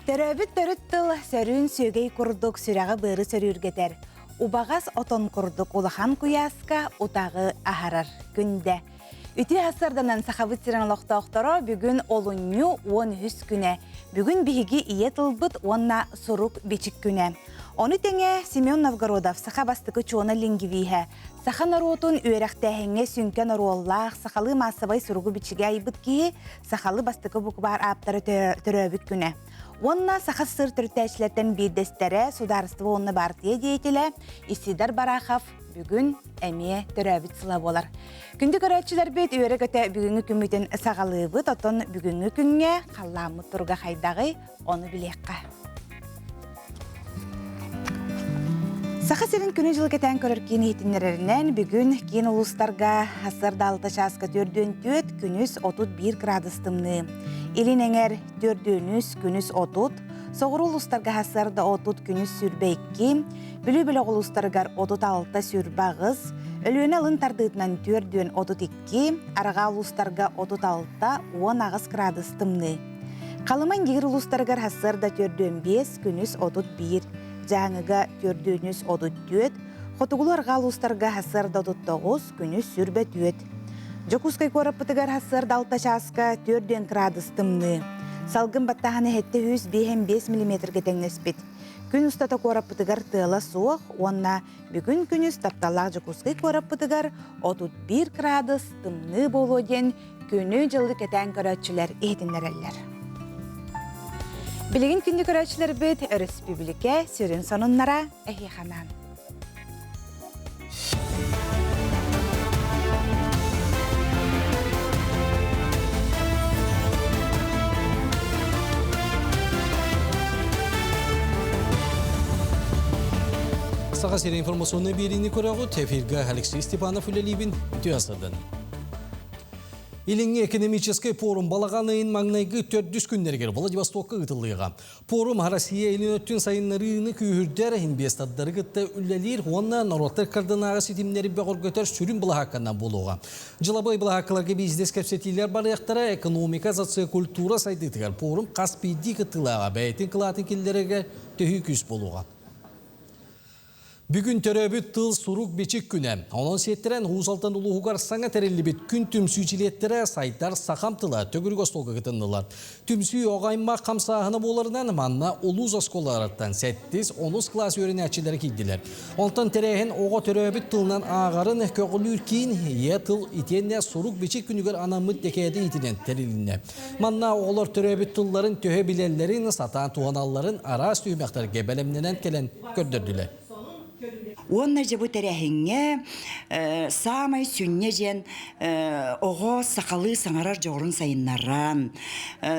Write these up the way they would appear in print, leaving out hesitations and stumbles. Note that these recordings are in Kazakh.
Төрөбүт төрүттыл сөрүн сөөгей курдук сүрәгы быры сөрүргетер. Убагас отон курдук улахан куяска утагы ахарар күнде. Үтү хасарданан сахабыт сирен лохтоохторо бүгүн олунню 13 күнэ. Бүгүн биһиги ие тылбыт онна сурук бичик күнэ. Оны теңе Семен Новгородов сахабастыкы чуона лингивиһэ. Саха наротун үөрәхтәһеңе сүнкен ороллах сахалы массабай суругу бичиге айбыт ки сахалы бастыкы букбар аптары төрөбүт күнэ. Онна сахас сыр түртәчләртән бидестере сударство онны партия деятеле Исидар Барахов бүгүн әме төрәбит сыла болар. Күнді көрәтчілер бет өйрі көтә бүгінгі күмітін сағалыбыт отын бүгінгі күнге қалламы тұрға хайдағы оны білеққа. Саха серін күні жылы кетен көрір кені етінерерінен бүгін кен ұлыстарға асырда 6 часқа 4-4 күніс 31 градустымны. Илин әңер 4-4 күніс 30, соғыр ұлыстарға асырда 30 күніс сүрбәйкі, бүлі-бүлі ұлыстарғар 36 сүрбағыз, өліөне алын тардыдынан 4-32, араға ұлыстарға 36-10 ағыз градустымны. Қалыман егір ұлыстарғар асырда 4-5 күніс 31, жаңыға 4-34, қотығылы арға ұлыстарға асырда 39 күніс сүрбәт. Жокускай кораппытыгар хассарда 6 часка 4 градустымны. Салгын баттағаны хетті 105 мм кетеңнеспет. Күн ұстата кораппытыгар тыла суық, онна бүгін күніс тапталақ жокускай кораппытыгар 31 градустымны болуден күні жылы кетен көрәтшілер ехтінлерелер. Білігін күнді көрәтшілер бет Республика сүрін сонынлара әхиқанан. Саға сере информационный берейіні көріғі тәфирға Алексей Степанов үлелейбін түйасырдың. Иліңе экономический форум балағанайын маңнайғы 400 күндергер Владивостокқа ұтылыға. Форум Россия елін өттін сайынларыны күйірдер инвестадары ғытты үлелер, онна народтар кардынаға сетімдері бәғыр көтер сүрін бұлағаққаннан болуға. Жылабай бұлағаққыларға бизнес кәпсетейлер бар яқтара экономика, социокультура сайдытығар. Форум Қаспейді қытылаға, бәйтін қылатын келдерге төхі күз болуға. Бүгін төрөбіт тыл сурук бечик күнә. Онын сеттерен ұзалтан ұлығығар саңа тәрелі бет күн түмсүйчілеттері сайдар сақамтыла төгіргі остолға кітіндылар. Түмсүй оғайма қамсағыны боларынан манна ұлуз осколараттан 7-10 класс өрін әтшілері кейділер. Онтан тәрәйін оға төрөбіт тылынан ағарын көғілір кейін е тыл итенне сурук бечик күнігер анамыт декейді итінен тәреліне. Манна оғылар төрөбіт тылларын төхе білелерін сатан туғаналарын арас түймәқтар гебелемненен келен көрдірділер. Онна жабы тәрәхіңе самай сүнне жен оға сақалы саңарар жоғырын сайыннаран,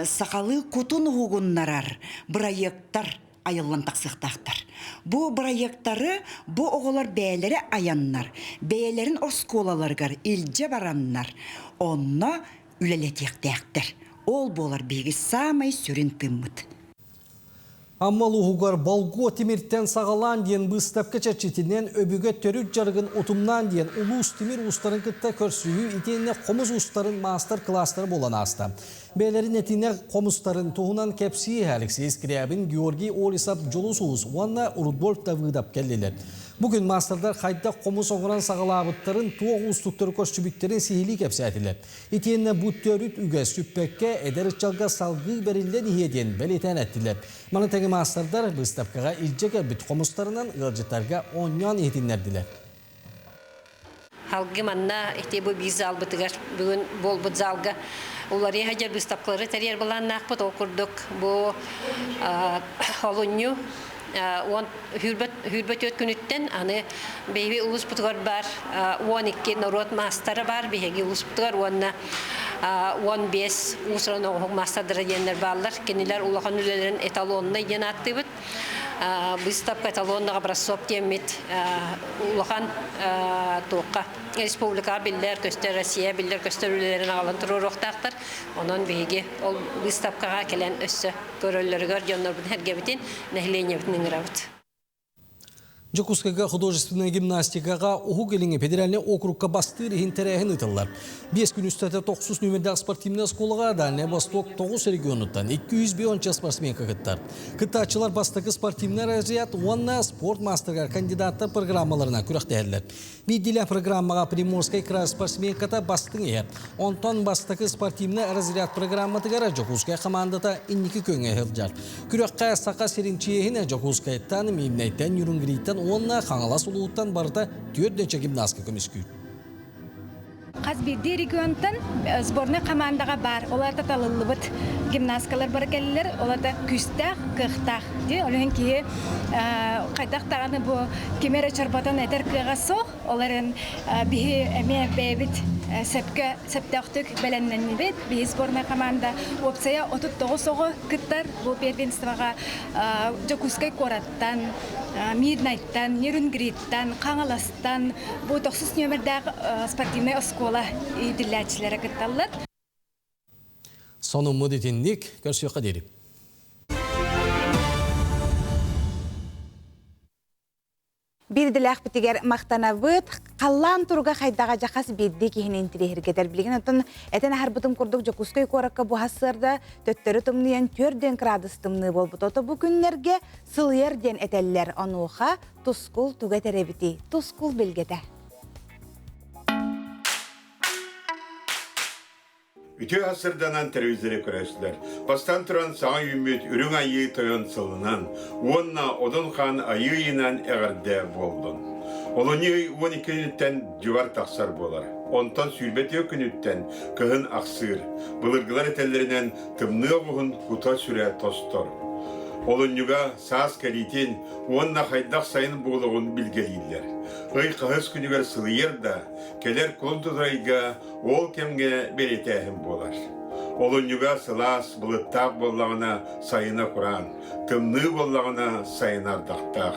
сақалы құтын ғуғыннарар, проекттар айылын тақсықтақтар. Бұ проекттары, бұ оғылар бәлері аяннар, бәлерін осколаларғар, илже бараннар, онна үлелетектәқтір. Ол болар бегі самай сүрін тыммыд. Аммал уғығар балго темірттен сағалан дейін бұстапқа чәрчетінен өбіге төрік жарғын отымнан дейін ұлыс темір ұстарын күтті көрсүйі итеніне қомыз ұстарын мастер кластары болан асты. Бәлерін әтіне қомыстарын туғынан кәпсі Алексей Скрябин, Георгий Олисап жолусуыз, онна Урудболт да выдап келділер. Бүгін мастердар қайда қомыз оғыран сағалабыттарын туғы ұстықтыры көшчүбіктерін сейілі кәпсі әтілер. Итеніне бұт төріт үгі сүппәкке әдәрі жалға салғы бәрілден иеден бәлетен әттілер. Маны тәңі мастердар бұстапқаға илжеге бүт қомыстарынан ғылжыттарға оньян етінлерділер. Халғы манна әхтебі бейзі албытығар бүгін бол бұт залға. Олары хәжер бұстапқылары тәрер болан нақпыт оқырдық. Бұл олыню хүрбет өт күніттен аны бейбі ұлыс бұтығар бар, 12 народ мастары бар, бейгі ұлыс бұтығар, 15 ұсырын оғық мастадыры денер балар. Кенелер ұлақан үлелерін эталонына ен атты бұд. Бұстапқа эталонныға брасоп кемет ұлақан тоққа. Республика білдер, көстер Россия білдер, көстер үлелерін ағалын тұру роқтақтар. Онын бейге ол бұстапқаға келен өссі көрілері гөр, жонлар бұд әрге бітін, нәхілене бітінің ғырабыд. Жокускага художественная гимнастикага уху келинге федеральный округка бастыр интерехин ытыллар. 5 күн үстәте 9 нөмірдегі спортивный сколыға Дальний Восток 9 регионуттан 200 спортсменка кыттар. Кыттачылар бастықы спортивный разряд, онна спорт мастергар кандидатты программаларына күрәқтәлілер. Бидилі программаға Приморскай край спортсменката бастың ер. Онтон бастықы спортивный разряд программатыгара Жокускай командата инники көнгә хылжар. Күрәққа сақа серинчиехіне Жокускайттан, Меймнайттан, Юрунгриттан, онна қаңалас ұлуыттан барыта 4 гимнастика көміскүй. Қазбирди регионтан сборный командаға бар. Оларда талылыбыт гимнасткалар бар келілер. Оларда күстақ, қықтақ. Оларын кейі қайдақтағаны бұл кемері чарбатан әтер кіға соқ. Оларын бейі әме бәйбіт сәптақтық бәләннен бет. Бейі сборный команда опцияя 39 соғы күттар. Бұл первенствоға Жокускай кораттан, Миднайттан, Нерунгриттан, Қаңаластан, бұл 9 нөмірдегі спортивный оскола иділләтшілері күтталыр. Соны мұдетіндік көрсеуқа деріп. Бирдилах битигер мақтанабыт, қаллан турга хайдаға жақас бирди кейінен тирехіргетер білген. Отын әтен әрбітім күрдік Жокускай коракка бұхасырда төттері тұмныян 4 градус тұмны болбыт. Оты бұл күнлерге сылыерден әтәлілер онуға тұскул туға тәребіті, тұскул білгеті. Үтө асырданан телевизоре көрәсілер. Бастан тұран саңа үміт үрің айы тойын сылынан, онна одын хан айыйынан әғірде болдың. Олыны 12 күніттен жүвар тақсар болар. Онтан сүрбеті күніттен кығын ақсыр. Бұлырғылар әтелерінен тымны оғын құта сүрә тостор. Олынюга саас кәритен, онна хайдақ сайын болуғын білгелейлер. Ой қағыз күнігер сылыйыр да, келер құлын тұдырайға ол кемге беретәхім болар. Олынюга сылас бұлыттақ болағына сайына құран, тымны болағына сайынар дақтақ.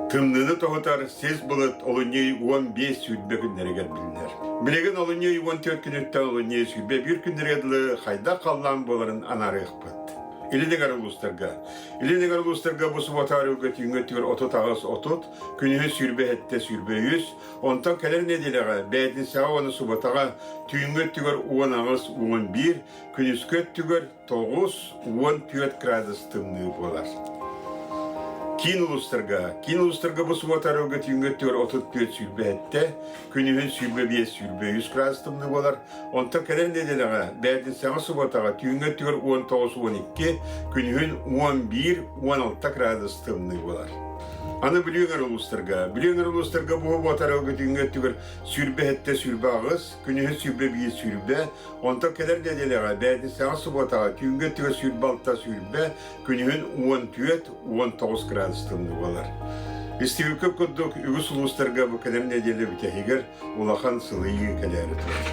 Тымныны тоғытар сез бұлыт олыне 15 сүрбе күндерігер білінер. Білеген олыне 14 күніттен олыне сүрбе бір күндерігерлі хайда қаллан боларын анарық бұд. Илинегар улустарга бу суботары өтүнгө түгөр отут агыс отут, күнү сүрбе хетте сүрбе 100, онтан келер неделега бәдин сага оны суботага түнгө түгөр 10 агыс 11, күнүскө түгөр 9-14 градус тымны болар. Кин улустарга бу суботары өтүнгө түгөр 34 сүрбе хетте, күнү сүрбе 5 сүрбе 100 градус тымны болар. Онтан келер неделега бәдин сага суботага түнгө түгөр 19-12, күнүн 11-16 градус тымны болар. Аны біліңер улустарга бұғы батарауға түнге түгір сүрбе хетте сүрбе ағыз, күнүн сүрбе бейі сүрбе, онтан келер неделеға бәді саңа суботаға түнге түгір сүрбе алта сүрбе, күнүн 14-19 градус тымны болар. Истеуі көп көддік үгіс улустарга бұл келер неделе бітегер улахан сылыйы келері тұрар.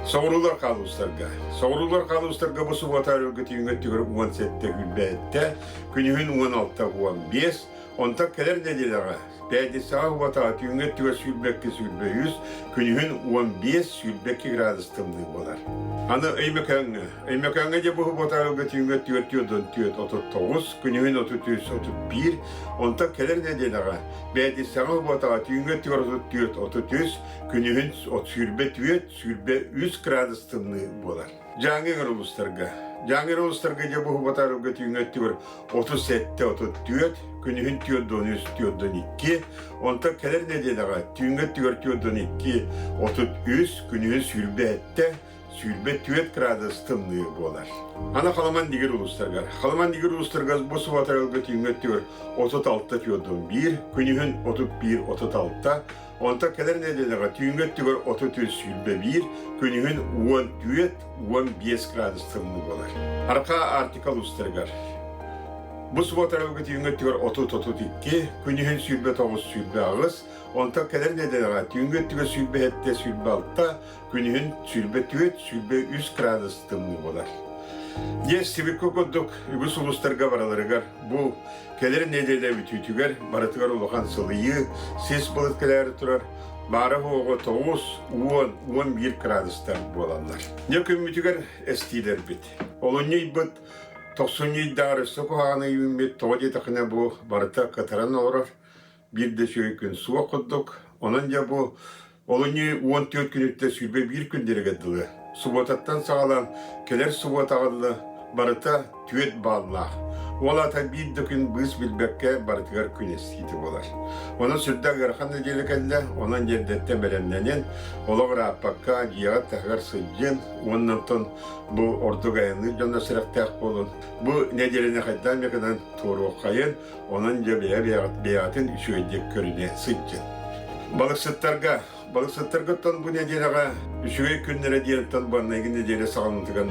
Соғырулар қалыстарға бұсы батарығы түйінгі түгір 17-те күлбәтті, күнігін 16-15, онта келер неделіға. Бәді саға батаға түйінгі түгір сүлбәкке сүлбә 100, күнігін 15-12 градус тымды болар. Аны өймекәңі де бұғы батарығы түйінгі түгір 39, күнігін 33-31, онта келер неделіға. Бәді саға батаға түйінгі түгір 34-33, күнігін сүлбә 100 градус тымны болар. Жаңғыр улустарга де бұғы батарығы түйінгі түгір 37-34, күнігін 4-12, онта келер неделіға түйінгі түгір 4-12, 33, күнігін сүлбе 4 градус тымны болар. Ана қаламан дегер улустарга бұсы батарығы түйінгі түгір 36-11, күнігін 31-36, онта келер неделіға түйінгі түгір 33 сүлбе 1, күнігін 14-15 градус тымны болар. Арқа артикал улустаргар. Бұсы батарығы түйінгі түгір 30-32, күнігін сүлбе 9 сүлбе ағыз, онта келер неделіға түйінгі түгір сүлбе хетте сүлбе 6, күнігін сүлбе 4, сүлбе 100 градус тымны болар. Себекке көддік үгіс улустарға бараларығар, бұл келер неделі бүтүтігер, баратығар ұлыған сылыйы, сес бұлыт келері тұрар, бары оғы 9-11 градустар болалар. Не көмітігер әстейлер бет. Олыны бұд 90 дары соқуғаны үйінбет, тоғыде тақына бұл барыта қатаран орар, bir de şöyle gün suya koyduk. Onun ya bu olunca 14 günlükte sürbe bir gündere gidilir. Subotattan sağlam keler subot ağırlı barıta tüet bağlı. Ola ta bir dökün biz bilbekke barıtıgar künesiydi olar. Onun sürde garkan edelikende, onun yerde temelendenen, ola rapakka giyağa tahgar sıcın, ondan ton bu ordu gayanı canına sıraktak olun. Bu nedeline kadar ne kadar toru kayın, onun beyatın şöyle körüne sıcın. Balık sıttarga ton bu nedelega şüge günlere diyen ton barına egin nedele sağlantıgan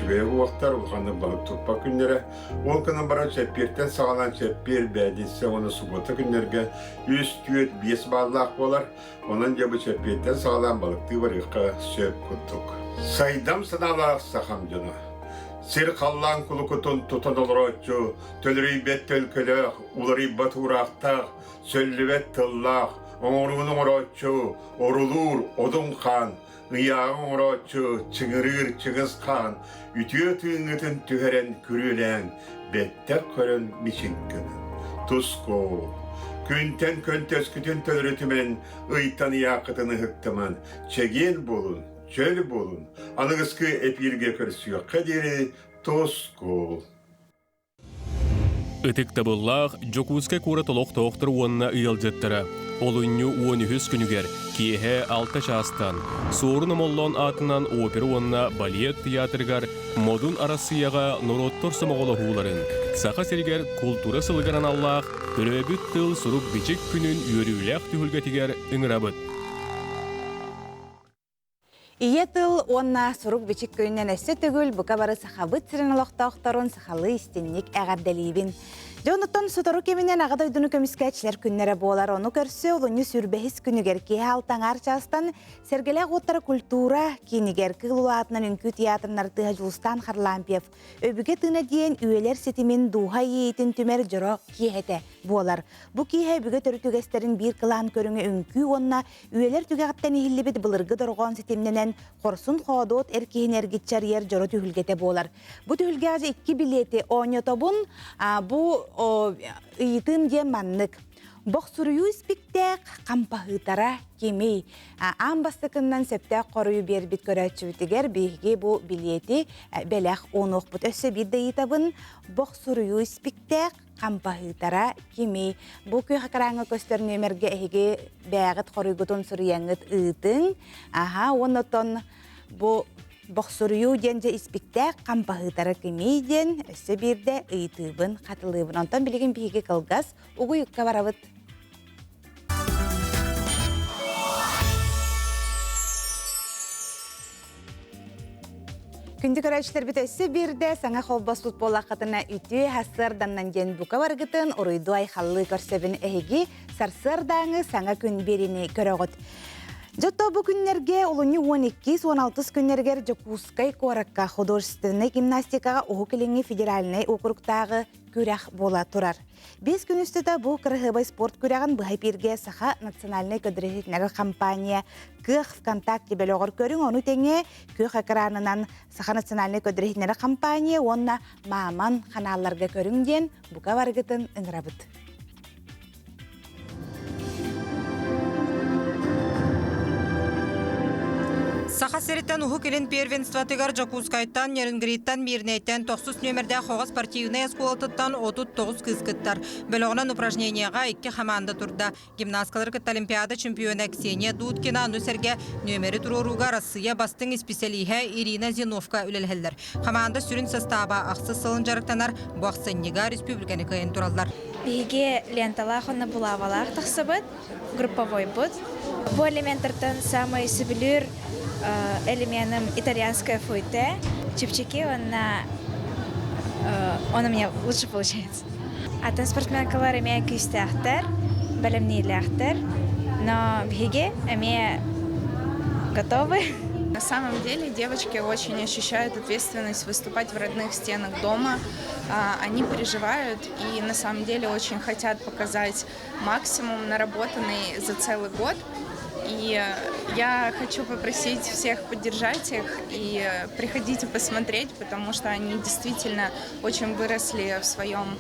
şüge bu vaktar ulkanın balık tutmak günlere olkanın baran çepperten sağlan çepper bədisi onu subota günlerge 100-105 bağlaq bolar onun cebı çepperten sağlan balıkты varıqqa söp kuttuk. Saydam sanalaq sahamcını. Sir kallan kulukutun tutan olurotçu, tölrüybet tölkölök, ulrıybat uraqtaq, söllübet tıllaq, Oğrunun orotçu, orulur odun kan, ıyağın orotçu, çıngırır çıngız kan, ütüye tığınıtın tüheren kürülen, bette körün biçin günün. Tusko, künten köntöz kütün tölrütümen, ıytan yakıtını hıktıman, çegel bolun, çöl bolun, anıgıskı epirge körsüyor, kaderi Tusko. Itык табыллах Жокуска кура толок тоқтыр уонна ыйылжыттыра. Олунню уонүхүс күнүгер киэхэ алта чаастан. Соорун омоллон атынан опера уонна балет театргар модун арасыяга нороттор самоголохууларын. Саха сергер культура сылыгаран аллах төрөбүт тыл сурук бичик күнүн үйөрүүлэх түхүлгетигер ыңырабыт. Ие тыл онна сурук бичик кöyүнен эссе төгүл бука бары сахабыт сирен олохтоохторун сахалы истинник эгардалибин. Жонуттан сутору кеминен агада үйдүнү көмүскәчлер күннере болар ону көрсө олуну сүрбехис күнүгер кие алтаңар частан сергеле готтары культура кинигер кылуатынан үнкү театрнар тыга жулустан Харлампиев өбүге тына диен үйелер сетимин духа ийитин түмер жоро киехете болар. Бу кие бүге төрүтүгестерин бир кылан көрүңө үнкү онна үйелер түгәттен ихиллибит былыргы доргон сетимненен корсун ходот эркиһинергитчар ер жоро түһүлгете болар. Бу түһүлгәже 2 билети оñотобун бу ыйтын дем маннык. Боксурую спиктек кампахытара кемей. Амбастыкыннан септек корую бербит көрәтчүтігер бейге бу билети белек онуқ бұт. Өссі бірді етабын боксурую спиктек кампахытара кемей. Бу көй хақараңы көстер нөмерге әйге бәғыт коруйгутун сұрияңыт ыйтын. Онытын бу Боксурую денже испиктек кампахытара кемейден өссі бірде ыйтыбын қатылыбын. Онтан білеген бейге кылгас угу юкка барабыт. Күнді көрәшілер біт өссі бірде саңа қолбас футбол ақытына үті хасырданнан ден бұқа барғытын оройду айхаллы көрсебін әйге сарсырдаңы саңа күн беріні көріғыт. Жотто бу күннерге олуну 12-16 күннергер Жокускай коракка художественный гимнастикага Ухукелеңи федеральный округтагы күрәх бола турар. 5 күн үстіда бу кырыгыбай спорт күрәгін бұхайпирге саха национальный көдірехетнері компания көх ВКонтакте белогор көрің, оны теңе көх экранынан саха национальный көдірехетнері компания онна маман каналларга көріңден бука баргытын ыңырабыт. Саха сериттен ухукелин первенстватыгар Жокускайттан, Нерингриттан, Мирнейттен 9 нөмерде хоға спортивный эскуалтыттан 39 кызкыттар. Бөлоғынан упражненияға 2 хаманда турда. Гимнасткалар кытта Олимпиада чемпионы Ксения Дудкина нөсерге нөмері туруруга Россия бастың специалиhe Ирина Зиновка үлелхелдер. Хаманда сүрін состава ақсыз сылын жарықтанар бұақсыннега республиканы кайын туралдар. Биге ленталах онна булавалах тахсабыт, групповой бут. Бу элементтардан самый сибилюр элементом итальянская фуйте. Чипчики, он у меня лучше получается. А там спортсменкалар имея кюстяхтер, белемниляхтер, но биге имея готовы. На самом деле девочки очень ощущают ответственность выступать в родных стенах дома. Они переживают и на самом деле очень хотят показать максимум, наработанный за целый год. И я хочу попросить всех поддержать их и приходите посмотреть, потому что они действительно очень выросли в своем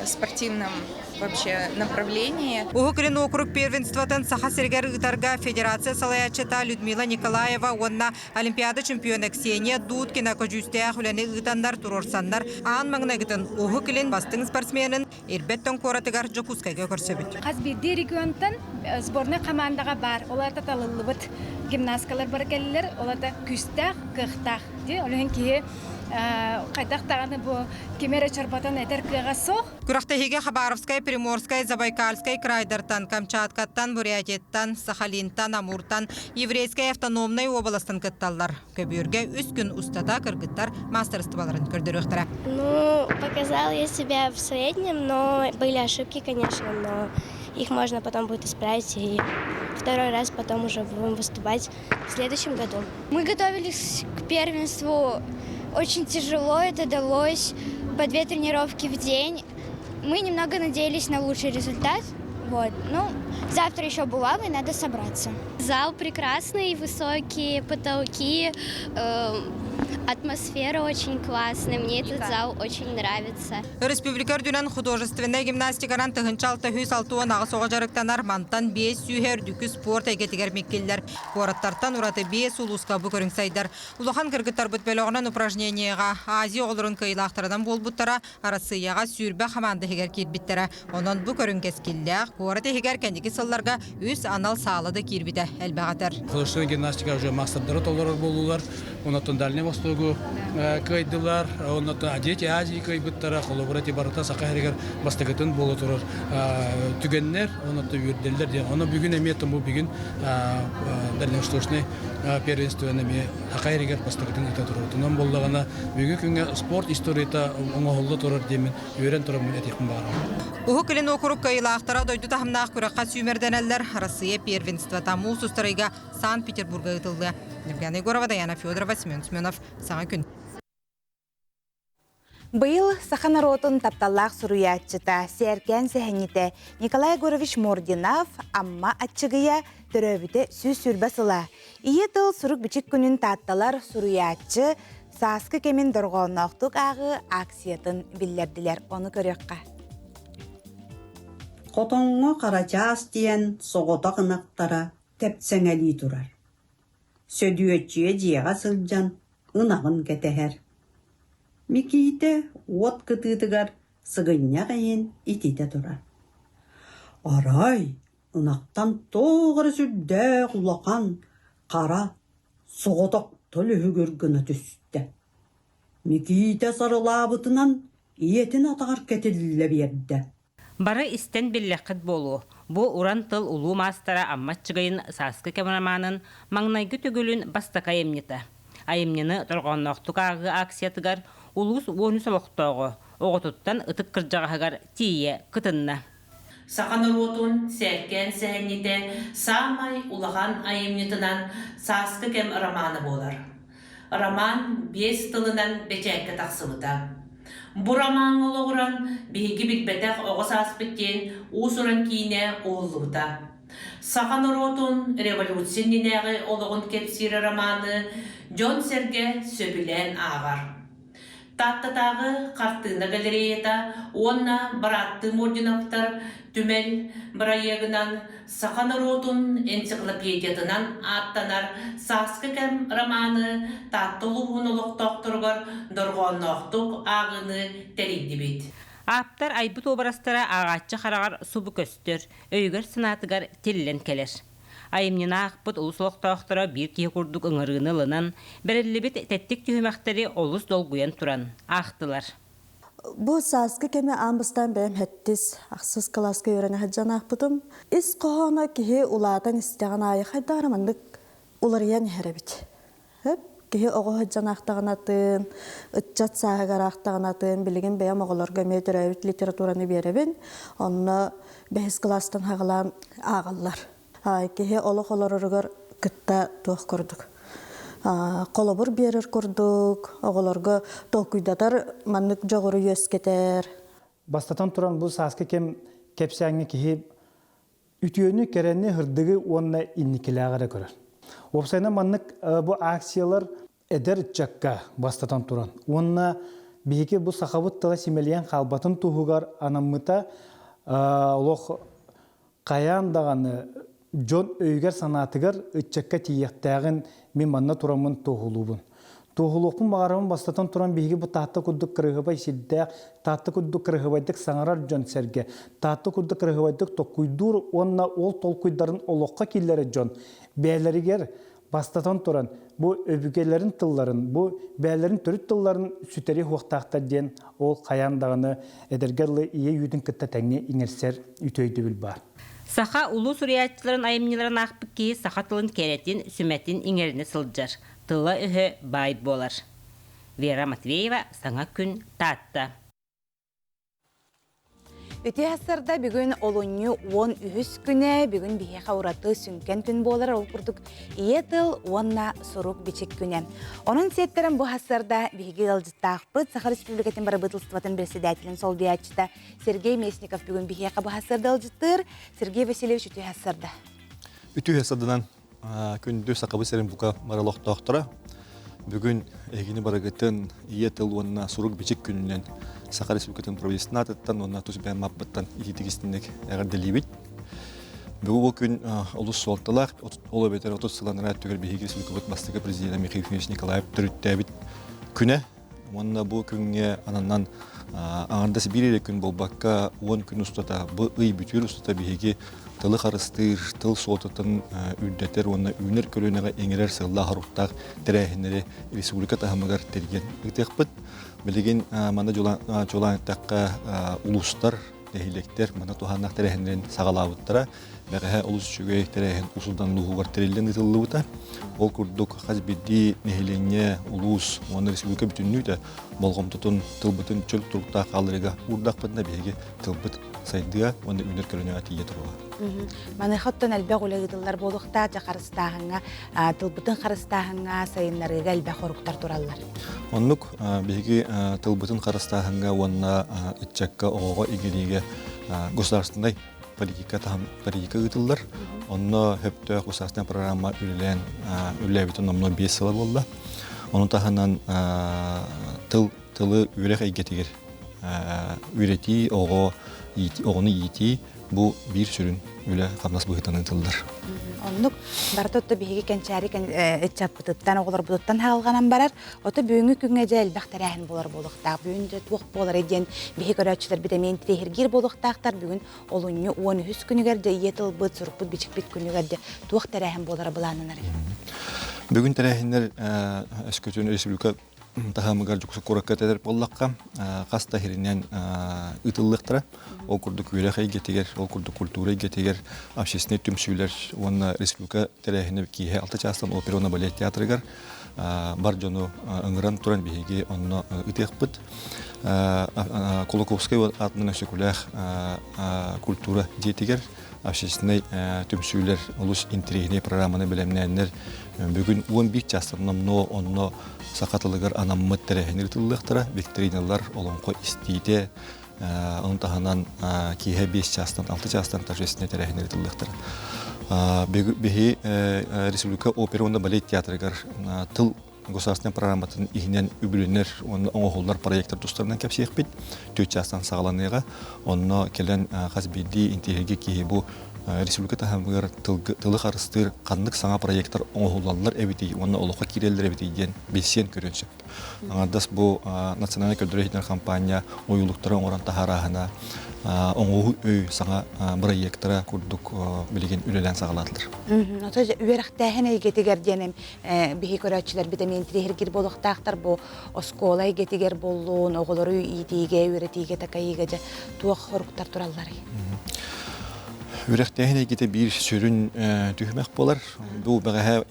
спортивном вообще направлении. Угукрин округ первенствотын саха сергер ытарга федерация салаячыта Людмила Николаева онна Олимпиада чемпионы Ксения Дудкина көжүстәх үләне ытандар турорсандар аан маңнагытын угукрин бастың спортсменин ирбеттен коратыгар Жокускайга көрсөбүт. Казбирди регионтан сборный командаға бар. Олар таталылыбыт гимнасткалар бар келлер, олар да күстәх, кыхтах. Олар ки қайтақ тағаны бұл кемері чарбатан әтер кыға соқ. Күрақтахиге Хабаровскай, Приморскай, Забайкальскай крайдартан, Камчаткаттан, Бурятеттан, Сахалинтан, Амуртан, Еврейскай автономной областан кытталлар. Көбүрге 3 күн устата кыргыттар мастерстволарын көрдөрөктөрө. Ну, показал я себя в среднем, но были ошибки, конечно, но их можно потом будет исправить, и второй раз потом уже будем выступать в следующем году. Мы готовились к первенству. Очень тяжело это далось, по 2 тренировки в день. Мы немного надеялись на лучший результат. Вот. Ну, завтра еще булавы, надо собраться. Зал прекрасный, высокие потолки, атмосфера очень классная. Мне этот зал очень нравится. Республикар дүнен художественная гимнастиканан тыгынчалта хүс алтуан ағы соға жарықтанар мантан 5 сүйер дүкі спорт әйгетігер меккелдер. Қораттартан ураты 5 улуска бұ көрің сайдар. Улахан кыргыттар бұт бөліғынан упражненияға Азия оғылырын кыйлақтардан бол бұттара арасыяға сүйірбі қаманды хегер кербіттері. Онан бұ көрің кескелдер. Қораты хегер кәндекі сылларға үс анал сағылады кербіті әлбәғатыр. Художественная гимнастика уже мастerdары толырыр болулар. Онатын Дальний Востогу кайдылар. Онатын Адети Азии кайбыттара. Колобрати барыта сақайрегер бастығытын болу тұрыр. Түгеннер, онатын үрделдер. Оны бүгін әметім бұл бүгін Дальневосточный первенствоны ме сақайрегер бастығытын ета тұрыр. Тұнан болдағына бүгін күнге спорт историята оңғолы тұрыр демін. Үйрен тұрыр мен әтекім бағарам. Уху кілін округ кайылақтара дойду тахымнақ күраққа сүймерденелер Россия первенство таму сустарыға Санкт-Петербурга ұтылды. Евгения Егорова, Даяна Федорова, Семен Семенов. Саңа күн. Быйыл саханаротын тапталлақ суруячыта сәркен сәхәнеті Николай Егорович Мординов амма атчығыя түрөбіті сүз сүрбасыла. Ие тыл сурук бичік күнін татталар суруячы саскы кемін дұрғаннақтық ағы акциятын білдерділер. Оны көрекқа. Қотонға қарачас дейін соғыта қынақтара тәпсәңәлі тұрар. Сөдуетчіе жиеға сылжан ұнағын кәтәхәр. Мекейті от кытытыгар сығыння қайын итеті тұрар. Арай, ұнақтан тоғыр сүрді құлақан қара соғытақ толы үгіргіні түсті. Мекейті сарылабытынан иетін атағар кәтілі берді. Бары истен билләқыт болу. Бу уран тыл улу мастара амматчыгайын саскы кемраманын маңнайгы түгілін бастака емнеті. Айымнені тұрғаннақтық ағы акциятыгар улус оны солықтауғы. Оғытыттан ытық кыржағығар тие кытынна. Сақаныротун сәркен сәхеннеті самай улаған айымнетынан саскы кем романы болар. Роман 5 тылынан бечәкке тақсылыда. Бу роман олығыран бігі бітбетәқ оғыз аспеттен ұсырын кейіне оғылыда. Сақан Ротун революциянненәғі олығын кепсирі романы Джон Серге сөбілен ағар. Таттатағы қартына галереяда онна баратты Мординовтар түмел бірайегінан Сақан Ротун энциклопедиятынан аттанар саскы кәм романы таттылы ғынылық тоқтырғыр дұрғаннақтық ағыны тәрейді бет. Аптар айбыт обрастара ағатчы қарағар субы көстір, өйгір сынатыгар телілен келер. Айымнена ақпыт ұлысылық тоқтыра бір кей құрдық ұңырыны лынан, бірілібет тәттік түйімәқтері олыс долгуян тұран. Ақтылар. Бұл саскы кеме амбыстан бәйім әттіз ақсыз класқа өрені хаджан ақпытым. Ис қоғана кеге ұладан істеген айы қайдарамандық ұлариян әребет. Кеге оғы хаджан ақтағанатын, ұтчат сағығар ақтағанатын, білген бәйім оғыларға мейдір әуіт литератураны беребін, онына бәйіз кластан хағылан ағылар. Кеге олық оларырығар күтті тоқ көрдік. Қолыбыр берір көрдік, оғыларға тоқүйдадар маннық жоғыры өскетер. Бастатан тұран бұл саскы кепсәңі кеге үтіөні кәрәні хырдығы онына инникіләғара көрір. Опсайна маннық бұл акциялар әдер чакка бастатан тұран. Онына биһиги бу сахабыт тыла симелиен халбатын туһугар анаммыта олох каян даганы жон өйгер санатыгар ытчакка тиектагын мен манна турамын тохулубун. Тохулупун багарымын бастатан туран биһиги бу таатта куддук кырыгыбай сиддак, таатта куддук кырыгыбайдык саңарар жон серге, таатта куддук кырыгыбайдык токуйдур онна ол толкуйдарын олоққа киллери жон. Бәлеригер бастатан туран бу өбүгелерин тылларын, бу бәлерин төрүт тылларын сүтери хуактакта ден ол каяндагыны эдергерлы ие үйдүн кытта теңне иңерсер үтөйдү бил бар. Саха улус уриятчыларын айымныларын ақпы ки саха тылын керетин, сүмәтин иңеріне сылджар. Тыла үхі бай болар. Вера Матвеева, Саңа күн таатта. Өте асырда бүгін олонью 10 үхіс күні, бүгін бейеқа ураты сүнкен күн болар ол күрдік ие тыл 10-на сұрук бечек күні. Оның сеттерін бұл асырда бейге ғылжыттақпыт Саха Республикатын бары бұтылстыватын председателін сол биячыта Сергей Месников бүгін бейеқа бұл асырда ғылжыттыр. Сергей Васильевич өте асырда. Өте асырдынан күнді сақабы сәрін бұқа маралоқтақтыра. Бүгін егені барағыттың ие тыл 10-на сұрук бечек күнінен Саха Республикатын провинциятыттан, онна тұз бән маппыттан илетігістіндік әғірделейбет. Бүгін бұл күн ұлыс солтылақ, олы бетер 30 сылан рәт түгел бейгі республикабыт бастығы президент Михаил Финиш Николаев түріттәбет күні. Онна бұл күнге ананнан аңырдасы бір елі күн болбаққа 10 күн ұстата, бұл ұй бүтер ұстата бейгі тылы қарыстыр, тыл соғытын үрдеттер, онна үйнер көлінеға еңерер сылла қаруқтақ тәрәхінері республика тағымығар терген ұйтықпыт. Білеген мана жолаңыттаққа ұлыстар, дәхилектер, мана туғаннақ тәрәхінерін сағалауыттара, бәғіға ұлыс жүгей тәрәхін ұсылдан лұғығар тәрелден ұтылуыта. Ол күрдік қазбедді нәхилене ұлыс, оны республика бүтіннүйді болғым тұтын тылбытын чөл тұрықта қалырыға ұрдақпытына бәге тылбыт сайдыға, оны үнер көрінеға тие тұруға. Маны хоттон әлбәқ үләгіділер болуқта, жақарыстағыңа, тылбытын қарыстағыңа сайынларыға әлбәқ оруқтар тұралар. Онлық бәге тылбытын қарыстағыңа, онына үтчәкка оғыға егеріге государственной политика ұтылдар. Онына хөпті государственная программа үләбетін намно 5 сылы болды. Оның тағынан тылы үйрек әйгетігер. Үйреті, оғыны еті, бұл бір сүрін үлі қамнас бұғытанын тылдар. Онлық бартотты бейге кәнчәрі үтчаппытыттан, оғылар бұдыттан халғанан барар, оты бүйіңі күнге жәл бақтарәхін болар болуқтақ, бүйінде туық болар еден бейге көрәтшілер бідемен тірегергер болуқтақтар, бүгін олуыны 13 күнігерде, етіл бұд, сұрық бұд, бечік бет күнігерде туық тәрәхін болар бұланынар. Бүгін тәрәхінлер әскөтін республика тахамыгар жүксі көрекет әдер боллаққа қаста херінен ұтылықтыра. Ол күрді көйлек әйгетегер, ол күрді культура әйгетегер, общественный түмсүйлер, оны республика тәрәхіні кейе 6 частан оперона балет театрыгар бар жону ыңыран туран бейге оны ұтықпыт. Кулаковскай атынан өсекулях культура детегер, общественный түмсүйлер, ұлыс интригіне программаны білемнәнер. Бүгін 11 частарынан онно сақатылығыр анаммыт тәрәхінер тұлықтыра, викториналар олонқо істейді, оның тағынан кейе 5 частан, 6 частан торжественный тәрәхінер тұлықтыра. Беги республика оперонда балет театрыгар тыл государственный программатын ихинен үбүлөнер, оңоғылдар проекттар тұстарынан кәпсейік бет, 4 частан сағаланыға, онно келен қазбейді интегерге кейе бұл республика тахамыгар тылы қарыстыр қандық саңа проекттар оңғылалар әбетей, оны олыққа керелдер әбетейден бесен көрінсіп. Аңардас бұл национальный көлдірейдер компания ойылықтары оңыран тахарағына оңғы өй саңа проекттара күрдік білеген үлелен сағаладылыр. Үйерақтәхін әйгетігер денім бейі көрәтшілер бітемен тірегер болуқтақтар бұл оскола әйгетігер болуын, оғылары үйдейге, үйретейге тақайыға туақ хорықтар тұралары. Үрәқтәхін әйгеті бір сүрін түйімәк болар. Бұл бағаға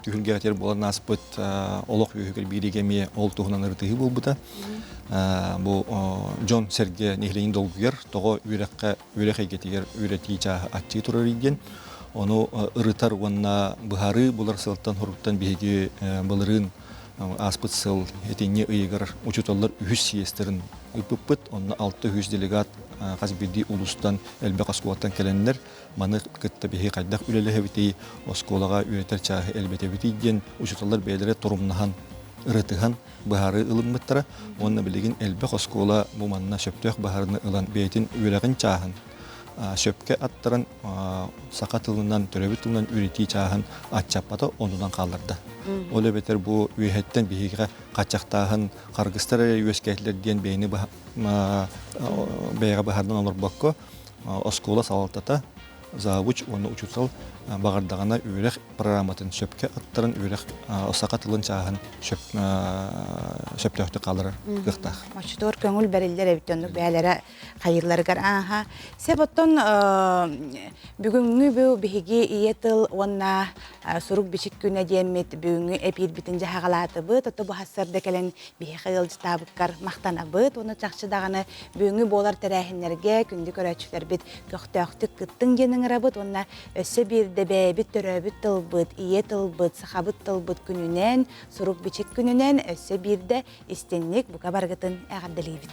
түйілгәтер болар насыпыт олық үйігер бірегеме ол тұғынан ұртығы бол бұта. Бұл Джон Серге нехленін долгығыр, тоғы үрәқ әйгетігер үйреті чағы атчығы тұрар еден. Оны ұрытар онына бұхары болар сылттан хорықтан бейге бұлырын аспыт сыл етене ұйығыр учуталар үхіс сиестерін үпіппіт. Оны 600 делегат қазбеді ұлыстан әлбәқ осколаттан кәлінлер. Маны күтті бейге қайдақ үлелі әбітей осколаға үйретер чағы әлбәт әбітейден учуталар бәйлері тұрымнаған ырытыган бахары ылыммыттара, онна билигин элбек оскола бу манна шөптөх бахарыны ылан бейтин үрегин чаһын. Шөпке аттыран сақа тылынан, төрөбі тылынан үрити чаһын атчаппата онунан қалырды. Ол бетер бу үйеттен бейге қачақтағын қарғыстары өскәтлер ден бейні бейге бахардан олар баққа оскола сауалтата завуч оны учутсал бағардағана үйрек программатын шөпке аттыран үйрек сақа тылын чаһын шөптөкті қалырыр қықтақ. Мачтор көңіл бәрелдер әбіттенлік бәлері қайырларығар. Себоттон бүгінгі бұл бігі иетіл онна сұрук бішік күні демет бүгінгі әпейір бітінже хағалаты бұд. Оты бұл хасырды кәлін бігі қиылды табыққар мақтана бұд. Оны чақшыдағаны бүгінгі болар тәрәхінлерге күнді көрәтшілер біт көқтөқтік күттің деніңір бұд. Онна өсі бірді бәйбіт түрәбіт тыл бұд, ие тыл бұд, сақабыт тыл бұд күнінен, сұрук бішік күнінен өсі бірді істеннік бұға барғытын әғаддылейбіт.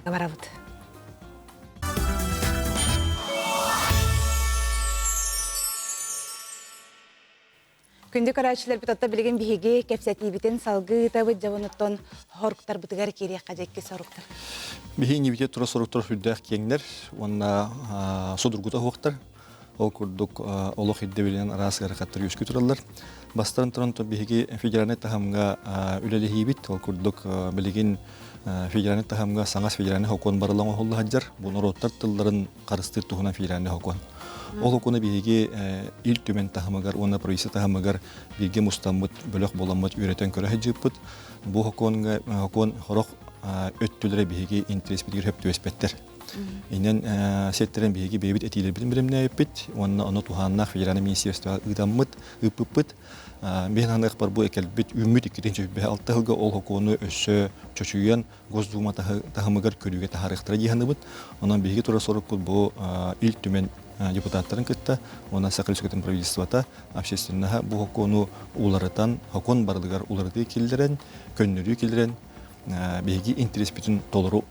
Барабыт. Күнді көрәтшілер біт отта білген бігі кәпсәтейбітін салғы табыт жауыныттон хорықтар бұтығар керек қажекке сорықтар. Биһи нибите тура соруктор хүддәк кеңнер, онна судургута хуктар. Ол курдук олох идде билен арасыгар каттыр юскү тураллар. Бастан торонто биһиги федеральный тахамга үлеле хибит, ол курдук билеген федеральный тахамга саңас федеральный хокон барылаңа холла хаджар. Буны роттар тылларын карыстыр тухуна федеральный хокон. Ол хоконы биһиги ил төмен тахамагар, онна провинция тахамагар бирге мустаммыт бөлөк боламмыт үйрөтөн көрө хаджыппыт. Бу хокон хорох өттүлөрө биһиги интерес битгер хөптү эспеттер. Инен сеттерен биһиги бебит этилер билимне эппит, онна оны туханнах федеральный министерство ыдаммыт, ыппыт. Мен анак бар бу экелбит үмүт икиденче бе алтылга ол хокону өссө чөчүйөн Госдума тахамыгар көрүгө тарыхтыра дигенбит. Онан биһиги тура соруп бу ил түмен депутаттарын кытта, она сакрыскотын правительствота общественного бу хокону уларытан хокон бардыгар уларды килдерен, көннөрү килдерен биһиги интерес бүтүн толору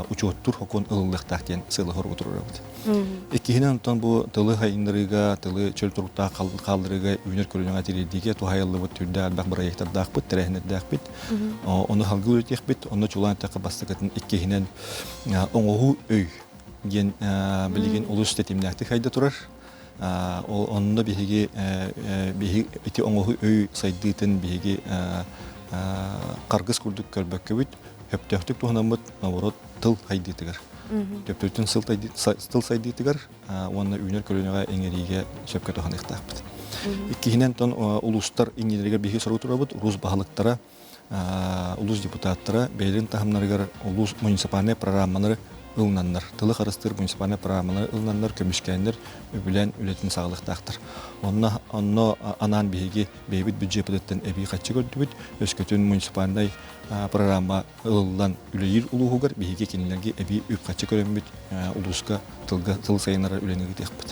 учуттур хокон ыллыктак ден сылы хоргу турабыт. Эккинен тон бу тылы хайындырыга, тылы чөл турукта калдырыга үнөр көрүнөгө тиридиге тухайлыбыт түрдө албак проекттардак бит, терехнердак бит. Оны халгы өтек бит, оны чулан такы бастыкатын эккинен оңогу өй ген билген улус тетимнакты хайда турар. Онда биһиги эти оңогу өй сайдытын биһиги каргыс курдук көрбөккөбүт хөптөктүк туханамыт наворот тыл хайдытыгар. Төптөтүн тыл сайдытыгар, онна үйнөр көрүнөгө эңериге сөпкө тухан ыктакпыт. Иккинен тон улустар иңилерге биһиги сору турабыт, улус баалыктара, улус депутаттара, бейлин тахамнарыгар улус муниципальный программалары ылнаннар, тылы карыстыр муниципальный программалары ылнаннар, көмүшкәннер билен үлетин сагылыктактыр. Онна анан биһиги бейбит бюджеттен эби качы көрдүбүт, өскөтүн муниципальный программа ылдан үлейир улуугар биһиги кинилерге эби үп качы көрөмбүт, улуска тыл сайынара үлениги текпит.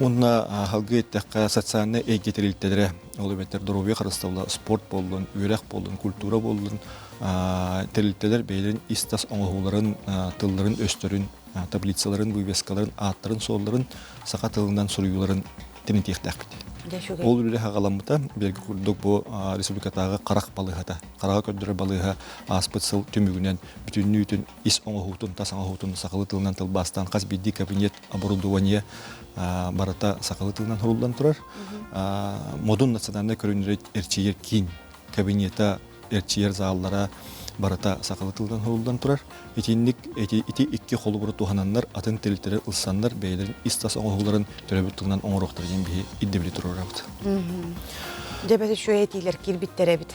Онна халгы текка социальный эгетерилтелере, ол бетер здоровье карыстабыла, спорт болдун, үйрек болдун, культура болдун, терилтелер бейлерин истас оңоғуларын, тылларын, өстөрүн, таблицаларын, вывескаларын, аттарын, солларын, сақа тылынан суруюларын тенетектәк бит. Ол үлі хағаламыта, бергі күрдік бұл республикатағы қарақ балығата, қараға көндірі балыға аспыт сыл түмігінен бүтінні үтін ис оңығутын, тас оңығутын сақалы тылынан тылбастан, қаз бидді кабинет оборудование барата сақалы тылынан хұрулдан тұрар. Модун национальный көрінері әрчейер кейін кабинета әрчейер заллара барата сақалы тылдан хұрулдан тұрар. Ити икки қолы бұры туғананлар, атын теліктері ұлсанлар, бәйлерін истас оңығыларын төрәбіт тылынан оңырықтыр ден бейі иддебілі тұрар абыд. Дебеті шөй етейлер келбіттері бід.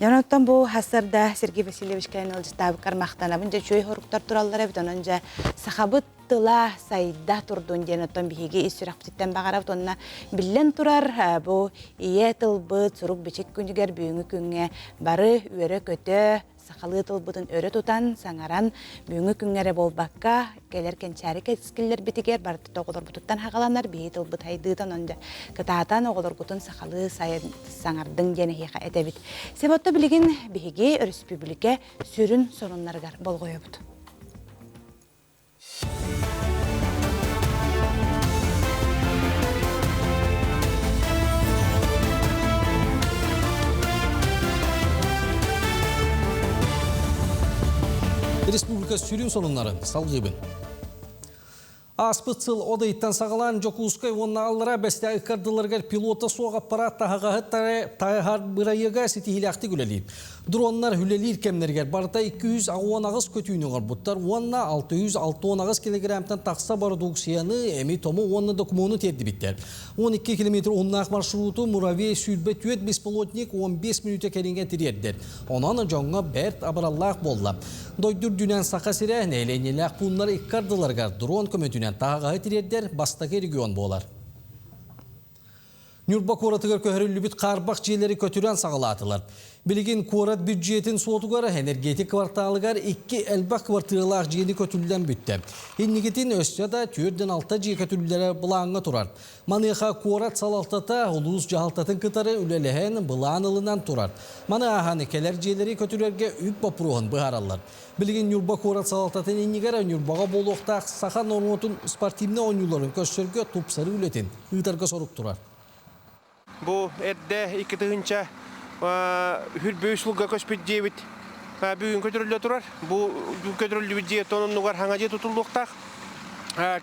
Жанаттан бұл хасырда Сергей Васильевич кәйін ылжыстабы қармақтана. Бұнда шөй хорықтар тұралар әбід, онынша сақабыт тыла сайда тұрдың ден оттан бейге исүрақ бұтеттен бағарабыд. Онына білен тұрар бұл ие тылбыт, сұруқ бечек күнігер бүйіңі күнге бары өрі көті, сақалы тылбытын өрі тұтан, саңаран бүйіңі күнгері болбаққа, келер кенчәрі кәскілер бітігер, барды тоғылыр бұтыттан хағаланар, бейі тылбыт хайдыйтан онда кытаатан оғылыр бұтын сақалы саңардың дені хейқа әтәбіт. Себатты білеген бейге республика сүрін сонынларғар болғойы бұд. көстүрүн сонунларын салгыбын. Аспытсыл одайттан сағалан Жокускай онна аллара бәсті ықардыларғар пилота соға аппарат тағағы тағар бұрайыға сетихиляқты күлелейін. Дронlar hülelir kemlerger barda 210 ağız kötüğünü butter, onunla 660 ağız kilogramdan taksa produksiyanı emi tomu onunla dokumunu terdi bitter. 12 kilometre onlaq marşrutu Muraviye Südbe tüet bespilotnik 15 minuta keringen tiriyerdir. Onanı jonga bert abarallaq bolla. Doydur dünen sakasire neylenilaq bunlar ikkardılargar drone kömötünen tağağı tiriyerdir, bastaki region bolar. Nürbak oratıgar köhörüllü bit qarbaq jeleri kötüren sağalatılar. Bilgin kurat büdjetin soğutugar energetik kvartalıgar 2 elbaq kvartırılaq jeni kötülden bütte. Hinnigetin ösçada türden alta jey kötüllere bulağına turar. Manıqa kurat salaltata ulus jahaltatın kıtarı ülelehen bulağınılından turar. Manıqanı keler jeleri kötülerge üp bapuruğun bıharallar. Bilgin Nürbak kurat salaltatın innigara Nürbağa boluqtaq sağa normotun sportivne oyuncuların köşsörgö tupsarı ületin. Hıtarga sorup turar. Bu erde iki tığınca hürbüyüslüğe köspet cevit bugün kötürüldü turar. Bu kötürüldü bir cevit onun nugar hangaca tutulduğuqtaq.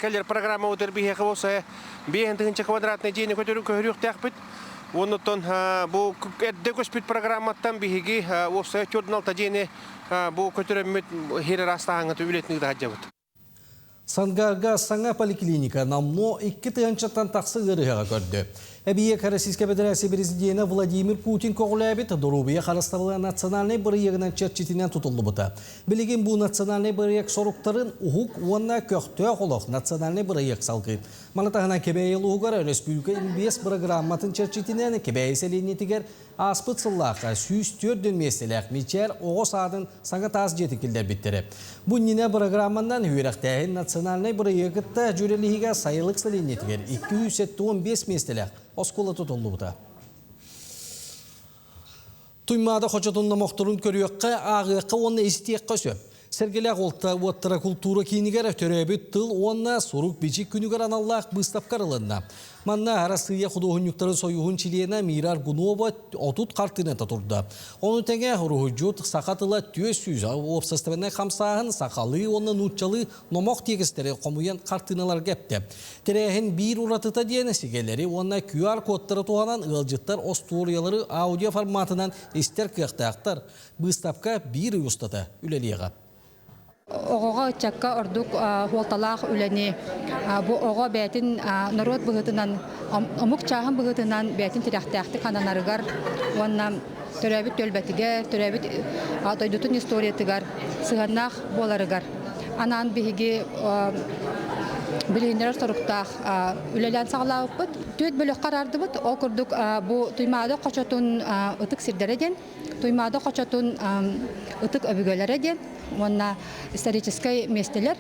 Keller programma otur bir hekı olsa bir tığınca kvadratne cevini kötürü köhürüq taqbit. Ondan bu erde köspet programmattan bir heki olsa çördün alta cevini bu kötürümmet heri rasta hangatı ületini daha cevit. Sangarga Sanga Poliklinika namno 2 tığınçatan taqsı gırığa gördü. Ebiye Karasiska Federasi Prezidenti Vladimir Putin koğulabit Dorubiya Qarastarlı nasionalnay bırıyığından çerçetinden tutuldu buta. Bilgin bu nasionalnay bırıyık sorukların uhuk onna köktö oluq nasionalnay bırıyık salgı. Malatahana kebeyel uğara Respublika MBS programmatın çerçetinden kebey selenetiger aspıtsıllaqa süstürdün meselek miçer oğuz adın sağa taz jetikilder bittere. Bu nine programmandan hüyrektehin nasionalnay bırıyıqıtta jürelihiga sayılık selenetiger 215 meselek oskola tutuldu buta. Tuymada Xoçatunna Moxtorun körüyöqqa ağıqqa onna istiyaqqa söp. Sergelek olta ottara kultura kiniger töröbüt tıl onna soruk biçik günüger anallaq bıstapkarılığında. Manna arasıya xuduhun yuktarı soyuhun çiliyena Mirar Gunova otut kartını taturda. Onu tenge ruhucut sakatıla tüyösüz opsastavene kamsağın sakalı onna nutçalı nomok tekisteri komuyan kartınalar gepte. Terehin bir uratıta diyene sigeleri onna QR kodları tuhanan ılcıttar ostoriyaları audio formatından ister kıyaqtağıqtar. Bıstapka bir ustata üleliyağa. Oğa çakka orduk holtalaq üleni bu oğa betin narod bıgıtınan amuk çağın bıgıtınan betin tirahtaqtı kananargar onna törəbit tölbetiger törəbit atoydutun istoriyatigar sığannaq bolarıgar anan bihigi bilinler soruktaq ülelen sağlaqıt tüt bölük qarardı bit okurduk bu tuymada Xoçatun ıtık sirdereden tuymada Xoçatun ıtık öbügelereden Вона историческое местелер,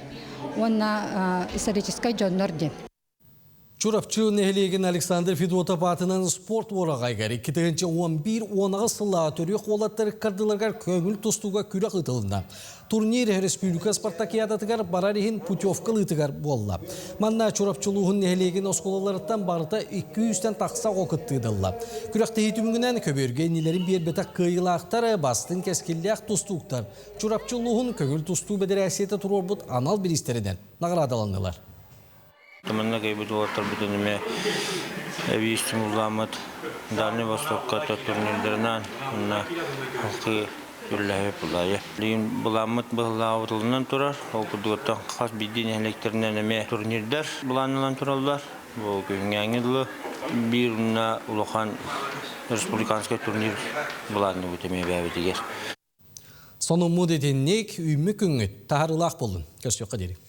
вона историческое жоннорден. Çurapçı nehlegen Alexander Fedotov atынан sport oragaygar 2011-10 sılla törüq olatları kardılargar köngül tustuga kürak ıtılında. Turnir Respublika Spartakiadatıgar bararihin putyovkalı ıtıgar bolla. Manna çurapçılığın nehlegen oskolalarından barıta 200'ten taksa okıttıydılla. Kürakta hitümünden köbörgenilerin bir betak kıyılaqtar bastın keskilliyaq tustuqtar. Çurapçılığın köngül tustu bederasiyete turorbut anal bir isteriden nagradalandılar. Туманна кайбыт олаттар бүтүнүме эбиистим уламат Дальний Востокка турнирлеринен мына халкы юрлабы булайы. Лин буламат булаутылынан турар. Ол кудуттан хас бидин электеринен эме турнирлер буланылан туралар. Бул күнгәңгеле бирна улахан республиканский турнир буланды бүтеме бәбидигер. Сону мудетинник үймү күңүт таарылак болдун. Көсөккө дейик.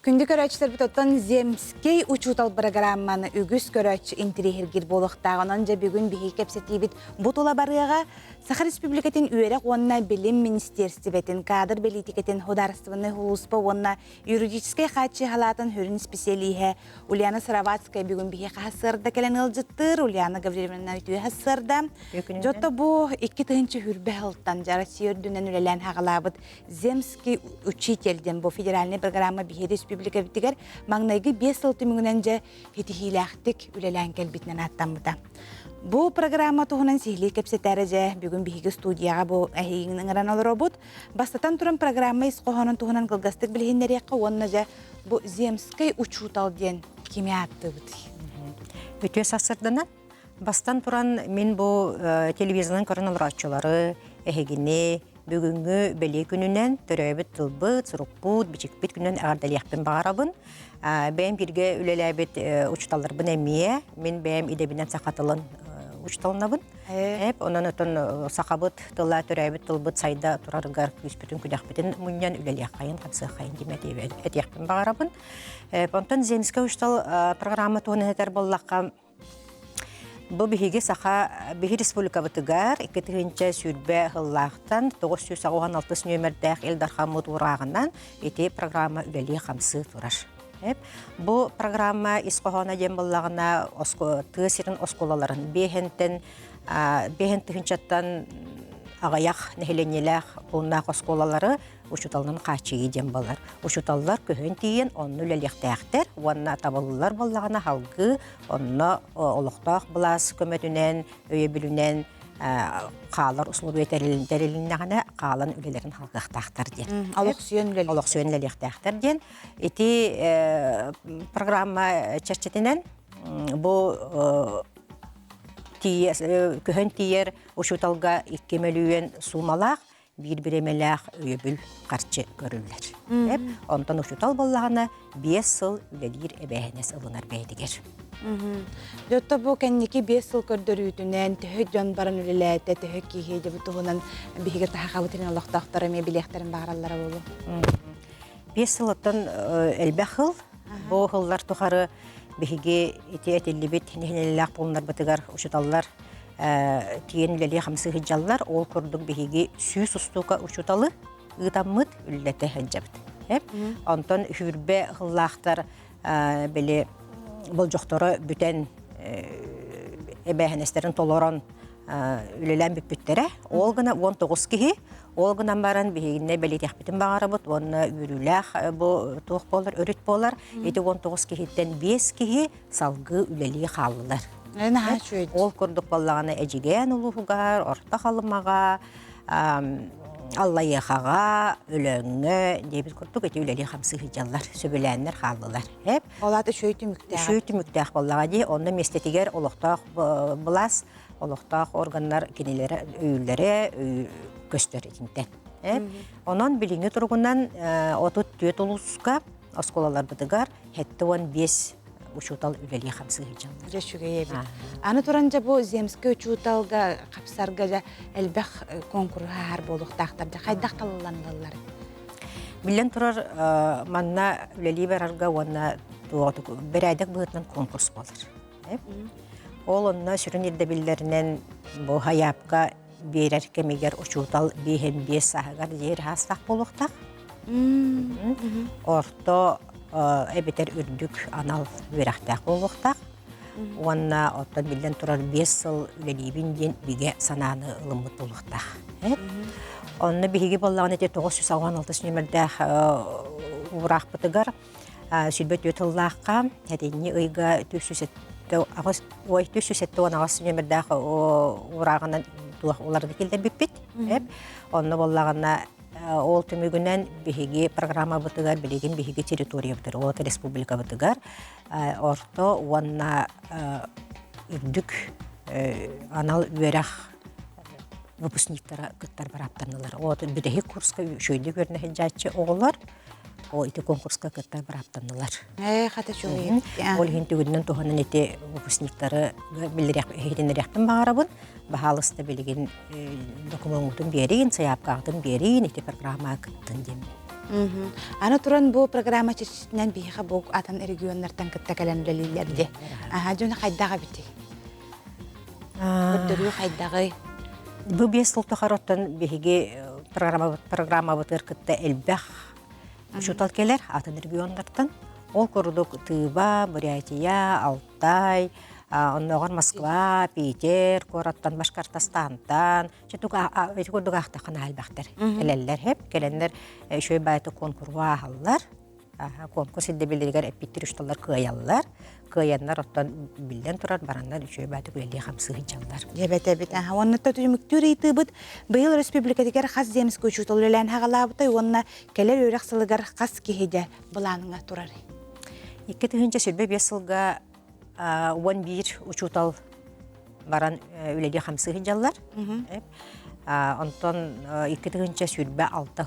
Күнді көрәчтер бұтоттан земскей учутал программаны үгіс көрәч интерехергер болықтағынан жа бүгін бейі кепсетейбіт бұтыла барыға Сахар Республикатын үйерек онына білім министерстиветін кадр белитикетін ходарствыны хулуспа онына юридическай қатшы халатын хүрін специалиhe Ульяна Сараватская бүгін бейі қасырда кәлен ылжыттыр, Ульяна Гавриловна өтуі қасырда. Жотта бұл 2 тыгынчы хүрбе ғылттан жара сүйірдінен үлелен хағалабыд земский учителден бұл федеральный программа бейі республика бітігер маңнайғы 5 сыл түмігінен жа хетихилақтик үлелен кәлбітінен аттан бұда. Бу программа туһунан сихли кепсетәрәҗә бүгүн биһиге студияга бу әһигинең гран робот бастатан туран программа исқоһанын туһунан кылгастык билһиннәрәккә оннажа бу земский учутал ден кимиятты бит. Өтө сасырдана бастан туран мен бу телевизорның коронавирусчылары әһигине бүгүнгү беле күнүнен төрөбүт тылбыт сурукпут бичикпит күнүнен ардалыяппен барабын. Бәйм бирге үлеләбет учталларбын әмие, мен бәйм идебинен сақатылын учталынабын. Онан өтін сақабыт тылла төрәбет тылбыт сайда турарыгар күспүтін күдәқпетін мүннен үлелек қайын, қапсы қайын демеді әтияқпен бағарабын. Онтан земске учтал программа туғын әтер боллаққа бұл біхеге сақа біхі республика бұтығар 2-ші сүрбе ғыллақтан 996 нөмірдәқ Элдархамуд урағынан ете программа үлелі қамсы тұрар. Бұл программа исқоғана дем боллағына тығысырын осколаларын бейхентігіншаттан ағаяқ нәхеленеләқ бұлнақ осколалары ұшыталынан қачығы дем болар. Ұшыталылар көхін тейін онны үлелектәқтер, онна табылылар боллағына халғы, онна олықтақ бұлас көмөтінен, өйе білінен қалар ұсылы дәреліннағына қалан үлелерін халғақтақтар ден. Олықсүйен үлелектәқтер ден. Эти программа чәрчетінен бұл көхін тейер ұшыталға иккемелуен сумалақ, бір-біремеләқ өйебіл қарчы көрілдер. Онтан ұшытал боллағына 5 сыл үлелер әбәйінес ылынар бәйдігер. Дөтті бұл кәннеке 5 сыл көрдірүйтінен түхі жон барын үлеләді, түхі кейхейді бұтығынан бігі таға қабытырын олықтақтары ме білектерін бағаралары болу? 5 сылыттан әлбәқ қыл, бұл қыллар тұқары бігі әтелі бет нәхінеліләқ болынар бұтығар ұшыталылар тиен үлелі қамсы хыджаллар, ол көрдің бігі сүйіс ұстуға ұшыталы ұйтаммыд үлеләті хыджабыд. Онтан хүрбе қыллақтар білі бұл жоқтары бүтен әбәхінестерін толоран үлелән бүппіттері. Ол ғына 19 кихи, ол ғынан баран бігінне бәлет яқпетін бағары бұд, оны үріләқ туық болар, өріт болар. Еті 19 кихиттен 5 кихи салғы үлелі қалылар. Ол көрдік болағаны әжіген ұлығығар, орта қалымаға, Аллайықаға, өліңі, дебіт көрдік әте үлелі қамсы хиджалар, сөбіләнлер қалылар. Олады шөйті мүктәқ? Шөйті мүктәқ болаға де, оны местетігер олықтақ бұлас, олықтақ органдар кенелері, өйілері көстер етінден. Онан біліңі тұрғынан 34 ұлысқа осколалар бұдығар, әтті 15 учутал үлелі қамсы хиджалар. Жешуге ебі. Аны тұранжа бұл земскі учуталға қапсарға әлбәқ конкурғар болуқтақтарды қайдақ қалыланылар? Білен тұрар манна үлелі барарға онна бір айдық бұғытынан конкурс болыр. Ол онна сүрін елді білдерінен бұл хаяпқа берер кемегер учутал бейхен 5 сағығар жер хастақ болуқтақ. Орто әбетер үрдік анал верақтақ болуқтақ. Онна оттан білден тұрар 5 сыл үлелейбін ден біге сананы ұлымыт болуқтақ. Онна бігі болағын әте 996 нөмірдәқ ұрақ бұтығар сүлбет өтіллаққа әтені ұйға 270 нөмірдәқ ұрағынан оларды келдер біппет. Онна болағына ол түмігінен бігі программа бұтығар, білеген бігі территория бұтыр, олаты республика бұтығар. Орто онна үрдік анал өрақ выпускниктара кыттар бараптанылар. Олаты бүдәхи курска шөйді көрінәхін жатшы оғылар, ол ити конкурска кыттар бараптанылар. Қата шөйді. Ол хен түгідінен тұғынан еті выпускниктары білдеректен бағарабын. Бағалысты білген документын берейін, саяпқағдың берейін, еті программа кыттын демін. Аны туран бұл программа чешетінен бейіға бұл атын регионлардан кытта кәлен үлелілерді. Жоны қайдағы біті? Көрдіру қайдағы? Бұл 5 сыл тұқароттан бейіге программа бұтыр кытта әлбәқ ұшутал келер атын регионлардан. Ол көрдік Тыба, Бурятия, Алтай, онногор Москва, Питер, Кораттан, Башкортостантан, көрдік ақтақын әлбәқтер. Келелер хеп, келендер шөй байты конкурға алылар. конкурс илде билдиргер эппиттир ушталар кыяллар. Кыяннар оттан билден турар бараннар үчөө бәтүк үлелли хамсы хыджаллар. Жебет. Оннотта түмүктүр итибит быйыл республикадагер хас земс көчүтөл үлелен хагалабытай онна келер өрөк сылыгар хас кихиде буланыңа турар. 2025 жылга 11 учутал баран үлелли хамсы хыджаллар. Онтон 2026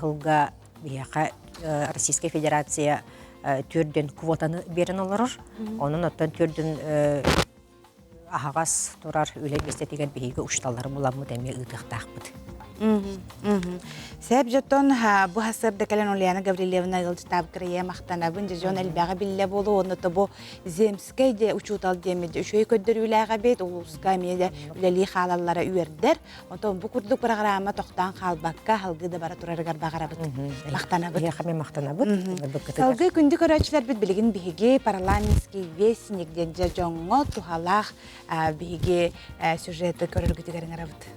жылга бияка Российская Федерация түрден квотаны берен олар. Onun оттан түрден ағағас тұрар үлі бестетеген бейгі ұшталары мұламы дәме ұйтықтақпыд. Сәп жөттон бұ хасырды кәлен Ульяна Гаврилевна ғылжытап кірие мақтанабын жон әлбәғі білі болу, оныты бұ земскай де учутал демеді. Үшөй көддір үләға бет, ұлысқа мейді үләлі қалалары үйердер. Онтон бұ күрдік программа тоқтан қалбаққа халғыды бара тұрарығар бағарабыд. Мақтанабыд. Яқаме мақтанабыд. Халғы күнді көрәтшілер біт білігін бігеге парламентский вестник денде жоңғы тухалақ бігеге сюжеті көрілгітігерін арабыд.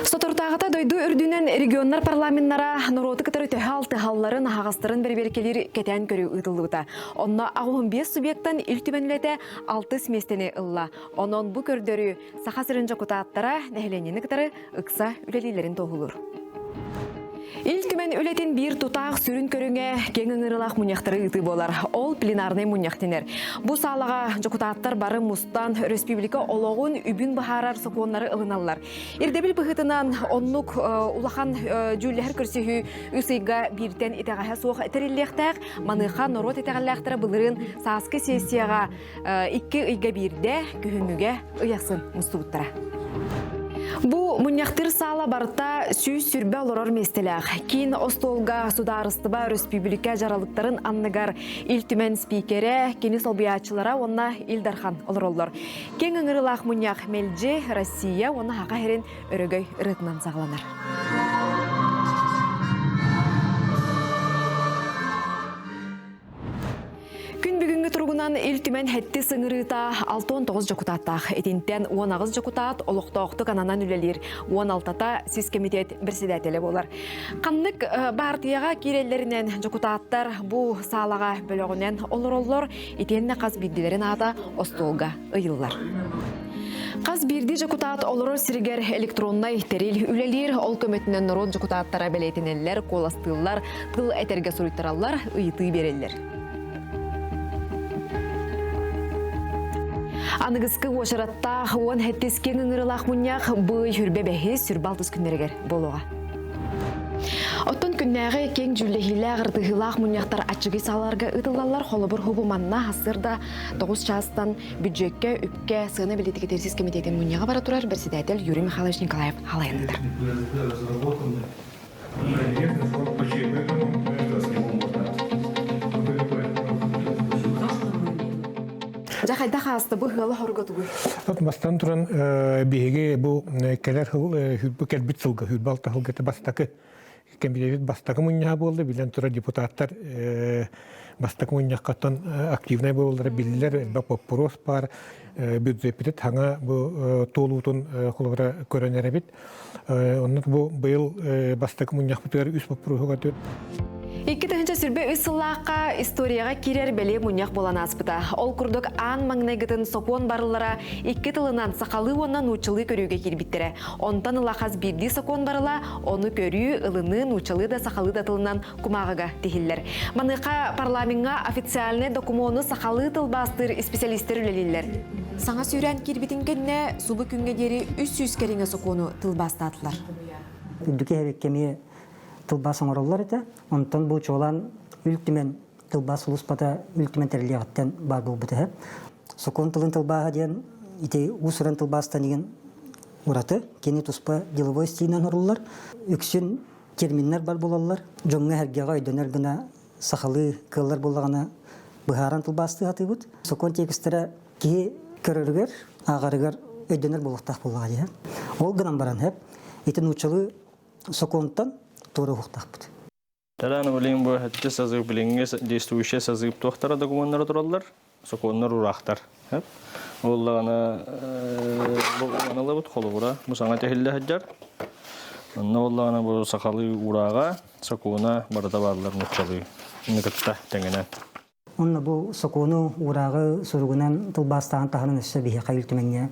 Сотортағыта дойду үрдүнен регионнар парламентнара нороты кытары төһал тыһалларын ағастарын берберкелер кетен көрі ұйтылдыта. Онна ағуын 5 субъекттан үлтіменлеті 6 сместені ылла. Онон бұ көрдөрі сақасырынжа кутааттара нәхіленені кытары ықса үлелилерін тоғылыр. Илтімен өлетін бір тұтақ сүрін көріңе кеңін ырылақ мұнияқтары ұты болар. Ол пленарный мұнияқтенер. Бұ салаға жокутаттар бары мұстан республика олығын үбін бұхарар соқуынлары ылыналар. Ирдебіл бұхытынан онлық улахан жүлләр көрсігі үсейға бірден итағаға соқ әтіріллектәк, маныға норот итағаллақтары бұлырын сасқы сессияға 2 үйге бірде күхінуге ұяқсын мұстыбыттара. Бу мұнияқтыр сала барыта сүйіз сүрбе олорор местеләқ. Кейін остолға сударыстыба республика жаралықтарын анныгар илтімен спикері, кені солбиячылара онна Илдархан олороллар. Кен ыңырылақ мұнияқ Мелже, Россия, онна хақа херен өрігөй ұрытынан сағыланар. Бүгінгі тұрғынан үлтімен әтті сыңырыта 6-19 жокутаттақ. Етінтен 10 жокутат олықтауқты кананан үлелер. 16-та сіз комитет бірседәтелі болар. Қанлық партияға керелерінен жокутаттар бұл салаға бөлігінен олар-олар етеніне қаз білділерін ата остолға ұйылар. Қаз бірді жокутат олар сіргер электроннай терел үлелер, ол көметінен нұрот жокутаттара бәлетінелер, қоластылар, тыл әтерге сұруйттаралар, ұйыты берелер. Анығызқы ошаратта он әттескен ұңырылақ мұнияқ бұй хүрбе бәхес сүрбалтыз күннергер болуға. Оттон күннәғі кен жүллехилі ағырдығылақ мұнияқтар ачығы саларға ұтылалар қолыбыр хубыманна асырда 9 частан бюджетке үпке сығына білетігі терсіз комитетін мұнияға бара тұрар бірседәтел Юрий Михайлович Николаев халайындар. Жақайда қасты бұл ғылы хорғаты бұл? Бастан тұран бейге бұл кәлер хүрбі кәлбіт сылғы, хүрбі алты ғылғаты бастақы кәмбелевет бастақы мұнияға болды. Білен тұра депутаттар бастақы мұнияға қаттан активнай болдыры білділер, бәп-бәп-бұрос бар, бюджет таңа бұл толуытын құлғыра көрінер әбет. Онын бұл бастақы мұнияға бұтығар үс бәп-бұрға төр. 2-тінші сүрбе үсіллаққа историяға керер бәле мұнияқ болан аспыта. Ол күрдік аң маңнайгытын сокуан барылара 2 тылынан сақалы оннан учылы көріуге кербіттірі. Онтан ылақаз бірді сокуан барыла, оны көріу ылының учылы да сақалы да тылынан кумағыға тихиллер. Манықа парламентға официальный документны сақалы тылбастыр специалистер үлелелер. Саңа сүйрен кербітін кәнне субы күнге дері 300 кәріңе сокуаны тылбастатылар. Тылбасын оралар еді, онтан бұл чолан үлтімен тылбас ұлыспата үлтімен тәрілеғаттен бар бұл бұты. Сокон тылын тылбаға ден, ите ұсыран тылбастан еген ұраты, кені тұспа деловой стейінен оралар. Үксін терминнер бар болалар. Жоңға әргеға өйдөнер гына сақалы кыллар болағына бұхаран тылбасты ғаты бұд. Сокон текістері ке көріргер, ағарығар өйдөнер болықтақ болаға. Ол гынан баран әп, етін ұчылы соконтан Туры хуқтақпыд. Тараны білейін бұл әтті сазығы білейінге действующие сазығып тоқтара документтары тұралар, соқуынлар ұрақтар. Олағана бұл ғаналы бұд қолы бұра, мұсаңа тәхілі әджар. Онна боллағана бұл сақалы ұраға, сақуына барыда барлар нүтчалы. Нүкітті тәңінен. Онна бұл сақуыны урағы сұрғынан тылбастаған тағынан өсі бейе қайылтыменне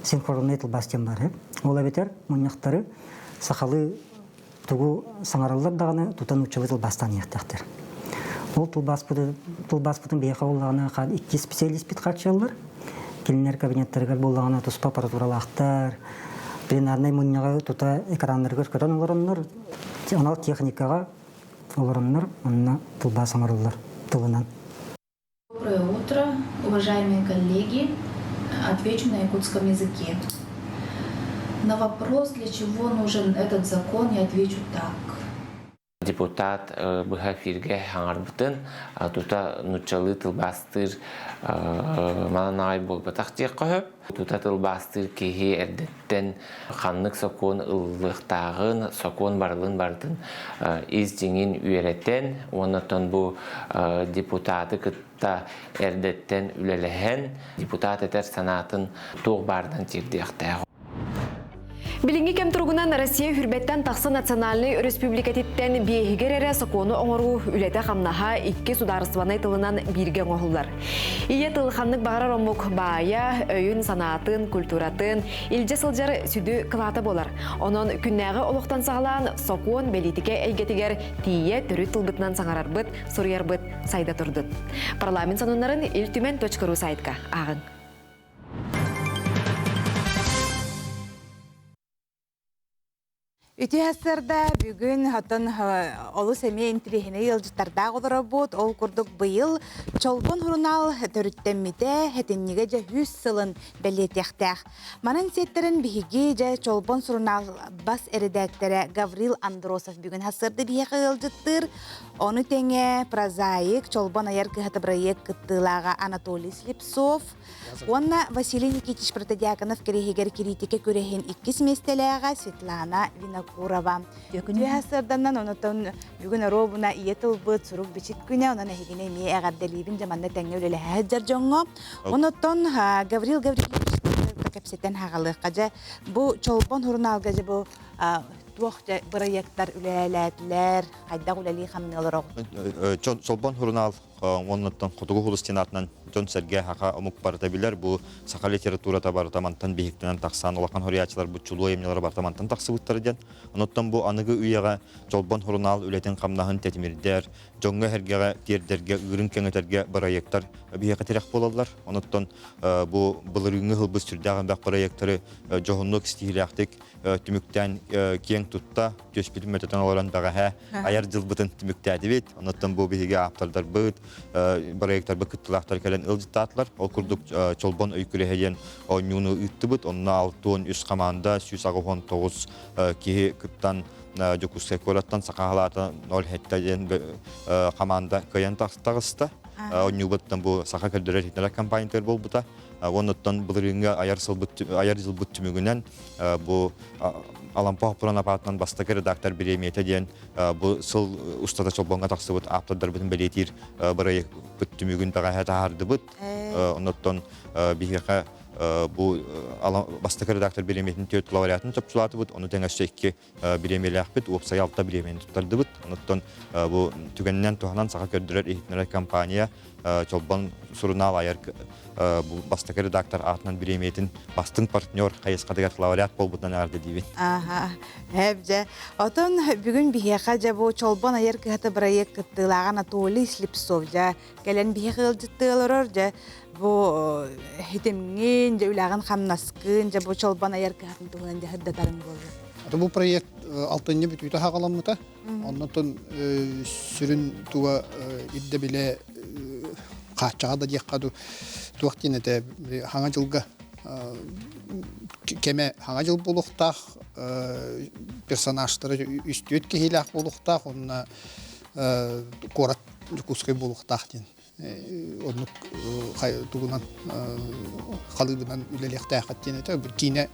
синхронный тылбастен бар. Ола бетер, мұнияқтары сақалы тұғу саңаралар дағаны тұтан ұчылы тылбастан ектектер. Ол тылбаспытын бейе қауылағына қад 2 специалист бит қатшалар. Келінер кабинеттерігер болағына тұспа аппаратуралақтар, пленарный мұнияға тұта экранларғыр көрін оларынлар, анал техникаға оларынлар, онына тылба саңаралар тылынан. Доброе утро, уважаемые коллеги. Отвечу на якутском языке. На вопрос, для чего нужен этот закон, я отвечу так. Депутат Бхафирге Хангарбутын, тута нучалы тылбастыр мананай болбатақ тек қойып. Тута тылбастыр кеге әрдеттен қанлық сокон ыллықтағын, сокон барлын бардын из жеңін үйереттен. Онытын бұл депутаты кытта әрдеттен үлеліген. Депутат етер санатын тоқ бардын тердеқтағы. Билинги кем тургунан Россия хүрбеттен тақсы национальный республикатеттен бейгерері сокону оңыру үлеті қамнаға 2 сударысваны тылынан бирген оғылдар. Ие тылханлық бағарар омук бая, өйін санатын, культуратын, илже сылжары сүді қылаты болар. Онын күннәғы олықтан сағалан сокон белитіке әйгетігер тие түрі тылбытынан саңарарбыт, сұрыярбыт сайда тұрдыт. Парламент санынларын iltümen.ru сайтқа ағын. Үті асырда бүгін хатын олы сәме интелігіне елжіттарда қолыра бұд, ол күрдік бұйыл чолбон хұрынал түріттеммеде хәтіннеге жа 100 сылын бәлетектәқ. Манан сеттерін бігі жа чолбон хұрынал бас әрідәктері Гаврил Андросов бүгін асырды бейеқі елжіттір. Оны тәңе прозаик чолбон аяр кіхаты проект кыттылаға Анатолий Слепцов. Онна Василий Никитич Протодиаконов керегер критике көреген 2 местелеға Светлана Винокурова. Өкінді асырданнан онытын бүгін робына иетіл бұд сұруқ бічік күне, онын әйгіне мей әғарделейбін жаманда тәңе өлелі әджар жоңғы. Онытын Гаврил Гаврилович кәпсеттен хағалық қажа. Бұ чолбон хұрыналға жа бұ туақта проекттар үлеләтілер, қайда үлелі қамнылыр оғы. Чолбон хұрынал оннаттан құтығы хулыстинатынан Жон Сәрге хақа омук бартабилер бу сақа литературата бартамантан бейіктінен тақсан олақан хориячылар бу чулу емнелер бартамантан тақсы бұттар ден. Оноттан бу анығы үйеға жолбон хұрынал үлетен қамнағын тәтімердер, жоңға әргеға тердерге, үрін кәңетерге проекттар бейеқа терек болалар. Оноттан бу бұлырыңы ғылбыз түрдіғын бәк проекттары жоғынлық стихилияқтық түміктен кең тұтта, төс білім өтетін оларан баға аяр жылбытын түміктәді бет. Оноттан бу бейге аптардар бұд, проекттар бұкыттылақтар кәлен ылжыттатылар. Ол күрдік чолбон өйкіреген ойнуыны үттібіт. Онына 6-10 команда 199 кеге күптан жокускай көраттан сақағалаты 0 хеттаден команда көйен тағысты. Ойнубыттан бұл сақа көлдірер хетнелер компаниятер бол бұта. Оныттан бұлырыңға аяр жылбыт түмігінен бұл Алампақ бұран апатынан бастақы редактор беремейті ден бұл сыл ұстата чолбонға тақсы бұд аптадар бұтын бәлетер бұрай бұт түмігін баға тағарды бұд. Оныттан бейхеқа бұл бастақы редактор беремейтін төт лауреатын чапчулаты бұд. Оны тәңәші екі беремейлі ақпет, оқсай алта беремейін тұттарды бұд. Оныттан бұл түгеннен туғанан сақа көрдірер ехетнері компания чолбон сұрынал аяр бастақы редактор атынан беремейтін бастың партнер қайысқадығар лауреат бол бұтынан арды дейбін. Әбже. Отын бүгін бейеқа жа бұл чолбон аяр кіғаты проект кіттілаған Анатолий Слепцов жа кәлен бейеқі ылжыттығылырыр жа бұл хетемген жа үләғын қамнаскын жа бұл чолбон аяр кіғатын тұғынан жа хырдатарын болды. Бұл проект алтынне бүт үйті хағаламыта. Оннатын сүрін туға идді біле қатшаға да деққаду туақтен әті хаңа жылға кеме хаңа жыл болуқтақ персонажтары үсті өтке хейлақ болуқтақ онына қорат жүкускай болуқтақ ден. Онық тұғынан қалыбынан үлелеқті әқат ден әті бір кейіне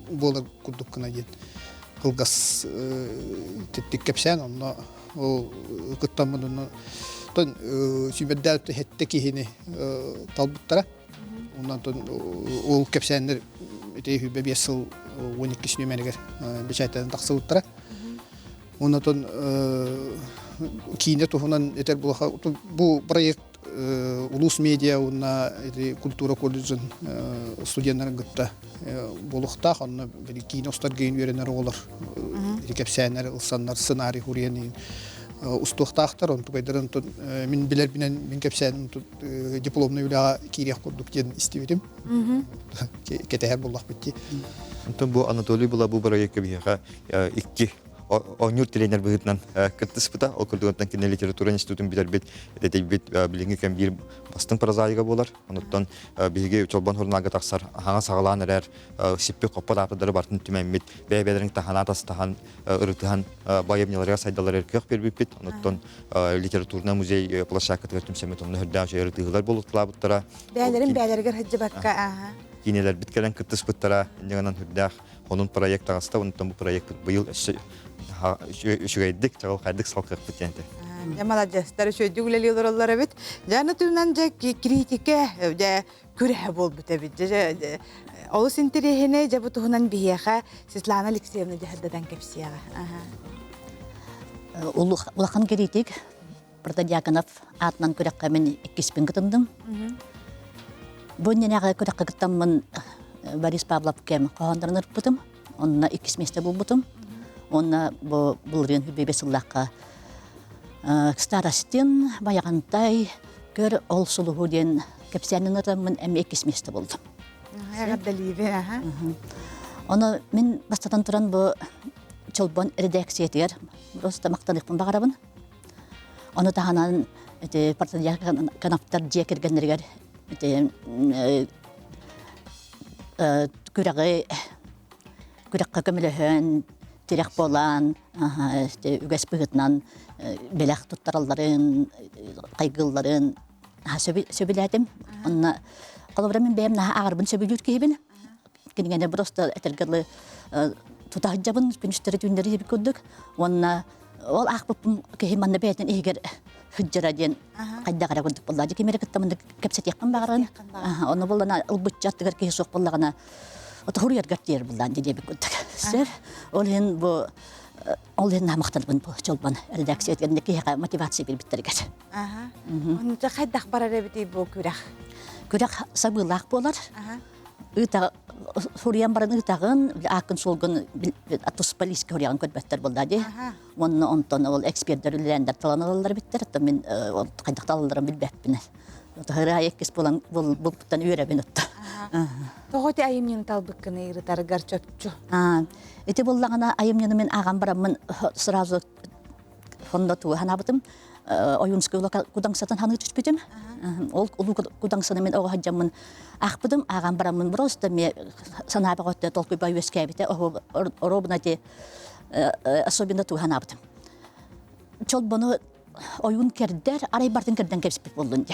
болар күрдік күна ден. Қылғас теттік кепсен, онына күттамын Сүйбәддәліпті хетті кейіні талбыттара. Ондан ол кәпсәнір үтей хүбе 5 сыл 12 сүнемәнігер бешайтарын тақсы бұттара. Онотон кине тухунан этер бу проект улус медиа уна культура колледжин студенттер гытта болохтах онна били киностар гейн веренер олар кепсәнер ылсаннар сценарий хурияни устухтахтар он тугайдырын мин билер бинен мин кепсән дипломный ула кирих курдук ден истибирим кетәһәр буллах битти. Антон бу Анатолий була бу проектка бияга икки онюр тренер быгытнан кыттыспыта окулдугунтан кине литература институтун битербит бит билинги кем бир бастын прозаига болар. Онуттан биге чолбан хорнага таксар хаңа сагалан эрер сиппе коппа аптадары бартын түмәммит бәбәдерин таханатас тахан ырытыхан байымняларга сайдалар эркек бербит. Онуттан литературна музей площадкага түмсәмет онны хөрдә ырытыгылар болутлабыттара. Бәләргә хәҗҗәбәккә Кинелер биткәлән кыттыспыттара ингәннән хөрдә onun proyekt ağasta, onun bu proyekt bu yıl üşügeydik, çağıl kaydık salkak bitende. Молодец, дәрәҗә дигүләләр аллар бит. Җаны түннән җә критика, җә күрә бул бит бит. Җә олыс интерехне җә бу туһунан бияха, Светлана Алексеевна җәһәддән кепсияга. Улахан критик, Протодиаконов атнан күрәккә мен 2000 гытындым. Бу ненәгә күрәккә гыттаммын Борис Павлов кем қоғандырыныр бұтым, онына 2 месте бұл бұтым, онына бұл рен хүбебесіллаққа старостен, баяғантай, көр ол сұлығы ден кепсәнінірімін әмі 2 месте болдым. Оны мен бастатан тұран бұл чолбон редакциятер, просто мақтанықпын бағарабын. Оны тағанан партия-канаптар жекергенлергер күрәккә көмөлөһөн тирәк болан үгәс быгытнан беләк туттаралларын кайгылларын сөбеләдем. Онна калыбра мен бәм на агырбын сөбелүт кебен. Кингәне просто этергәле тутаҗабын күнүстәре түндәре дип күрдек. Онна ол ахбым кехиманны бәйтен эгер хыҗҗараден кайда кара күрдек булды. Кемер кеттемне кепсет якын багырын. Оны булана ылбытчат дигәр кеһи сок буллагына. Отхурiyat гаттер булдан дип күрдек. Сер ол һин бу ол һин намакталбын бу чолбан редакция эткәндә кеһи мотивация бир биттергәс. Оны кайда барар бит бу күрәк. Күрәк сабылак булар. Ыта Суриян бараны тагын акын солгын атус полис көргән көтбәттер булды. Монны онтон ол эксперттер үләндер таланалар биттер. Мен ол кайда талаларын билбәппин. Тагыра якыс булан бул буттан үйрәбен отта. Тоготе айымнын талбыккыны иртаргар чөпчү. Эти буллагана айымнын мен аган барамын сразу фонда ту ханабытым. Оюнскый кудаңсатан ханы түспүтүм. Ол кудаңсаны мен ого хаҗамын ахбыдым, аган барамын просто ме санабагатта толкуй байвескебите оробнати особенно ту ханабытым. Чолбону оюн кердер, арай бартын керден кепспит болдун.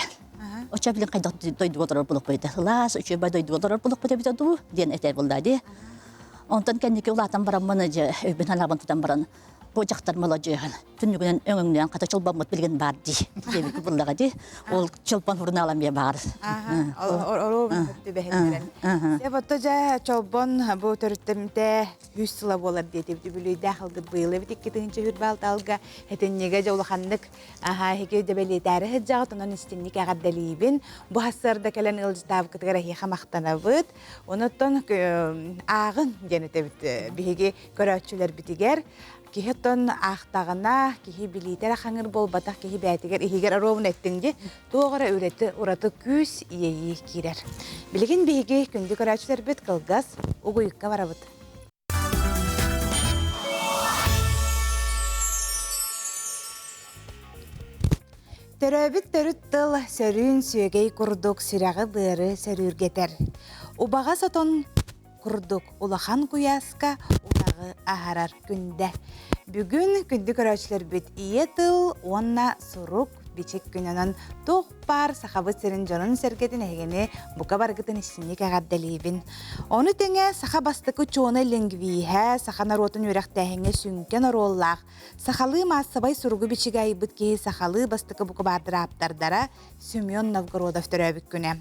Оча билен кайда дойду олар булып койду. Лас үчө бай дойду олар булып койду битаду, ден этер булды. Онтан кенеке улатан барамын же, өбүн алабын тутан баран. Бу жактар молодежан. Түнүгүнөн өңүңнөн ката чолбан билген бар ди. Деп булдага ди. Ол чолбан фурнала ме бар. Ороб төбөһөлөр. Себатта жа чолбан бу төрөттөмтө 100 сыла болар деп билүүдө халгы быйыл бит 2-нче хүрбалталга хетеннеге жолхандык хеге дебелетари хеджагытынан истинник агаддалибин бу хасарда келен ылжтаб кытыгара хамактанабыт. Онуттан агын генете бит биге көрөчүлөр битигер кихеттон ахтагына кихи билитер хаңыр болбатак кихи бәтигер ихигер аровун эттинди тоогара үрәте ураты күс ии кирер. Билген биге күндү көрөчүлөр бит кылгас угуйукка барабыт. Төрөбүт төрүттыл сөрүн сүйөгей курдук сүрәгы быры сөрүргетер. Убага сотон курдук улахан куяска улағы ахарар күндә. Бүгін күнді көрәчілер бит ие тыл, онна сурук бичек күнінен тоқ бар сақабы сірін жонын сәргетін әгені бұқа барғытын ішінек ағаддалейбін. Оны теңе сақа бастықы чоны лингвиhe, сақа наротын өрәқтәхіңе сүнкен ороллақ. Сақалы массабай суругу бичек айбыт кейі сақалы бастықы бұқы бардыра аптардара Семен Новгородов түрәбік күні.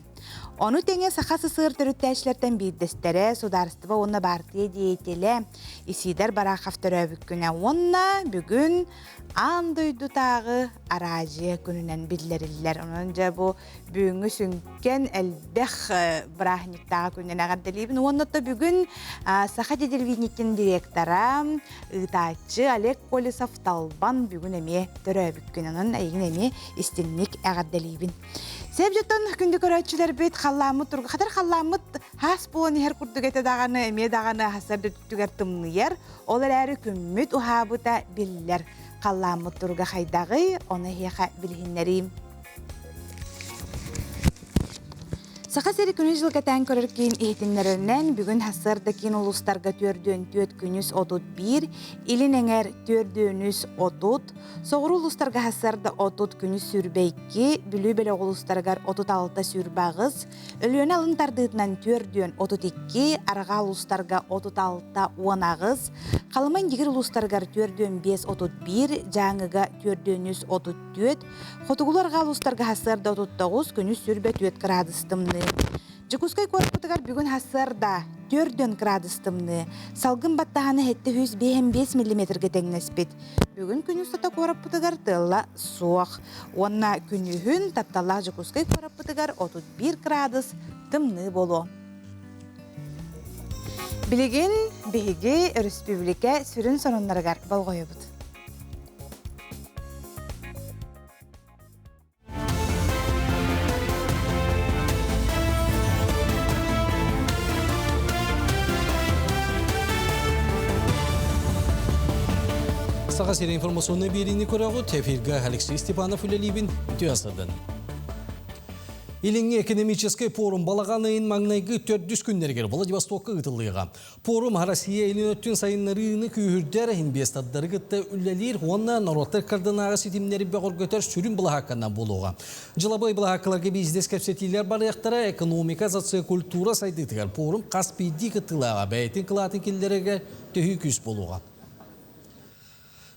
Onu tenge sakası sığır törüttäşlerden bildirstері, sudarıstıva onna bartıya diyetele, isider barakaf töröbüküne onna bugün an duydu tağı aracıya gününen bildirirler. Onunca bu büyüngü sünken elbək brahnik tağı gününen ağardalıyım. Onna da bugün Saha Dedirvinikin direktora ıtaçı Alek Kolisov Talban bugün eme töröbükünen ayın eme istinlik ağardalıyım. Sebjeton kündük öğretçiler bit xallamıt turgu xatar xallamıt has bolani her kurduk ete dağını eme dağını hasarda tütüger tımnıyar. Olar әрі kümmüt uhabıta biller. Xallamıt turgu xaydağı onu heqa bilhinlerim. Saqa seri күнүс жылгатан көрөркин ehtinlerinden bugün hasardakin ulustarga tördön töt күнүs 31, ilin enger tördönüs 30, soğru ulustarga hasarda 30 күнүs sürbeyki, bülü bele ulustargar 36 sürbağız, ölüön alın tardığından tördön 32, arağa ulustarga 36 onağız, kalıman digir ulustargar tördön 5 31, жаңыга tördönüs 34, xotugularga ulustarga hasarda 39 күнүс sürbe 4 gradustımны. Jikuskay korkutugar bugün hasarda 4 gradustımны. Salgın battahаны hette 105 mm getengnesbit. Bugün күнүс tata korkutugar tılla soğuk. Onna күнүhün tattala jikuskay korkutugar 31 gradus tımны bolu. Biligin bihigi Respublika sürün sonunlargar balgoyubut. Sağa seri informasyonu birini korağı tefirga Alexey Stepanov ülelibin tüyasadın. İlin ekonomический forum balağanayın mağnaygı 400 günlerger Vladivostok'a ıtılıyığa. Forum Россия elin öttün sayınlarını kühürder investadları gıtta ülelir, ona narodlar kardanağı sitimleri bağır götür sürün balağakandan buluğa. Jılabay balağakalarga bizdes kapsetiler barayaqtara ekonomika, sosio-kultura saydıtıgar. Forum Kaspiydi kıtılağa, bəytin kılatın killerege tühü küs buluğa.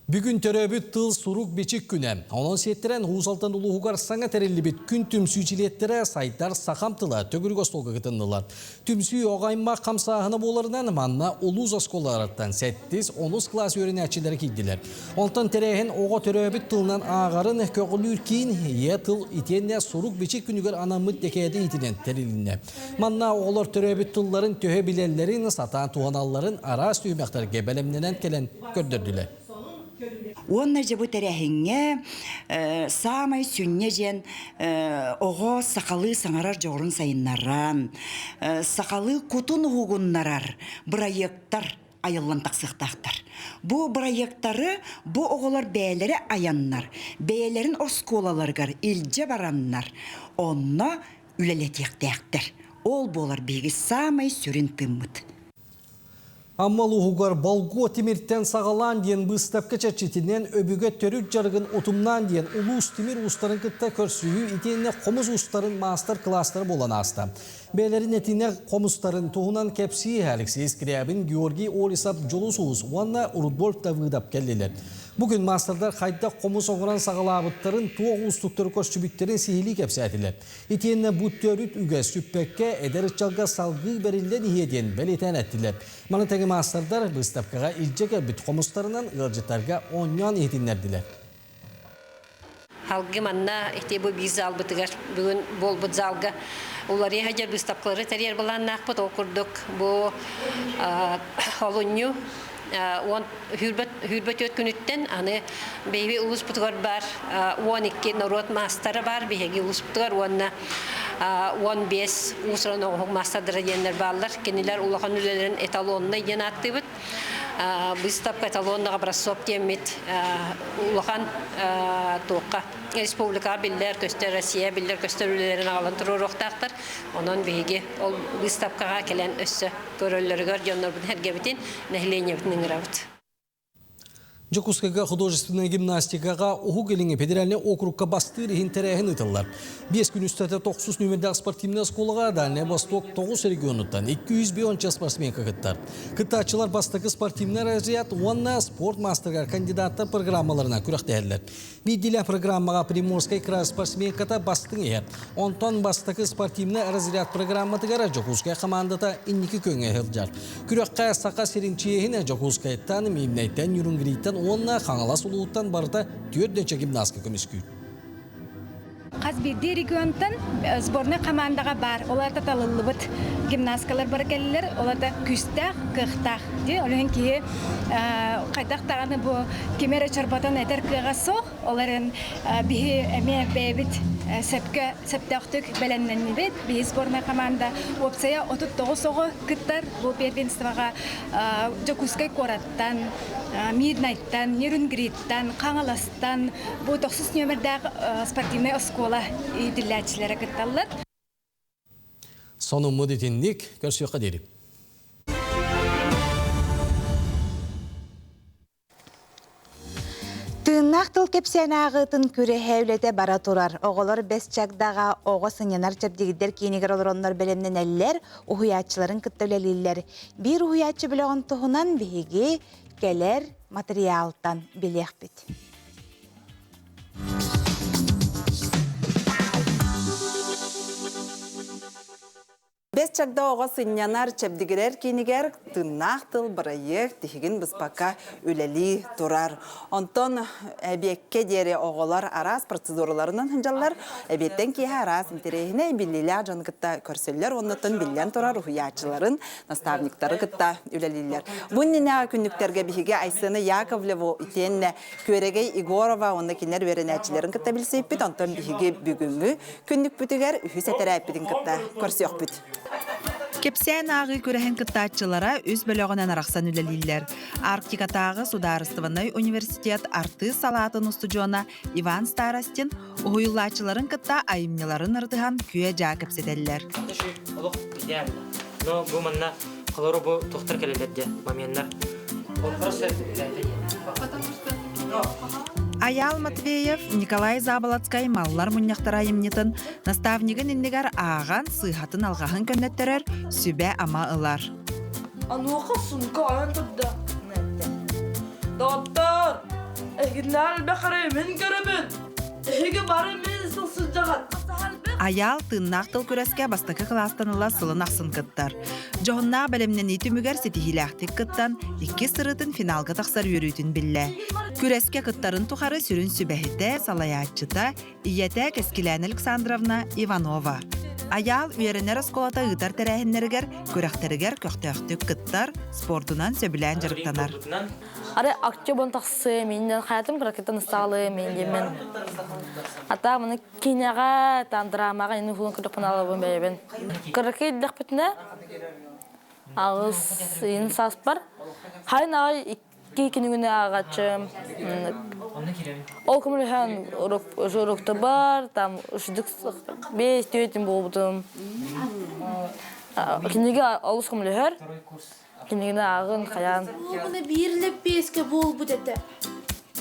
Bugün töröbüt tıl suruk beçik güne. Onun siyettiren Huğusaltan ulu hugar sana terelli bit gün tümsüçilettere saytar sakam tıla tögürük ostolga gıtındılar. Tümsüyü oğayma kamsahını bolarından manna oluz oskolarından 7-10 klas öğrenicileri giydiler. Ondan terehen oğa töröbüt tılından ağarın kökülü ürkin ye tıl itenne suruk beçik günüger anamıt dekayede itinen terilinne. Manna oğlar töröbüt tılların töhe bilenlerin satan tuhanalların aras tüymektar gebelemlenen gelen gördürdüler. Онна же бу терехинге самай сүннежен ого сакалы саңарар жорун сайыннаран сакалы кутун хугуннарар проекттар айыллан таксыктактар. Бу проекттары бу оголар бээлери аяннар, бээлерин осколаларгар илже бараннар. Онна үлелетектектер. Ол болар биги самай сүрүн тыммыт. Аммалу хугар балго тимирттен сағалан дейін бұстапқа чәрчетінен өбіге төрік жарығын отымнан дейін улус тимир ұстарын кітті көрсүйі итеніне қомыз ұстарын мастер кластары болан асты. Бәлерін етіне қомыстарын туғынан кәпсі Алексей Скрябин, Георгий Олисап жолусуыз, уанна Урудбольф да выдап келділер. Бүгін мастердар қайда қомыз оңыран сағалабыттарын туғы ұстықтыры көшчүбіттерін сейілі кәпсі әтілер. Итеніне бұттөріт үгәс сүппәкке әдәрі чалға салғы бәрілден иеден бәлетен әттілер. Маны тәгі мастердар бұстапқаға илжеге бүт қомыстарынан ғылжыттарға оньян етінлерділер. Halgı manna işte bu biz alбытыгар bugün bol bu zalga uları hajar büstapları teriyer bulan nakpıt okurduk bu holunyu on hürbet ötkünütten anı beybi ulus putugar bar 12 narot master var beygi ulus putugar onna 15 ulusran oğuk masterlara yenler barlar keniler ulakan ülelerin etalonuna yenattıbıt Быстап каталоннаға брасоп теммит улахан тоққа республика биллер көстер Россия биллер көстер үлелерін алын тұрурықтақтар. Онын бейге ол быстапқаға келен өссі көрөллерігер жонлар бұн әргебітін нәхілене бітінің рауыт. Жокускага художественная гимнастикаға уху келіңе федеральный округка бастыр хинтерәхін ытылар. 5 күн үстәті 9 нөмірдәк спортивная сколыға Дальний Восток 9 регионуттан 200 спортсмен кағыттар. Кытачылар бастықы спортивный разряд, онна спорт мастергар кандидаттар программаларына күрәқтәлілер. Виделя программаға Приморскай край спортсмен ката бастың ер. Онтон бастықы спортивный разряд программатыгара Жокускай командата 2 көңе хылжар. Күрәққа сақа серинчиехіне Жокускайттан, Меймнайттан, Юрунгриттан, онна қаңалас ұлуыттан барда 4 гимнастка көміскүй. Қазбирді регионтан сборный командаға бар. Оларда талылы бұд гимнасткалар бар кәлілер. Оларда күстақ, қықтақ. Оларын кейі қайтақтағаны бұл кемері чарбатан әтер қыға соқ. Оларын бігі әме бәйбіт сәптақтық бәләннен бет. Бігі сборный команда опсая 39 соғы күттар. Бұл первенствоға Жокускай кораттан, Миднайттан, Ерунгриттан, Қаңаластан, бұл 90 нөмірдәғы спортивный оскола иділләтшілері күтталыр. Соның мұдетіндік көрсеуқа деріп. Тыыннақтыл кепсен ағытын күре хәулеті бара тұрар. Оғылар бәс чағдаға оғы сыңянар чәбдегідер кейінігер олар онлар бәлемнен әлілер, ұхуятчыларын күттөлелілер. Bir ұхуятчы біліғын тұғынан бейге кәлер материалтан білек біт. Бес чагда оға сынянар чәбдігерер кейінігер тыыннақтыл бірайық тихігін бұспаққа өлелі тұрар. Онтон әбекке дері оғылар арас процедураларынан хынжалар, әбеттен кейі арас интерейіне білілі жан күтті көрселер, оннытын білген тұрар ұхуятчыларын, наставниктары күтті өлелілер. Бұнніне күнніктерге біхіге Айсыны Яковлеву итенне Көреге Игорова, онны кенер верен әчілерін күтті білсейппіт, онтон біхіге бүгінгі күннік бүтігер үхіс әтері әппідін күтті көрсеуқ бүт. Кепсән ағы көрәхен кыттачылара үз бөлігінен арақсан үлелілер. Арктикатағы Сударыстыванай университет арты салатын устудиона Иван Старостин ұғыйлачыларын кытта айымнеларын ырдыған күйе жа кепседелілер. Но бұл манна қалары бұл тоқтар кәлелерде маменлер. Аял Матвеев, Николай Заболоцкай маллар мұнияқтар айымнетін наставнигін иннегар аған сыйхатын алғағын көннеттерер сүбә ама ылар. Ануға сумка аян тұрды. Доктор, әгіннәл бәқірі мен көрімін. Әге бары мен сылсыз жағат. Аял тыыннақтыл көрәске бастықы қыластаныла сылын ақсын кыттар. Жоғынна бәлемнен етімігер сетихиләқтік кыттан 2 сырытын финалға тақсар өрітін білі. Көрәске кыттарын тұқары сүрін сүбәхеті салаятчыта иеті Кескелән Александровна Иванова. Аял үйерінер осколата ұйтар тәрәхіннергер, көрәқтерігер көқтіқтік кыттар спортунан сөбілән жарықтанар. Ары актер бон тақсы, менен хаятым крокеттен ысталы, мен. Ата мұны кинеға, драмаға, ені хулын күрдікпін алабын бәйбен. Крокет дәқпетіне ағыз ен сас бар. Хайын ағай 2 күнігіне ағачым. Ол көміліген жұрықты бар, там үшідік 5-4 болдым. Кинеге алыс көмілігер. Кинегіне ағын қаян. Оны бейірлеп беске бол бұдеті.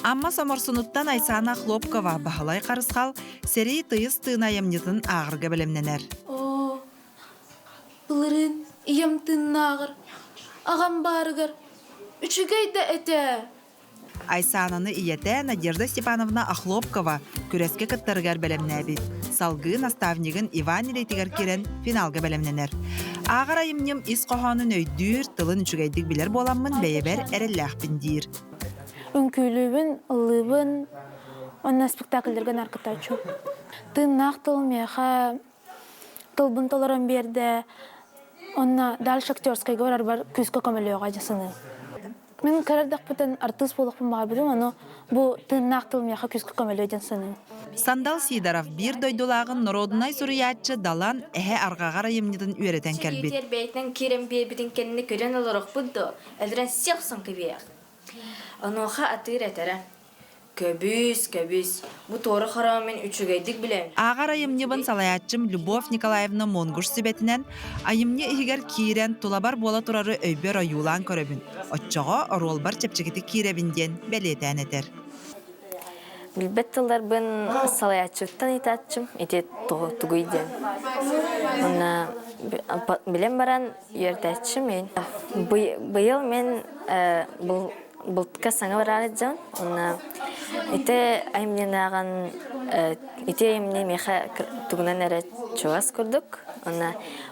Амма Самарсунуттан Айсана Хлопкова бағалай қарысқал сәрей тыйыз тыына емнетін ағырға білімненер. О, бұлырын ем тыына ағыр, ағам барығыр, үшігейді әті. Айсананы иеті Надежда Степановна Ахлопкова күрәске кыттарыгар бәлемнәбит. Салғы наставнигін Иван Илетігер керен финалға бәлемненер. Ағыр айымнем ис қоғанын өйдүр тылын үшігейдік білер боламын бәйебер әрелләқпін дейір. Үнкүйлүбүн, ылыбын, онна спектакльдерген аркытачу. Тыыннақ тыл меха, тылбын толырын берді, онна дальше актерскай говорар бар күзгі көмілеуға жасыны. Мен кәрердік бітін артыс болықпын бағар білім, оны бұл тыыннақ тыл меха күзгі көмілеу жасыны. Сандал Сидоров бір дойдулағын Народнай Суриятчы далан әхе арғағар айымнетін үйретен кәлбет. Шегетер бәйтін керен бейбітін кәніне көрен оларық бұдды, әлдірен сеқсын кебеяқ. Оноға атыр әтәрі. Көбүс. Бу торы хара мен үчүгейдик билем. Ағар айымнебын салаятчым Любовь Николаевна Монгуш сибетинен айымне ихигер киирен тулабар бола турары өйбер аюлан көрөбүн. Отчоға оролбар чепчегити кииребинден белетен етер. Билбеттылар бен салаятчыктан итатчым, ите тугуйден. Она билем баран ертатчым мен. Быйыл мен Бұлтқа саңа барар едім. Ите айымненаған, ите айымне меха тугунан әрі чуғас көрдік.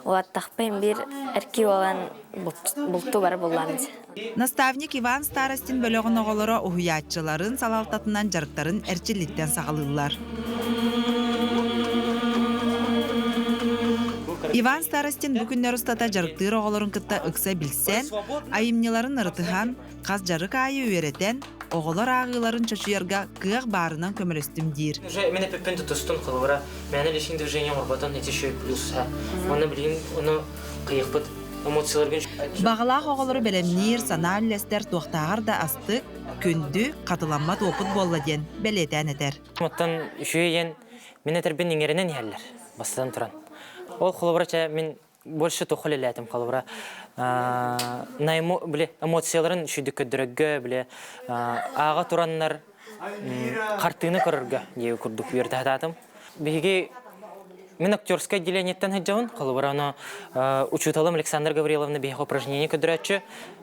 Олаттақпен бір әрки olan бұлту бар болғанды. Наставник Иван Старостин бөлігін оғылары ұхуятчыларын салалтатынан жарықтарын әрчіліктен сағылылар. Иван Старостин бүкіндер ұстата жарықтыр оғыларын күтті ұқса білсен, айымнеларын ұрытыған, қаз жарық айы өретен, оғылар ағыларын чөшуерға қиық барынан көмірістім дейір. Мен әппен тұтыстың қылығыра, мәні лешін движение орбатан әте шөй плюс. Оны білейін, оны қиық бұд, эмоцияларген. Бағылақ оғылары бәлемнер, сана үлестер тоқтағар да астық, күнді қатыламат опыт болла ден бәлетен етер. Оттан үшейен, мен әтірбен еңерінен елер, бастыдан тұран. Ол қылыбыра мен больше тоқыл әләтім қылыбыра. Эмоцияларын шүйді көдірігі, аға тұраннар қартыны көріргі деу күрдік берді әдатым. Беге мен актерское отделениеттен әджауын қылыбыра учуталым Александр Гавриловна беге упражнение көдірәтші.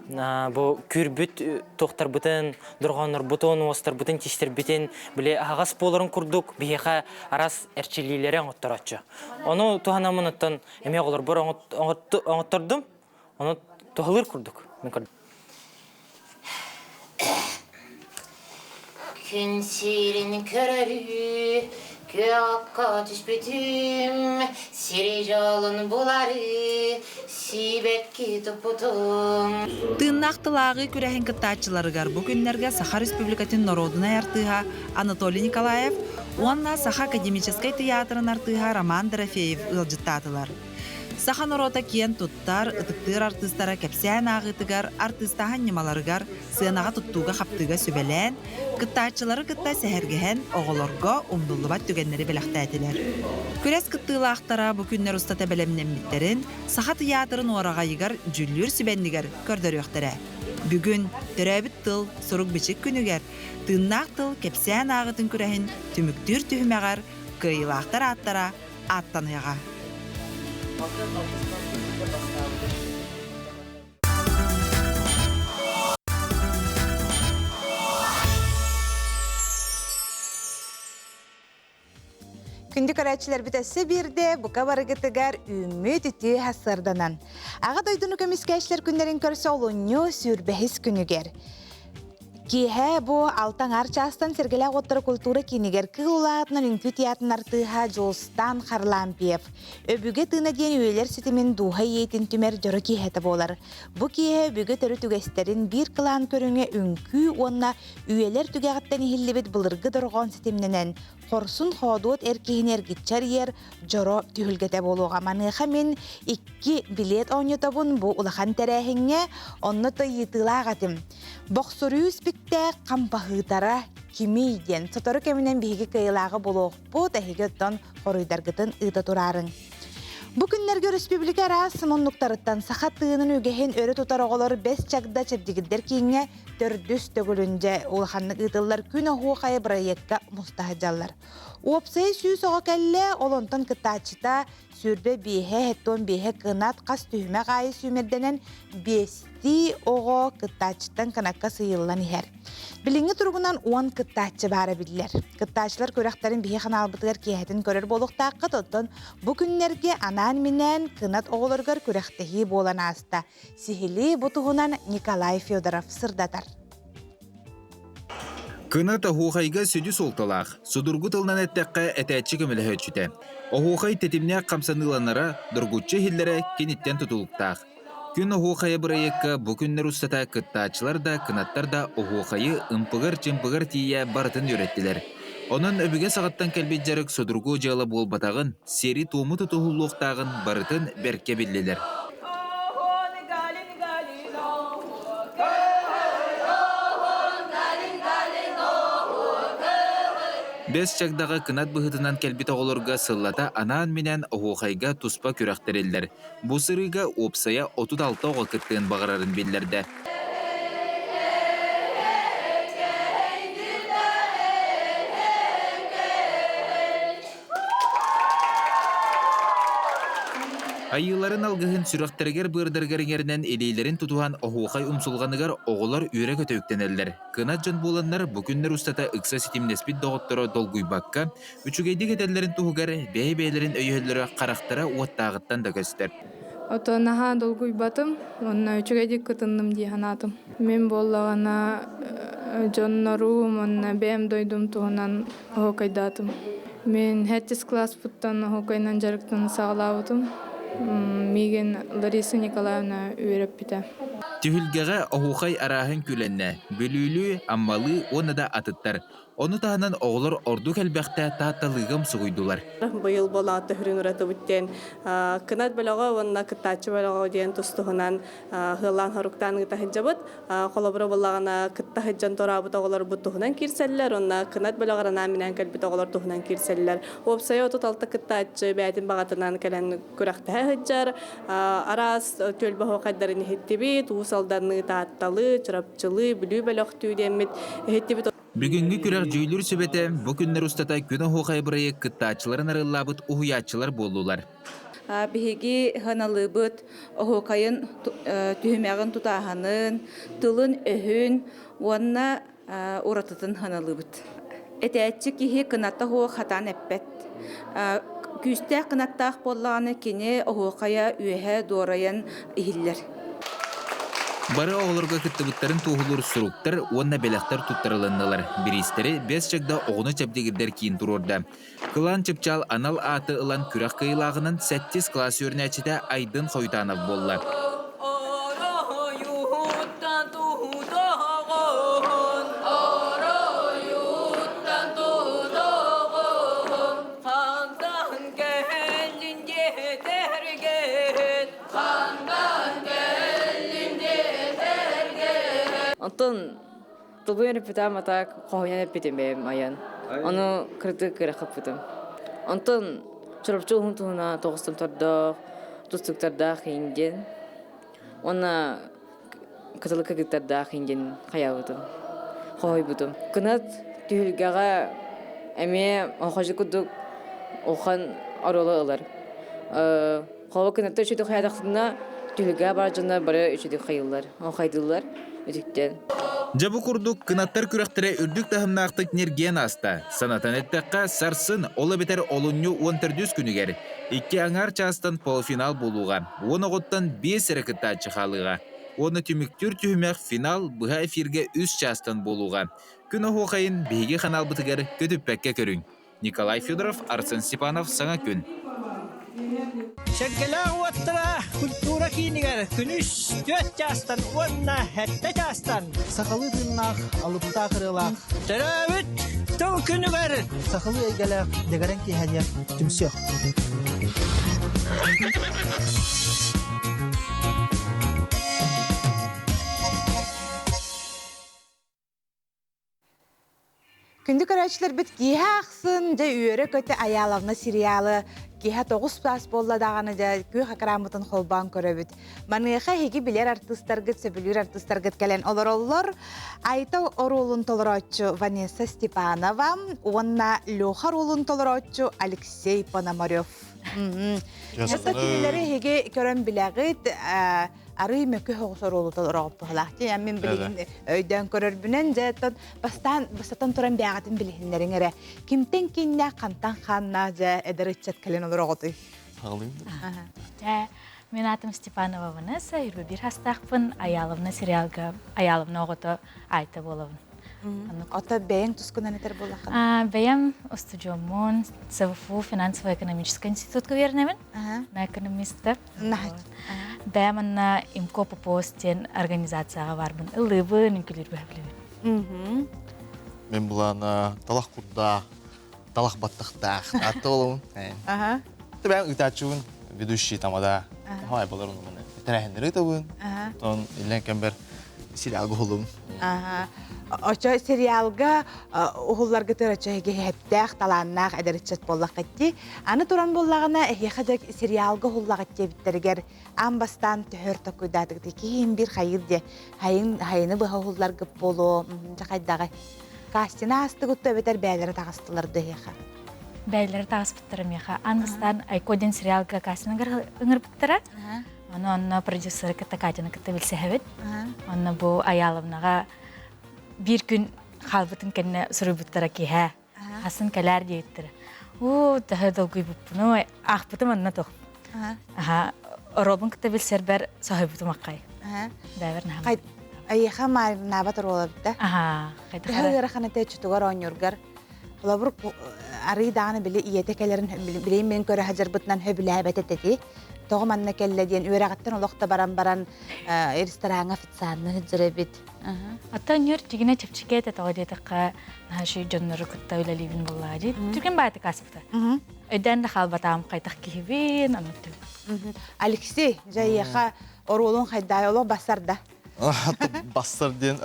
Бұл күрбіт тоқтар бұтын, дұрғаныр бұтын, остар бұтын, тиштер бұтын, ағас боларын күрдік, бейеға арас әрчелейлері аңыттыратшы. Оны туғанамын ұттан әме олар бір аңыттырдым, оны туғалыр күрдік. Күн серін көрәрі, көққа түшпетім, сері жалын болары, сибекке тұппытым. Тыыннақтылағы күрәхін кыттачыларыгар бұл күннерге Саха Республикатын народына артыға Анатолий Николаев, онна Саха академической театрын артыға Роман Дорофеев ылжыттатылар. Саха народа кен туттар, ытыктыр артыстара кәпсән ағытыгар, артыстахан немаларыгар, сынаға туттуға қаптыға сөбелән, кыттачылары кытта сәхәргіхен оғыларға умдуллыбат түгеннері беләқті әтілер. Күрәс кыттылы ақтара бұл күннер ұстата бәлемнен біттерін, Саха театрын ораға егар жүллүр сүбәннігер көрдір өқтірі. Бүгін түрәбіт тыл, сұрук бічік күнігер, тыннақ тыл кәпсән ағытын күрәхін түміктір түхімәғар, кыйлақтар аттара аттаныға. Күнді көрәтшілер бітесі бірде бұқа барығытығар үміт үті хасырданан. Аға дойдыны көміскәшілер күндерін көрсі олуыню сүрбәхіз күнігер. Киһэ бу алтан арчастан сергеле оттар культура кинигер кыллаатнан үнкү театрын артыха жолстан харлампиев. Өбүге тына ден үелер ситимин духа ейтин түмер жоры киһэте болар. Бу киһэ өбүге төрү түгестерин бир кылаан көрүңе үнкү онна үелер түгәгаттан ихиллибит былыргы доргон ситимненен Хорсун ходуот эркиһин эргитчер ер жоро түһүлгете болууга маныха мен 2 билет оңнотабын бу улахан терәһиңе онно тыйытылагатым. Боксорюс бикте кампахытара кимийден сотору кеминен биһиги кыйлагы болуокпу тэһигеттон хоруйдаргытын ыта турарын. Бу күннерге республика рас моннуктарыттан саха тыынын үгехин өрө тутар оголор 5 чагда чепдигиддер кийинге төрдүс төгүлүнже улаханны ытыллар күн ахуакай проектка мустахажаллар. Уопсай сүүс ого келле олонтон кытаачыта сүрбе биэхэ хеттон биэхэ кынат кас түһүмэ гайы сүүмерденен бести ого кытаачыттан канакка сыйыллан ихер. Билинги тургунан 10 кытаачы бары биллер. Кытаачылар көрөктөрүн биһи ханалбытыгар киэхэтин көрөр болуктаакка тоттон бу күннерге анан менен кынат оголоргор көрөктехи болан аста. Сихили бутугунан Николай Федоров сырдатар. Кынат ахуахайга сөді солталақ, судургу тылнан әттәққа әтәтші көмілі өтшіті. Ахуахай тетімне қамсаныланара дұргутчы хиллері кенеттен тұтылықтақ. Күн ахуахайы бұрайыққа бұ күннер ұстата кыттачылар да, кынаттар да ахуахайы ымпығыр-чымпығыр тия барытын өреттілер. Onun öbüge sağıttan kelbet жарык судургу жалы бол батағын, сери туымы тұтығылуқтағын барытын бәрке білділер. Бес чагдағы кынат бұхытынан кәлбет оғылырға сыллата анаан менен оғуқайға туспа күрәқтерелдер. Бұ сырыға опсая 36 оға кіттігін бағырарын белдерді. Айыларын алғығын сүрақтергер бұрдыргеріңерінен елейлерін тұтуған оғуқай ұмсылғанығар оғылар үйре көтөктенелдер. Кынат жан боланлар бүкіннер ұстата ұқса сетимнеспит доғыттыры долгуй баққа, үчігейді кедерлерін тұғығар бәй-бәйлерін өйелері қарақтара уаттағыттан да көстер. Отонаха долгуй батым, онна үчігейді күтіннім дейханатым. Мен болағана жоннарум, онна бәм дойдум тұғынан оғуқайдатым. Мен хәттіс класс бұттан оғуқайнан жарықтан сағылауытым. Миген Лариса Николаевна үйреп біті. Түйілгеға оғуқай арағын күленне, бөлілі, аммалы, оны да атыттар. Оны тағынан оғылар орду кәлбәқті тағатталығым сұғыйдылар. Бұйыл бола аты хүрін ұраты бүттен. Кынат бөліға, онына кыттачы бөліға дейін тұстығынан ғылан ғаруқтан ғыта хыджабыт. Қолабыры болағына кытта хыджан торабыт оғылар бұттығынан керселілер. Онына кынат бөліға наминен кәлбіт оғылар тұғынан керселілер. Опсайы отут алты кыттачы бәйтін бағатынан кәлін күрәқті хыджар. Арас төл бағу қайдарын хеттебет, уысалдарны тағатталы, чырапчылы, бүлі бөліқтүү демет хеттебет. Бүгінгі күрәқ жөйлер сөбеті бұ күннер ұстата күні хоқай бұрайы кыттачыларын арылабыт ұхуятчылар болулар. Бігеге ғаналыбыт, оғуқайын түйімәғін тұтағанын, тұлын өхін, онына ұратытын ғаналыбыт. Әтәтчі кеге қынатта хоқ хатан әппәт. Күсті қынаттақ болағаны кене оғуқая үйәе дорайын ихиллер. Бары оғылырға кіттібіттарын туғылыр сұруқтар, онна бәліқтар тұттарылыннылар. Берістері бәс чагда оғыны чәпдегірдер кейін тұрорда. Қылан чыпчал анал аты ылан күрәқ қиылағынан 8 класс өрнәчіде айдын қойтанып болла. Антон, толбуян репетам атак қоғынян репетем бәйім аян. Оны кірді кіріқіп бітім. Антон, чырапчы ұғын тұғына тоғыстым тардақ, тұстықтардақ енген. Оны катылыққа кіттардақ енген қая бұтым, қоғай бұтым. Күнат түйілгеға әме оқажы күдік оған аролы алар. Қоғы күнатта үшеді қаядақтығына түйілге бар жына бары үшеді қайылар, оқайдылар. Жабы құрдық кынаттар күрәқтірі үрдік тахымнақтық нерген аста. Санатан әттіққа сарсын олы бетер олыню 14 күнігер. 2 аңар частан полуфинал болуға. Оны ғоттан 5 әрекетті ачықалыға. Оны түміктүр түйімек финал бұға эфирге 3 частан болуға. Күні хоқайын бейге қанал бұтығар көтіп пәкке көрін. Николай Федоров, Арсен Степанов, Саңа күн. Şekilən otura kultura kiyiniger günüş 4 yaştan onna hette yaştan. Sakalı dınnak alıpta kırılak. Teröbüt tüm günüger. Sakalı egeler degaren ki hediye tümsüyor. Күндік арачылар біт кейі ақсын, жа үйері көті аялавна сериалы, кейі 9 плас болла дағаны жа көй қақырамытын қолбан көрі біт. Манығыға хеге білер артыстарғыт, сөбілер артыстарғыт кәлен олар олар. Айта оролын толыротчу Ванесса Степанова, онна Леха ролын толыротчу Алексей Пономарев. Жата келелері хеге көрін біләғыт, ары мөкө хоғысар олы толырағып тұғылақты. Мен білген өйден көрір бүнен жаттан бастан тұран бәғатын білгендерін әрі. Кімтен кейіне қантан қанна жа әдір үтчет кәлен олар оғыды? Мен атым Степанова Ванесса, 21 хастақпын, аялымны сериалға, аялымны оғыты айты болуын. Ота бәйін тұскынан әтер болақын? Бәйім студиомын ЦВФУ финансово-экономический институтқа вернемін, на экономисті. Бәйім анна имко попостен организацияға барбын, ылыбын, үнкілер бәбілігін. Мен бұлана талақ құрда, талақ баттықтақ, атты олуын. Бәйім үтәтшуын, ведущий тамада, хай болар оны. Тәрәхендері табын, тон илен кәмбер сериалғы олуын. Очо сериалга ухулларга тырачыге хептах таланнах эдерчет боллак кетти. Аны туран боллагына эхедек сериалга хуллагат тебиттергер амбастан төһөр токуйдатык кийин бир хайырде хайыны быха хулларга боло жакайдагы кастина астыгытта бетер бәйләре тагыстыларды эха. Бәйләре тагыспыттырым яха. Анбастан айкоден сериалга кастинагар ыңырбыттыра. Онно продюсер кытта Катяны кытта билсехебит. Онно бу аялымнага bir gün halbıtın kendine sürübüttara ki ha. Hasan kalar diyettir. O daha dolguy bunu ahbıtım anna toh. Aha. Robun kitabil serber sahibitim akkay. Daver naham. Kay ayha mar nabat rolabda. Aha. Daha yarahana teçtugar onyorgar. Olabur arı dağını bile iyetekelerin bileyim ben köre hajar bıtnan höbüle beteteti. Toğum anna kelle diyen üyreğattan olukta baran restorana fitsanı hıcırebit. Hatta nyor tigine çepçikete tağdiyetaka naşı jonları kutta öyle livin bolladı. Türkün bayatı kasbıta. Öden de halbatam kaytak kihibin anlattım. Alexi, jayyaha orolun hayday olo basarda. Bastır diyen.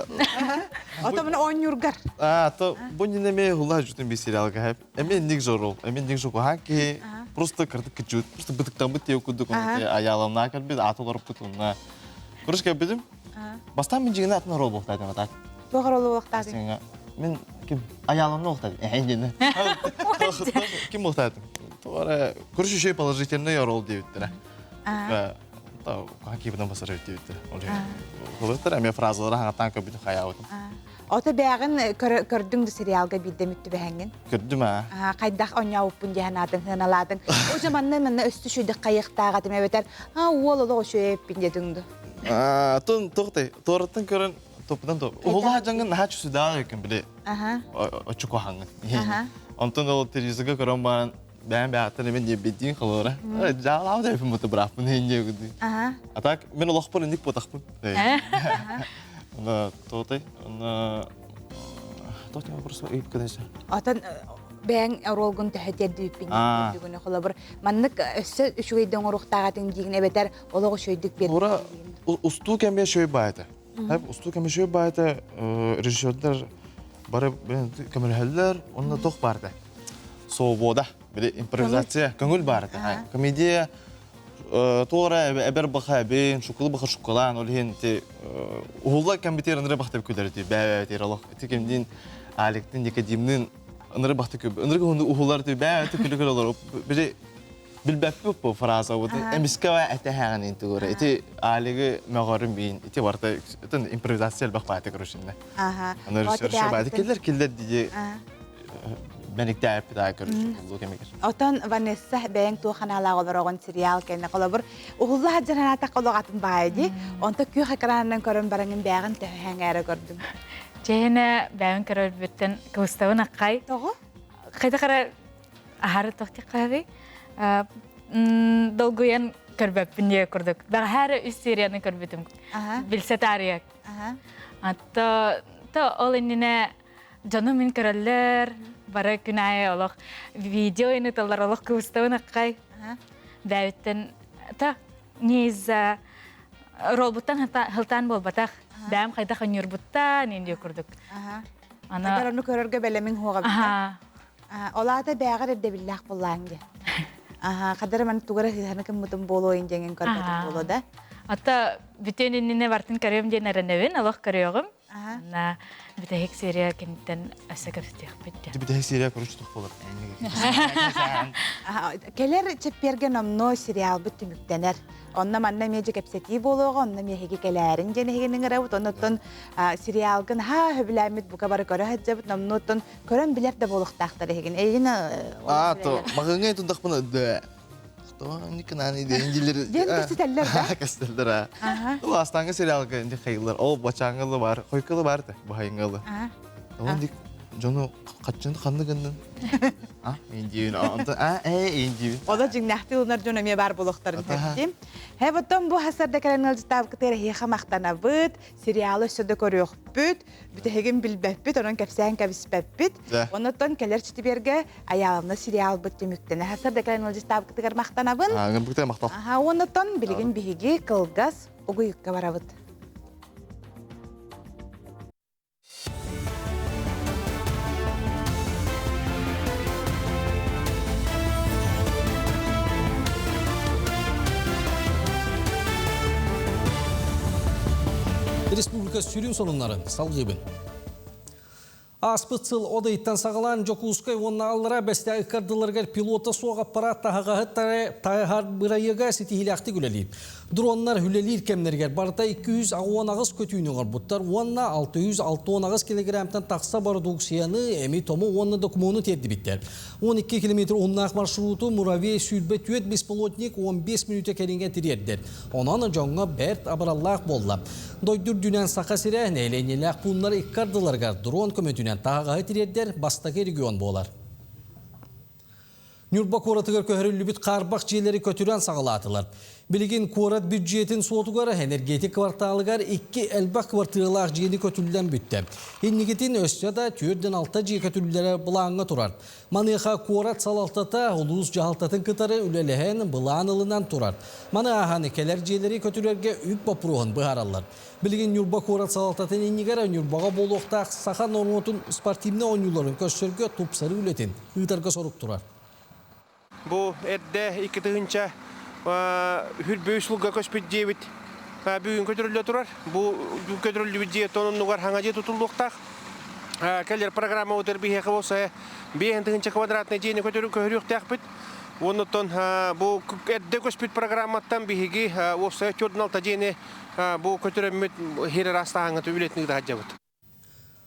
Otamını onyorgar. То bu не хула жутun bir serial hep. Emin ник zorol. Emin ник жок hangi просто кырдык кычут. Просто бытыктан быт кудук аялымна кел бит атылар путунна. Көрүш кеп бидим. Бастан мен жигине атына рол болтайдым атат. Тоғыр рол болтайдым. Мен ким аялымна болтайдым. Эндене. Ким болтайдым. Тоғра көрүш şey положительный рол дейбиттер. Та какие потом посмотреть дейбиттер. Олар мен фразалар хаңатан көп бит хаябытым. Ота бәгін көрдің сериалга бидде мүтті бәңген. Көрдім, Қайдақ оня ұппын жаханадың, хыналадың. О жаманны міні өсті шүйді қайықтағатым әбетер. Ол олы шөй өппін дедіңді. Тон тоқтай, тораттың көрін топыдан топ. Олға жаңғын наға чүсідағы екен біле. Очуко хаңын. Онтон ол телевизорға көрін баран бән бәғаттан емен ебедейін қылуыра. Жағылау да өпін бұты бірақпын ең егіді. Атак, мен олақпын ендік бұтақпын. Тоқтай, тоқтай вопрос өйіп көденші. Атан бәң ролгын тәхетерді өппен дегені қолы бір. Маннық өссі үшігейдің ұрықтағатын деген әбетер олығы шөйдік берді. Бұра ұсту кәмбе шөй байды. Ұсту кәмбе шөй байды режиссердер бары көмірхелдер, онына тоқ барды. Соғбода, импровизация, көңіл барды. Комедия Тора эбер баха бен шукулы баха шукалан олген те улла компьютер ынры бахта көдөрдү бәтер алак текемдин алектин декадимнин ынры бахта көп ынры гонду уллар те бәтер күлгөр алар бире билбәп бу фраза вот эмискава атахаган интегора эти алеге мәгарым бин эти варта этен импровизация бах бата көрүшүндө аны шабады келдер диде Benik de bir daha görüşürüz. Otan Vanessa ben tu kanala olarak serial kena kalau ber uhullah jangan tak kalau katun bayi, untuk kyu hakaran koran barangin bagan teh hangar kordum. Jehna bagan koran beten kustaun akai. Toh? Kita kara ahar toh tiqavi. Dolguyan korbab pinje korduk. Bahar istirian korbitum. Bilsetariak. Atau olinine jangan min koraller. Bara günahı olaq video ini talar olaq kustaun akai. Bäytten ta niza robottan haltan bol batak. Bäm qayda xanyur buttan indi kurduk. Ana taranu körörgө belemin hoga bitta. Olata bägär edde billah bollange. Kadar man tugara hana kem mutum bolo injengen korbat bolo da. Hatta bütün inne vartın karıyorum diye nerenevin Allah karıyorum. Na bitehik seriya kenten asakaf tiyakbet. Bitehik seriya konuştuk olur. Keler çeppergen omno serial bitti müktener. Onna manna mecek epseti boluğa, onna mehegi kelerin jene heginin aravut, onnoton serialgın ha höbülämit bu kabar köre hajjabıt, onnoton kören biler de boluq taqtары hegin. Eyine то мағыңай тұндақ бұны да. Ni kanani de İngilizler. Gen kesteller da. Kesteller. O astange serialga indi xeyler. O baçangalı var, koykalı vardı bu hayıngalı. Onun dik Jono kaçın kandıgından. İndiğin anta indiğin. O da cinnahti onlar Jono me bar buluqların heptim. Hebaton bu hasarda kalanal jitab kıtere hexa maqtanabıt, serialı söde körüq büt, bütehegin bilbepbit, onun kapsan kabisbepbit. Ondan keler çitiberge ayağımda serial bitti müktene. Hasarda kalanal jitab kıtere maqtanabın. Ngam kıtere maqtan. Ondan bilgin bihigi kılgas ugu yukka barabıt. Республика сүрін сонунларын салғыбын. Аспытсыл одайттан сағалан жокуускай онна аллара бәсті ықардыларғар пилота соға аппарат тағығар бұрайыға сетихиляқты күлелі. Дронlar hülelер кемнергер барда 210 ағыз көтүйінің арбуттар, онна 660 ағыз килограммтан тақса продукцияны әмі тому онна докумуны терді біттер. 12 километр оннақ маршруту Муравей сүрбе түйет беспилотник 15 минута кәрінген тірердер. Онаны жоңға бәрт абыраллақ болла. Дойдур дүнен сақа сірі нәйленеләқ бұнлар иккардыларғар дрон көметінен тағағы тірердер бастағы регион болар. Нюрба коратыгар көһөрүллү бит карбак жээлери көтүрөн сагалатылар. Билигин корат бюджетин сотугар энергетик кварталыгар 2 элбак квартиралар жеени көтүлдөн бүтті. Иннигитин өссөда 4-6 жээ көтүллөрө булаңга турар. Маныха корат салалтата улус жалтатын кытары үлелехен буланылынан турар. Маны аханы келер жээлери көтүлөргө үп бапругун быгаралар. Билигин Нюрба корат салалтатын иннигара Нюрбага болуктак саха нормотун спортивный оюнларын көсөргө тупсары үлетин ыйтарга соруп турар. Бу эрде 2-тыгынча хүрбөйсулга көспүт дебит бүгүн көтөрүлө турар. Бу көтөрүлүү бюджет онунугар хаңа же тутулуктак. Келер программа өтөр бихе болса 5-тыгынча квадратный жени көтөрүү көрүк такпыт. Онуттан бу эрде көспүт программаттан бихиги болса 4-6 жени бу көтөрөмөт херастагы түбүлетни дажабыт.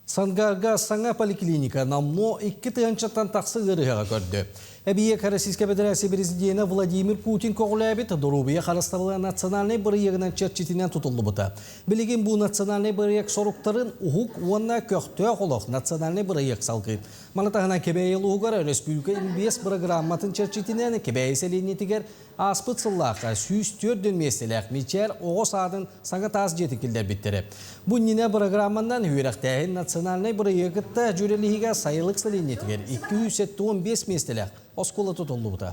Сангарга саңа поликлиника намно 2-тыгынчаттан тақсы ғырыға көрді. Әбие Российская Федерация президенті Владимир Путин көғіләбет Дорубия қарастырылы национальный бірігінен чертчетінен тұтылды бұта. Білеген бұл национальный бірігік соруқтарын ұғық онна көқті қолық национальный бірігік салғы. Манатағына кебәйел ұғығар республика инвест программатын чертчетінен кебәйселенетігер аспыт сыллаққа 104 местелек мечер оғыз адын саңа таз жетікілдер біттірі. Бұл ніне программандан үйрақтайын национальный бірігікті жүрелігі сайылық сәленетігер 215 местелек оскола тұтылды бұта.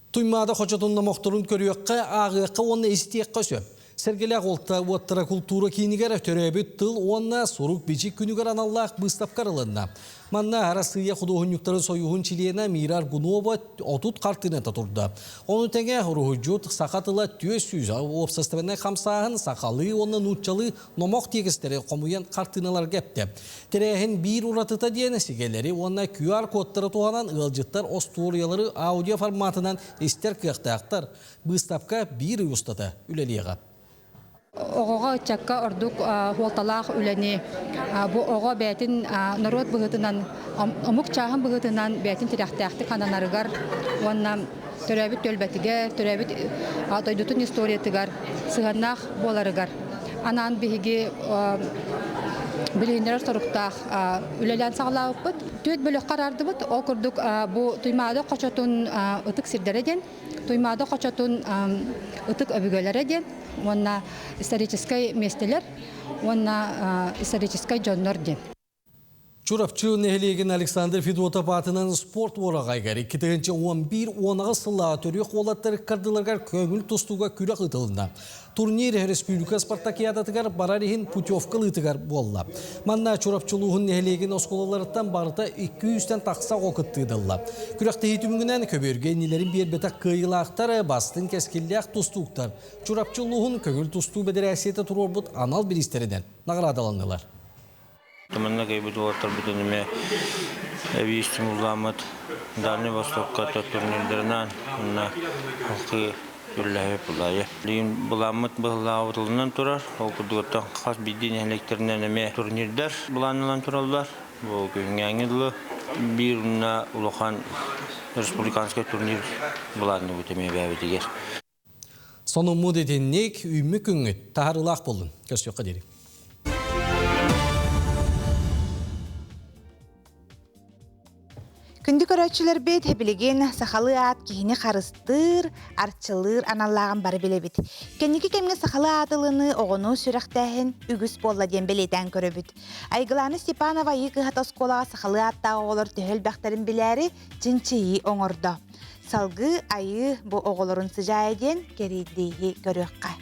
Туймада қочатынна моқтырын көріөкқа ағыққа оны істиекқа сөп. Сергелек олттыра культура кейінігер төребіт тыл онна сорук бечик күнігер аналлақ бұстап қарылынна. Манна арасыя художниктарын союғын чилена Мирар Гунова отут қартынета тұрды. Оны тәңе рухуджут сақатыла төс сүйз опсастывенне қамсағын сақалы оны нұтчалы номоқ тегістері қомуян қартыналар кепті. Терехін бір ұратыта дейін сигелері онна QR кодтары туғанан ылжыттар осториялары аудио форматынан істер кіқтақтар. Бұстапқа бір ұстаты үлелеға. Оғаға ұтчаққа ордық хуалталақ үләне. Бұл оға бәтін народ бұғытынан, омық чағын бұғытынан бәтін тіряқтақты қананарығар. Онна төрәбіт төлбәтіге, төрәбіт атайдутын историятығар, сығаннақ боларығар. Анан бігі білгендер сұрықтақ үләлән сағылауып бұд. Төт бөлік қарарды бұд. Ол күрдік бұл тұймады қочатын ұтық сирдереден, тұймады қочатын ұтық өбігелереден. Онна исторический местелер, онна исторический жоннор ден. Чурапчы нехелеген Александр Федотов атынан спорт орағайгар 2-11-10 сылаға төрек олаттар кардыларғар көңіл тұстуға күрек ұтылында. Турнир Республика Спартакиадатыгар барарихин путевкал ытыгар болла. Манна чурапчылуғын нехелеген осколаларыттан барыта 200-тен тақса оқыттыдылла. Күректі хитімгінен көберген нелерін бербетақ кыйлақтары бастын кескелләқ тұстуқтар. Чурапчылуғын көңіл тұсту бедерәсеті тұрорбыт анал білістерінен нағырадаланылар. Туманна кайбы доллар битенеме әбиестім ұламыд Дальний Востокқа турнирдерінен ұнна ұқы үрләйіп ұлайы. Лейін бұламыд бұғыла ауытылынан тұрар. Ол күрдігіттен қас бейден әлектерінен әме турнирдер бұланылан тұралдар. Бұл күйін әңгілі бір ұнна ұлыған республиканскай турнир бұланы өтеме бәбетігер. Соның мұдетеннек үймі күңіт тағарылақ болын. Көсіоққа дерек. Күнді көрөтчілер бет білеген сақалы ат кейіне қарыстыр, артчылыр аналлағын бары білебіт. Кеннекі кемге сақалы атылыны оғыну сүріқтәхін үгіс болла ден білетен көрөбіт. Айгыланы Степанова екі хатосколаға сақалы аттағы оғылыр төхіл бәқтерін біләрі жынчыйы оңырды. Салғы айы бұл оғылырын сыжайден керейдейі көрөққа.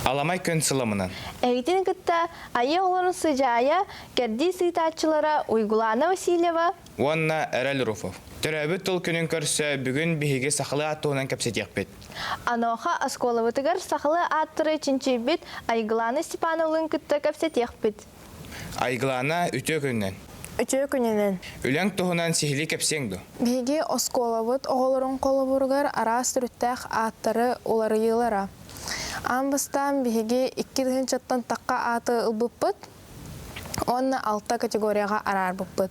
Аламай көн сыламынан. Әйтін күтті айы оларын сыжая керді сыйтатчылара Уйгулана Васильева. Уанна Әрәл Руфов. Төрөбүт тыл күнүн көрсө бүгүн биһиги сахалы аттуунан кепсетиякпит. Аноха осколовытыгар сахалы аттыры чинчибит Айгланы Степановлын кытта кепсетиякпит. Айглана үтө күннен. Үчөө күнінен. Үләң туһунан сихили кепсеңду. Биги осколовыт оголорун колобургар арас түрүттәх аттыры улары йылара. Амбыстан биги 2 чаттан такка аты ылбыппыт. Онна 6 категорияга арар быппыт.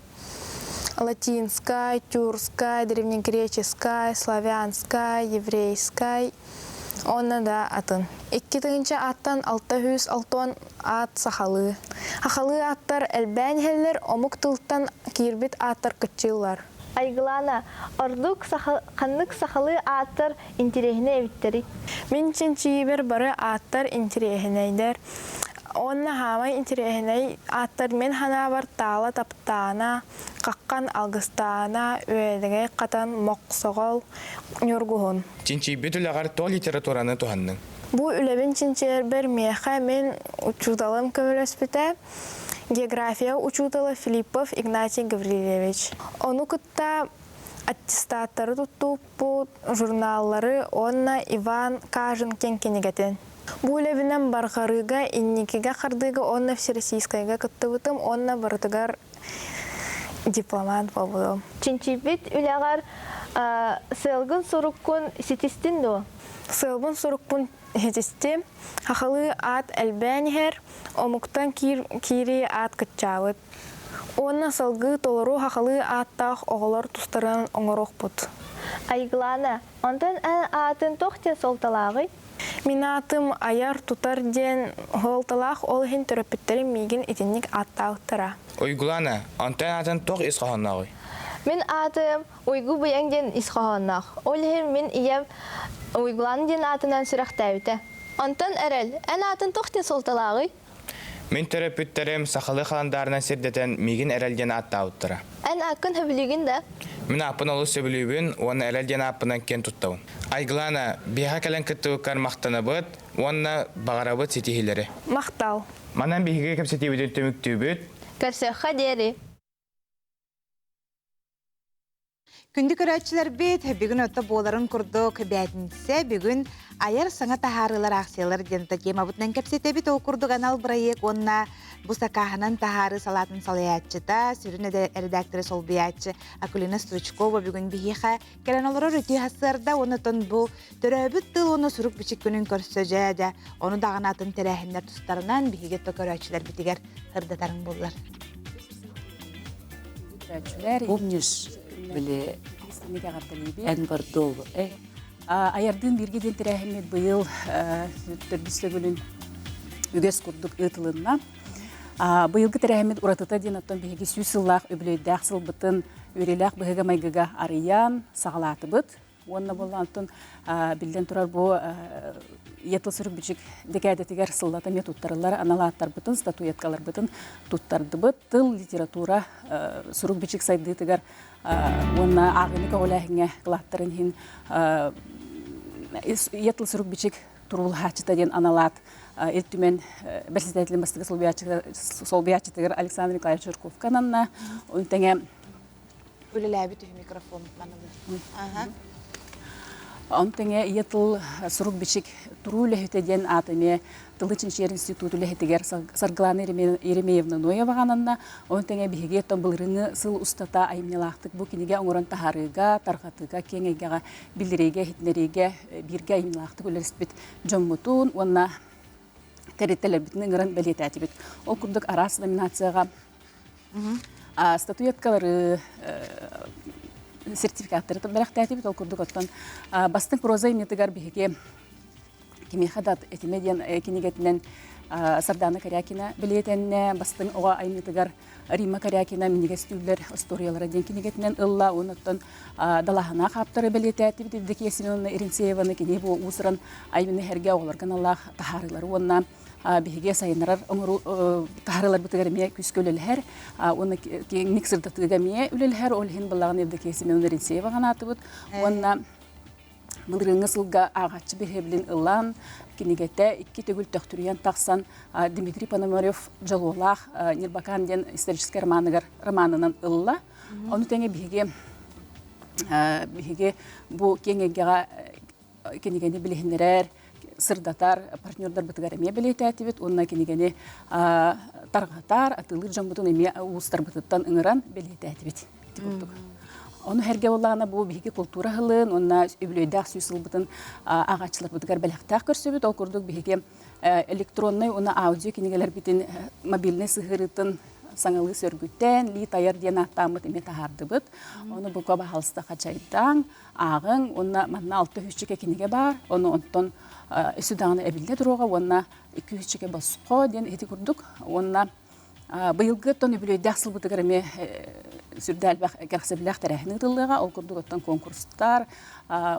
Латинская, тюркская, древнегреческая, славянская, еврейская. Онна да атын. 2 аттан 606 ат сахалы. Ахалы аттар элбән хеллер омук тылттан кирбит аттар кычылар. Айглана, ордук каннык сахалы аттар интересіне эвиттери. Мен чинчибер бары аттар интересінейдер. Онна хамай интересіней аттар мен хана бар тала таптана, қаққан алгыстана, өйдіге қатан моқсоғол нүргуғын. Чинчибит үләгар то литератураны туһанның. Бу үләбін чинчер бір меха мен учудалым көмілөспіті. География учудалы Филиппов Игнатий Гаврилевич. Оны күтті аттестаттары туттуппут, журналлары онна Иван Кажин кенкенегетін. Бу үләбінен барғарыға, инникеге қардыға, онна всероссийскайға күттібітім, онна бардығар дипломат болдым. Чинчибит үләғар сылгын сұрыққын сетістін до? Сылгын сұрыққын сетісті, хақылы ат әлбәнігер, омуктан кири ат кытчавыт. Онна сылгы толыру хақылы аттақ оғылар тұстарынан оңыроқ бұд. Айглана, ондан атын тоқтен солталағы? Мен атым аяр тутар ден холталақ ол хен түріпіттерім меген етенік аттауыттыра. Ойгулана, онтан атын тоқ исқаханнағы. Мен атым ойгу бұяң ден исқаханнақ. Ол хен мен ием ойгуланы ден атынан сүрақтәуіті. Онтан әрел, ән атын тоқтен солталағы? Мен түріпіттерім сақалы қаландарынан сердетен меген әрелден аттауыттыра. Ән ақын хөбілігін да? Мен апын олы сөбілуібін, оны әрелден апынан кен тұттауын. Айглана, биха кәлін күттіуіккар мақтаны бұд, оны бағарабыд сетихилері. Мақтал. Манан бихиге кеп сетихибіден төміктүү бұд. Көрсөққа дері. Күнді көрәтшілер бет, бүгін өтті боларын күрді көбәтінсе, бүгін айыр саңа тахарылар ақсиялар дента кема бұтнан кәпсеті бет ол күрді ғанал бұрайек, онына бұсақағынан тахары салатын салаятчыта, сүрін редакторы сол биятчы Акулина Стручкова бүгін бейеқа кәрін олар өте хасырда, оны тұн бұл түрәбіт тыл оны сүрік бішік күнін көрсі жәді, оны дағанатын тәрәхіндер тұстарынан бейгетті көрәтшілер бітігер ғырдатарын болдар. Биле эн бардол аярдын биргеден тирахимет быйыл төрбүстөгүлүн үгөс курдук ытылынна быйылгы тирахимет уратыта ден оттон биги сүйсыллах өбүлөйдак сылбытын үрелак быгыга майгыга арыян сагалатыбыт онна боллантын билден турар бу Етыл сұрық бүчік декәдетігер сыллата мет туттарылар, аналаттар бұтын, статуеткалар бұтын туттарды бұт, тыл литература сұрық бүчік сайдытығар, онна ағынығы оләхіңе қылаттарын хин етыл сұрық бүчік турул хачыта ден аналат, елтімен бәсілтәтілін бастығы сол биячытығар Александр Николаевич Жирков кананна, он тәңе Өлеләбі түхі микрофон манылы. Онтеңе етыл сұрық бішік тұру ләхетеден атыме Тылычын шер институту ләхетегер Сарглана Еремеевна Ноя бағананна, онтеңе бігеге томбылырыны сыл устата айымнелақтық бұл кенеге оңырын тахарыға, тарқатыға, кеңегеға, білдіреге, хитнереге, бірге айымнелақтық өлеріспет жоммутун, онна тәреттелер бітінің ғырын бәлет әтебет. Ол күрдік арас номинацияға статуеткалары сертификаттары бәрәқті әтебет, ол күрдік оттан бастың проза иметігар бігеге Кемехадат этимедиан кенегетинен Сардана Карякина билетенне бастың оға айнытыгар Рима Карякина минигестүүлер историялары ден кенегетинен ылла оныттан далахана қаптары билетети битдеки Семеновна Иринсееваны кене бу усыран аймины херге оларган Аллах тахарылары онна биге сайынарар оңру тахарылар битегер ме күскөлелер оны никсырдатыга ме үлелер ол хин балагын битдеки Семеновна Иринсеева ганатыбыт онна Мылырыңы сылға ағатшы бірхеблін ұлан, кенегетті ikki төгіл төқтүріен тақсан Дмитрий Пономарев жалуылақ Нирбакан ден исторический романынан ұлла. Оны тәңе біге биһиги бу кеңегега кенегени билихинерер сырдатар партнердар бытыгар эме билететибит онна кенегени таргатар атылыр жамбутун эме улустар бытыттан ыңыран билететибит Оны herge olağına bu bihi kultura hılın, onna üblöydağ süysülbütün ağaçlar bıdıgar belaqtağ körsöbüt, okurduk bihi elektronный, ona audio kinigeler bitin mobilne sıhırıtın saŋalı sörgütten, li tayar diyen attağımıt eme tahardıbıt. Onu bu kaba halsta kaçaydan, ağın, onna manna 600 kinige bar, onu ondan üsüdağını ebilde duruğa, onna 200 basıqo diyen eti kurduk, onna Быйылгы тон үбүлөйдәк сылбытыгар эме сүрдәлбәк гәрсәбләк тәрәһне тыллыга ол курдук оттан конкурстар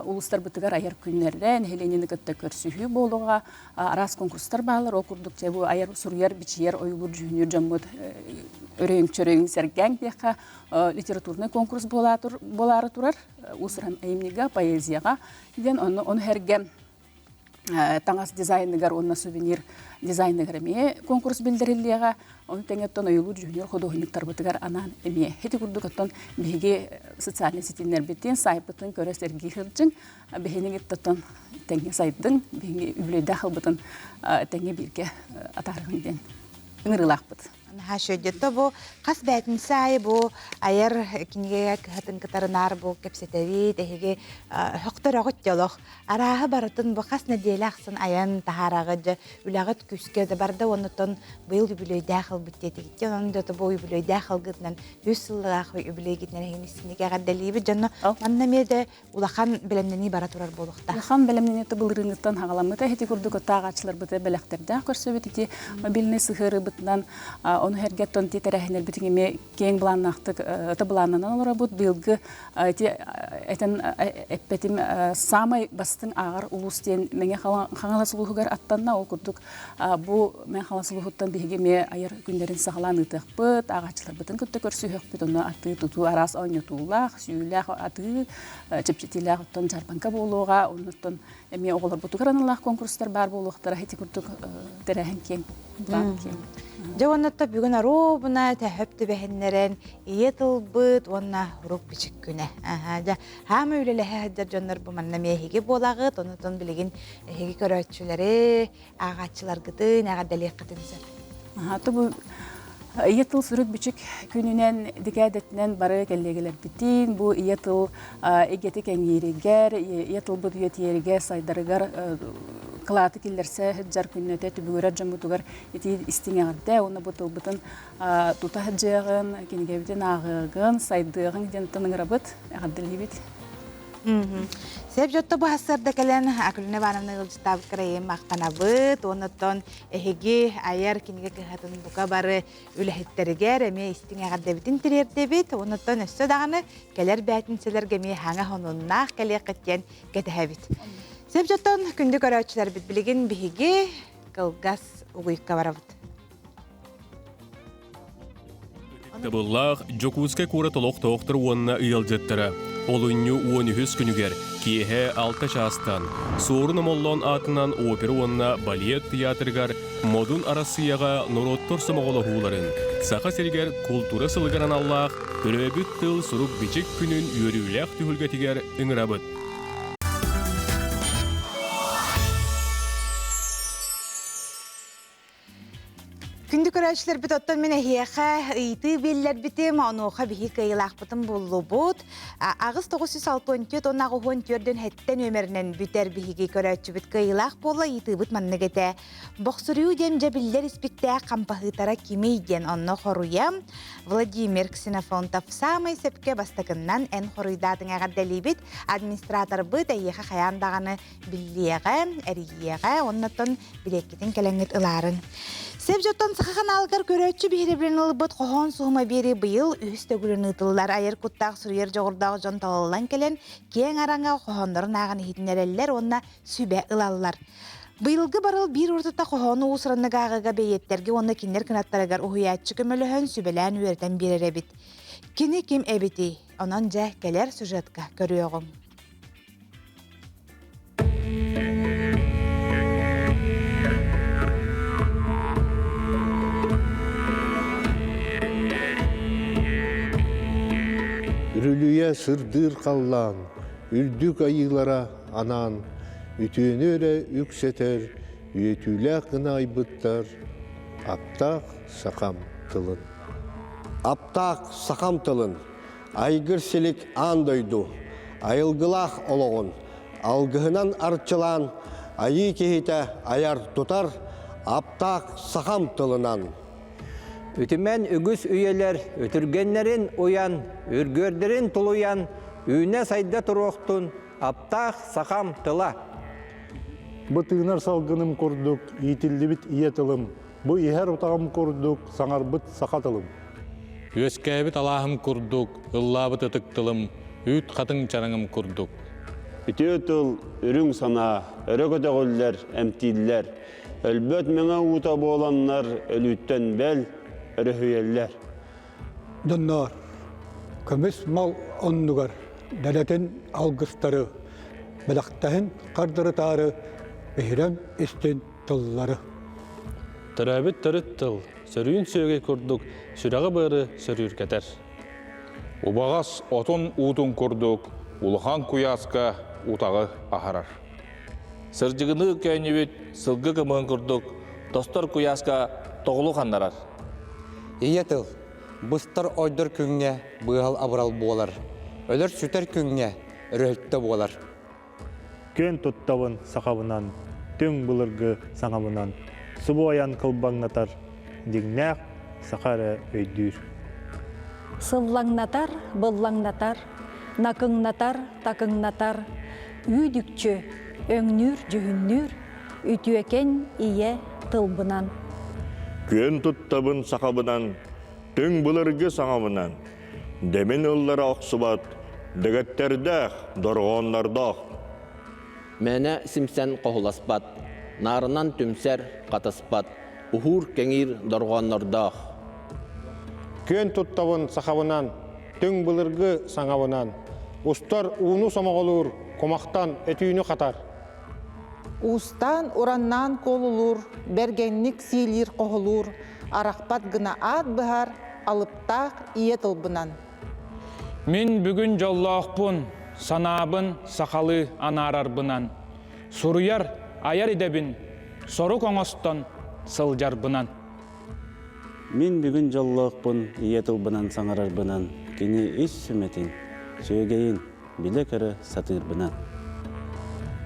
улустар бытыгар аяр күннәрдән Хеленины кытта көрсүһү болуга арас конкурстар баалар ол курдук бу аяр сурьяр бичияр оюлур жүйнүр жаммыт өрөң чөрөң сәргәң дияка литературный конкурс болары турар усран эймнига поэзияга дигән оны һәргә таңас дизайныгар онна сувенир дизайныгар эме конкурс билдирилига оны теңеттен оюлур жүйнүр ходохуниктар бытыгар анан эме хети курдук оттон биге социальный сетинер битен сайпытын көрөстерги хыржың бехенеге тоттон теңге сайдын биге үблөйдө халбытын теңге бирге атарыгын ыңырылакпыт Ha şöyle bu kas bәтін сай bu ayar kinige hatın kıtarınar bu kepsetevi tehige höktör ağıt yoluk arağı baratın bu kas ne diyelaksın ayan taharağıcı ülağıt küske de barda onutun bu yıl übülöy dağıl bitteti gitti onun da bu übülöy dağıl gitnen 100 yıllığa übülöy gitnen hemisiniga gaddelibi canı annemede ulağan bilemneni baraturar bolukta ulağan bilemneni tıbılırınıttan hağalamıda heti kurduk o tağaçlar bıta belekterdə körsöbütiti mobilne sıhırı bıtından onu hergetton titerehner bitingime keng blanaktık tablanandan olara bu bilgi eten epetim samay bastın ağır ulusten menge xangalasuluğugar attanna okurduk bu men xangalasuluğuttan bihigime ayır günlerin sağlan ıtıqpıt ağaçlar bıtın kıtta körsühöqpıt onu atı tutu aras oynatulaq süylaq atı çepçetilaq ottan jarbanka boluğa onuttan eme oğular butukaranalaq konkurslar bar boluqtara heti kurduk terehin keng Жауанатта бүгін аробына тәхіпті бәхіннерін иетілбіт, онна рук бичік күні. Хам өйлелі әддер жонлар бұманна мейхеге болағыт, онытын білеген әхеге көрөтшілері, ағатшылар гытын, ағаддәлек қытын сәр. Иетыл сүрүт бичик күнүнен дикәдетнен бары келлегелер битин бу иетыл эгети кеңиригер иетыл бу диетиерге сайдарыгар клаты киллерсе хеджар күннөтө түбүгөрө жамутугар ити истиңәрдә уны бутыл бутын тута хеджагын кенегебитен агыгын сайдыгын ден тыныграбыт гадделибит Сеп жотто бу хасырда келен акылына банымны ылжытап кырайым мактанабыт, онотон эһиги аяр киниге кыхатын бука бары үлэхиттеригер эме истиңагадебитин тирердебит, онотон өссө даганы келер бәтинселерге ме хаңа хонуннах келе кеттен кетебит. Сеп жоттон күндү көрөчүлөр бит билигин биһиги кылгас угуйка барабыт. Табыллах Жокуске кура толок тоқтыр уонна ыялжеттері. Олыню уоны хүс күнігер, киеhe 6 шастан. Соорын омоллон атынан опера уонна балет театргар, модун арасыяға нороттор самогола хуларын. Сақа сергер культура сылыгаран Аллах, көрөбіт тыл сурук бичик күнін үйөрүләк түхілгетігер ыңырабыт. Күндү көрөчүлөр бит оттон мен эхиэха ыйты беллер битим, онуха биһи кыйылаакпытым буллубут. Агыс 964 оннагы 14-дөн хеттен өмеринен бүтер биһиги көрөчү бит кыйылаак болла ыйтыбыт манныгете. Боксуруу дем жабиллер испиттэ кампахытара кими ден онно хоруя. Владимир Ксенофонтов самый сепке бастакыннан эн хоруйдатын агадделибит администратор быт эхиэха хаяндаганы биллиэге, эрийэге, оннотон билеккитин келеңит ыларын. Сеп жоттон сақақан алғар көрөтші бейребірін ұлыбыт қохон суыма бері бұйыл үсті күлін ұтылылар айыр құттақ сұрыер жоғырдағы жон талалан келен кең араңа қохондарын ағын хитінерелер онына сүбе ұлалылар. Бұйылғы барыл бір ұртыта қохоны ұсырынны ғағыға бейеттерге онына кендер кінаттарығар ұхиятчы көміліхін сүбелән үйерден береребит. Кені кем әбеті, онан жа келер сюжетка көріоғым. Rülüye сырдыр қаллан, үрдік айылара анан, үтөнөрі үксетер, үйетүлі қына айбыттар, аптақ сақам тылын. Аптақ сақам тылын, айгыр селік андойду, айылгылақ олығын, алгығынан арчылан, айы кехите аяр тұтар, аптақ сақам тылынан. Үтімен үгіс үйелер, өтіргенлерін уян, үргөрдерін тұлуян, үйіне сайда тұруқтын, аптақ сақам тыла. Бұтығынар салғыным көрдік, етілді біт ие тылым. Бұ ихер отағым көрдік, саңар бұт сақатылым. Өскәбіт алағым көрдік, ұллабыт ұтықтылым, үт қатың чараңым көрдік. Үте өтіл, үрің сана, өрі көтеғөллер, әмтиллер. Әлбөт меңа ұта боланлар, өліттен бәл, өрі хүйеллер. Дұннар, көміс мал оннығар, дәлетін алғыстары, білақтахын қардыры тары, бейрем істен тыллары. Тұрабыт тұрыт тыл, сөрүйін сөйге көрдік, сүрағы бары сөрүйір кәтер. Убағас отын ұтын көрдік, улыхан куясқа ұтағы ағарар. Сыржығыны кәйнебет сылғы кымын көрдік, достар куясқа тоғылу қандарар. Ие тыл, бұстар ойдыр күнге бұғал абырал болар. Өлір сүтер күнге үрөлтті болар. Көн тұттавын сақабынан, түң бұлырғы саңабынан, сұбу аян қылбаңнатар, дегнәқ сақары өйдір. Сыллаңнатар, бұллаңнатар, нақыңнатар, тақыңнатар, үйдікчі, өңнүр, жүхіннүр, үтіекен ие тылбынан. Көн тұттабын сақабынан, түң бұлырғы саңабынан, демен ұллары ақсыбат, дігеттердәқ, дорғонлардақ. Мәне симсен қоғыласпат, нарынан түмсер қатаспат, ұхур кәңір дорғонлардақ. Көн тұттабын сақабынан, түң бұлырғы саңабынан, ұстар уыну самағылыр, комақтан әтүйіні қатар. Устан ураннан колулур, бергенник сийлер қоғылур, арақпат гына ат бұхар, алыптақ ие тылбынан. Мен бүгін жоллақпын, санабын сақалы анарарбынан. Сұруяр аяр едебін, сору коңостон сылжарбынан. Мен бүгін жоллақпын, ие тылбынан саңарарбынан. Кені еш сүметін, сөйгейін, біле кәрі сатырбынан.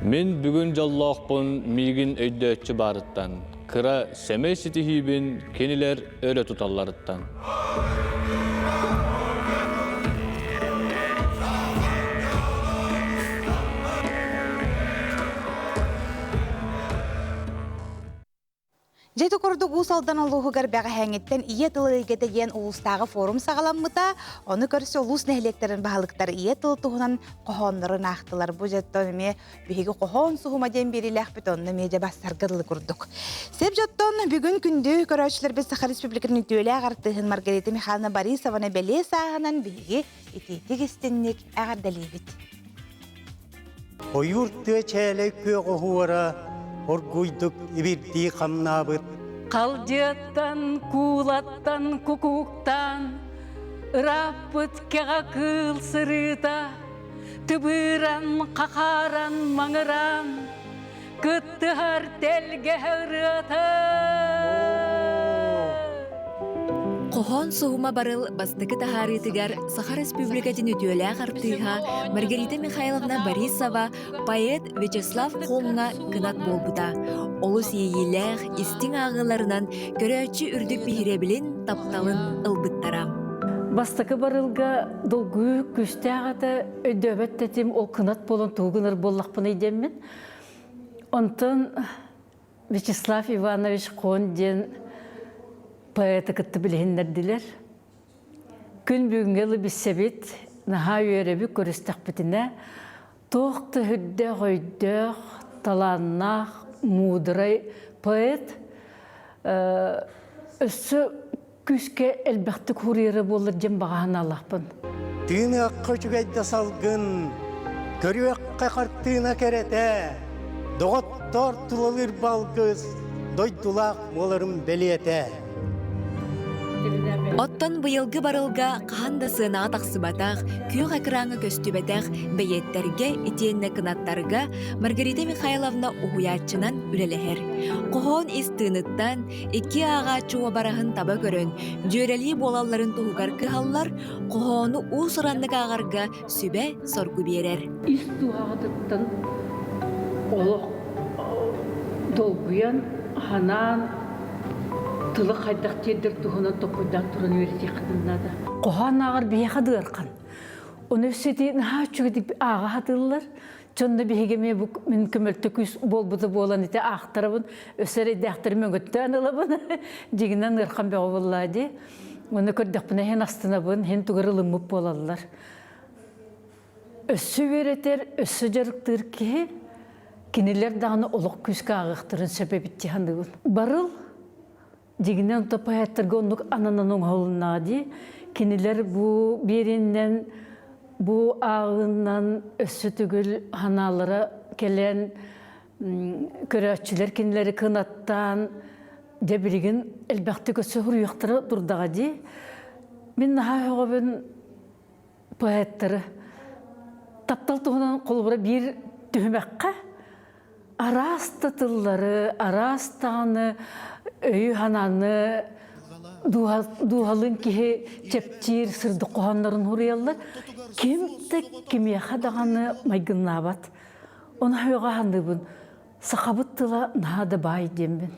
Мен бүгін жоллақпын, мигін өйдөтчі барыттан. Кыра сәмей сетихибін, кенілер өрі тұталарыттан. Жеті көрдік ұсалдан олуғығар бәғі әңеттен ие тылы егетеген ұлыстағы форум сағаламмыта, оны көрсі ұлыс нәхлектерін бағалықтар ие тылы тұғынан қоғонларын ақтылар. Бұл жеттон ме бейгі қоғон сұғыма ден беріләқ біт онны меде бастарғыдылы көрдік. Сеп жеттон бүгін күнді көрәшілер біз Саха Республиканың төлі ағартығын Маргарита Михайловна Борисованы бәле сағынан бейгі етейтік істеннік ағардалебет. Ойырты чәлік көғуара Оргуйдук ибирди қамнабыт. Қалдеттан, кулаттан, кукуктан, ыраппыт кеға кыл сырыта, түбіран, қақаран, маңыран, күттіғар телге ғырыта. Кохон сугума барыл бастыкы тахарытыгар Саха Республикатын өтөлі ағартыға Маргарита Михайловна Борисова поэт Вячеслав Холна гынат болбыта. Олус ейелер истин ағыларынан көрөчі үрдік бейребілін тапталын ылбыттарам. Бастыкы барылға долгу күсті ағаты өдөбеттетім ол кынат болын туғыныр боллақпын едеммен. Онтын Вячеслав Иванович Хон ден поэты кытты білгендерділер. Күн бүгінгелі біссебет, наға үйеребі көрістік бітіне, тоқты хүдді қойдық, таланнақ, мудрай поэт, өссі күске әлбәқті көрері болыр жем бағаған Аллахпын. Тыны аққа жүгәйді салғын, көрі аққа қартына кәрәті, доғаттар тұлалыр балғыз, дойдулақ моларым бәлеті. Оттон быйылгы барылга қағанда сынаға тақсыбатақ, күйіқ әкіраңы көстүбәтәқ, бәйеттерге, итенне кынаттарға Маргарита Михайловна уғуятчынан үлелехер. Қоғон истыныттан, екі аға чуа барахын таба көрін, жөрелі болаларын тұғығар кығалар, қоғону ұсыранлық ағарға сүбә соргу берер. Истуағадыттан олық долгуян, ханан, тылы қайдақ тедір тұғынан топойдақ тұрын өрете қытындады. Қоған ағыр бейеға дырқан. Университетін чүгедік аға хатылылар. Чонда бейгеме мен көмілті күз болбуды болан ете ақтырабын. Өсері дәқтір мен көтті анылабын. Дегінен ұрқан бәғі болады. Оны көрдіқпіне хен астынабын, хен тұғырылы мұп болалылар. Өссі өретер, өссі жарықтыр ке, кенелер дағыны олық күзгі ағықтырын сөбебітті хандығын. Барыл, дегінен топаяттырға онық ананан оңғылына де, кенелер бұл беріннен, бұл ағынан өссі түгіл ханалары келен көрәтшілер кенелері қынаттан дебілігін әлбәқті көсі ғұрыяқтыры дұрдаға де. Мен наға оғабын поэттары таптал тұғынан қолбыра бір түхімәққа араста тыллары, арастағаны, өйі хананы, дуғалын кеге чептер, сырды қоғанларын ғұрыялар. Кемті кемеға дағаны майгынна бат. Оны өйға хандыбын, сақабыт тыла нағады бай дембін.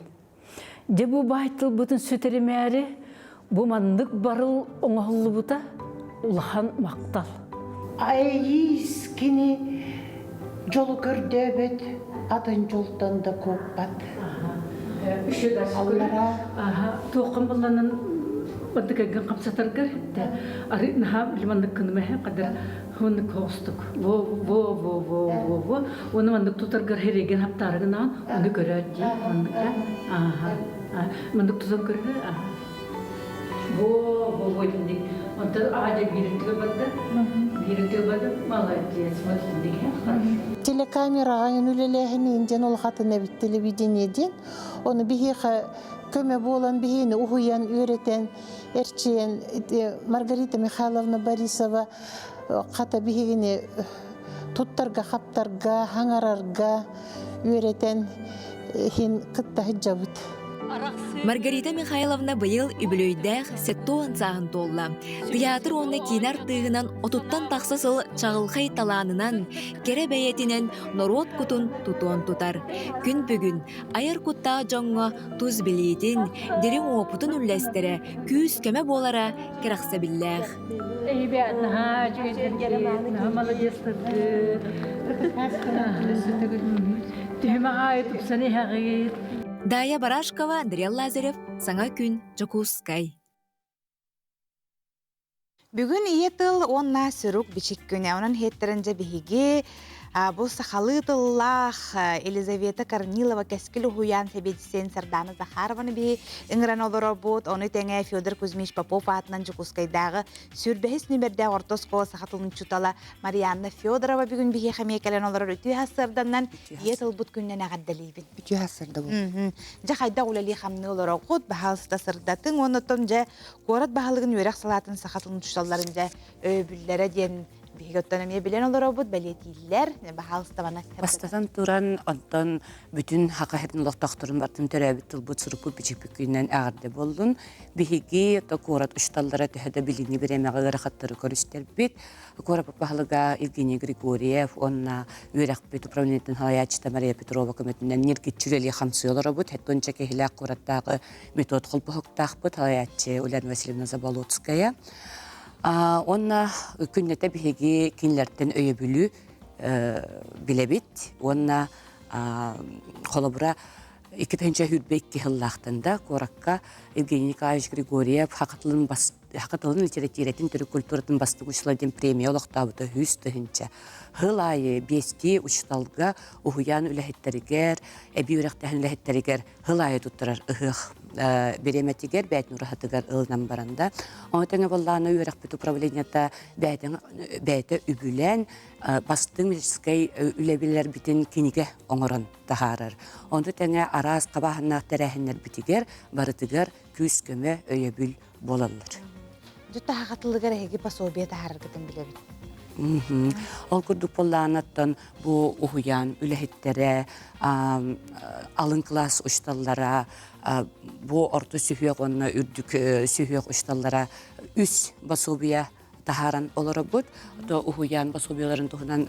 Де бұл бай тыл бұтын сөтереме әрі, бұл мандық барыл оңағылы бұта, ұлахан мақтал. Айыз кені жолы көрді бет, атын жолдан да көп бат. Аллара тоқым боланын бандыкайган қамсатаргар ары наха лимандык кынымаха қадар хундык хоостук во оны мандык тутаргар хереген хаптарыгынан оны көрәдди мандык тузан көрді во діндік онда ажа бирintігі барды молодец телекамераға үнулеләһін инден ол хатына бит телевидениеден оны бихиха көмө болан бихини ухуян үйретен эрчен Маргарита Михайловна Борисова ката бихигини туттарга хаптарга хаңарарга үйретен хин кытта хыджабыт. Маргарита Михайловна быйыл үбілөйдәқ сеттуан сағын толла. Театр оны кинар тыгынан отуттан тақсысыл чағылхай таланынан, кере бәйетінен норот кутун тутуан тутар. Күн бүгін айыр кутта жоңға туз білейтін, дерің опутун үлләстері, күз көмі болара керақса білләқ. Дая Барашкова, Андрей Лазарев, Саңа күн, Жокускай. Бүгін иетыл онна сүрік бичік күні, онын хеттерінже бігі бұл сақалы тыллах Елизавета Корнилова кәскілі хуян себедісен Сардана Захарованы бі үңіран олар бұд, оны тәңе Федор Кузьмич Попов атынан Жокускайдағы сүрбәхіс нөмірді ортос қолы сақатылын чутала Марианна Федорова бүгін бігі қамекелен олар өті хасырданнан иетыл бұд күннен ағаддалейбін. Үті хасырда бұл. Жақайда олали қамны олар құд бағалысты сырдатын, оны тұн жа қорат бағалығын өрек салатын сақатылын чуталарын жа өбілдері ден Биготтанамия билен олар обуд балетилер бахалстабана. Бастан туран онтон бүтүн хакахатын локтоктурун бартын төрөбүт тылбут сурупу бичипикинен агырды болдун. Биги токорат ушталлара төһөдө билини биремеге хаттары көрүстөрбүт. Корап бахалыга Евгений Григорьев, онна үрәкбит управлениятын Халаячта Мария Петрова көмөтүнөн ниргитчүлели хамсыйлар обуд. Хеттонча кехилак кораттагы метод кылбыктакбыт Халаяччы Ульяна Васильевна Заболоцкая. Онна күннете биһиги кинлерден өйө бүлү билебит. Онна холобура 2-нче хүрбекке хыллахтында коракка Евгений Николаевич Григорьев хакатылын литературатын түрк культуратын бастыгучуладен премия олоктабыты 100-нче хылайы бести учталга ухуян үлехеттеригер эби үректен үлехеттеригер хылайы туттарар ыхых береметигер бәйтнурахатыгар ылнан баранда онтеңе болланы үрекбит управленията бәйте үбүлен бастыңскай үлебилер битин киниге оңорон тахарар онды теңе арас кабаханнак терехиннер битигер барытыгар күз көмө өйөбүл болалар. Жутта хақатылыгар эги пособие тахаргытын билебит. Ол күрдік боллағанаттан бұл ұхуян, үләхеттере, алын класс ұшталлара, бұл орты сүйек онына үрдік сүйек ұшталлара үс басубия тахаран олары бұд. Ұхуян басубияларын тұхынан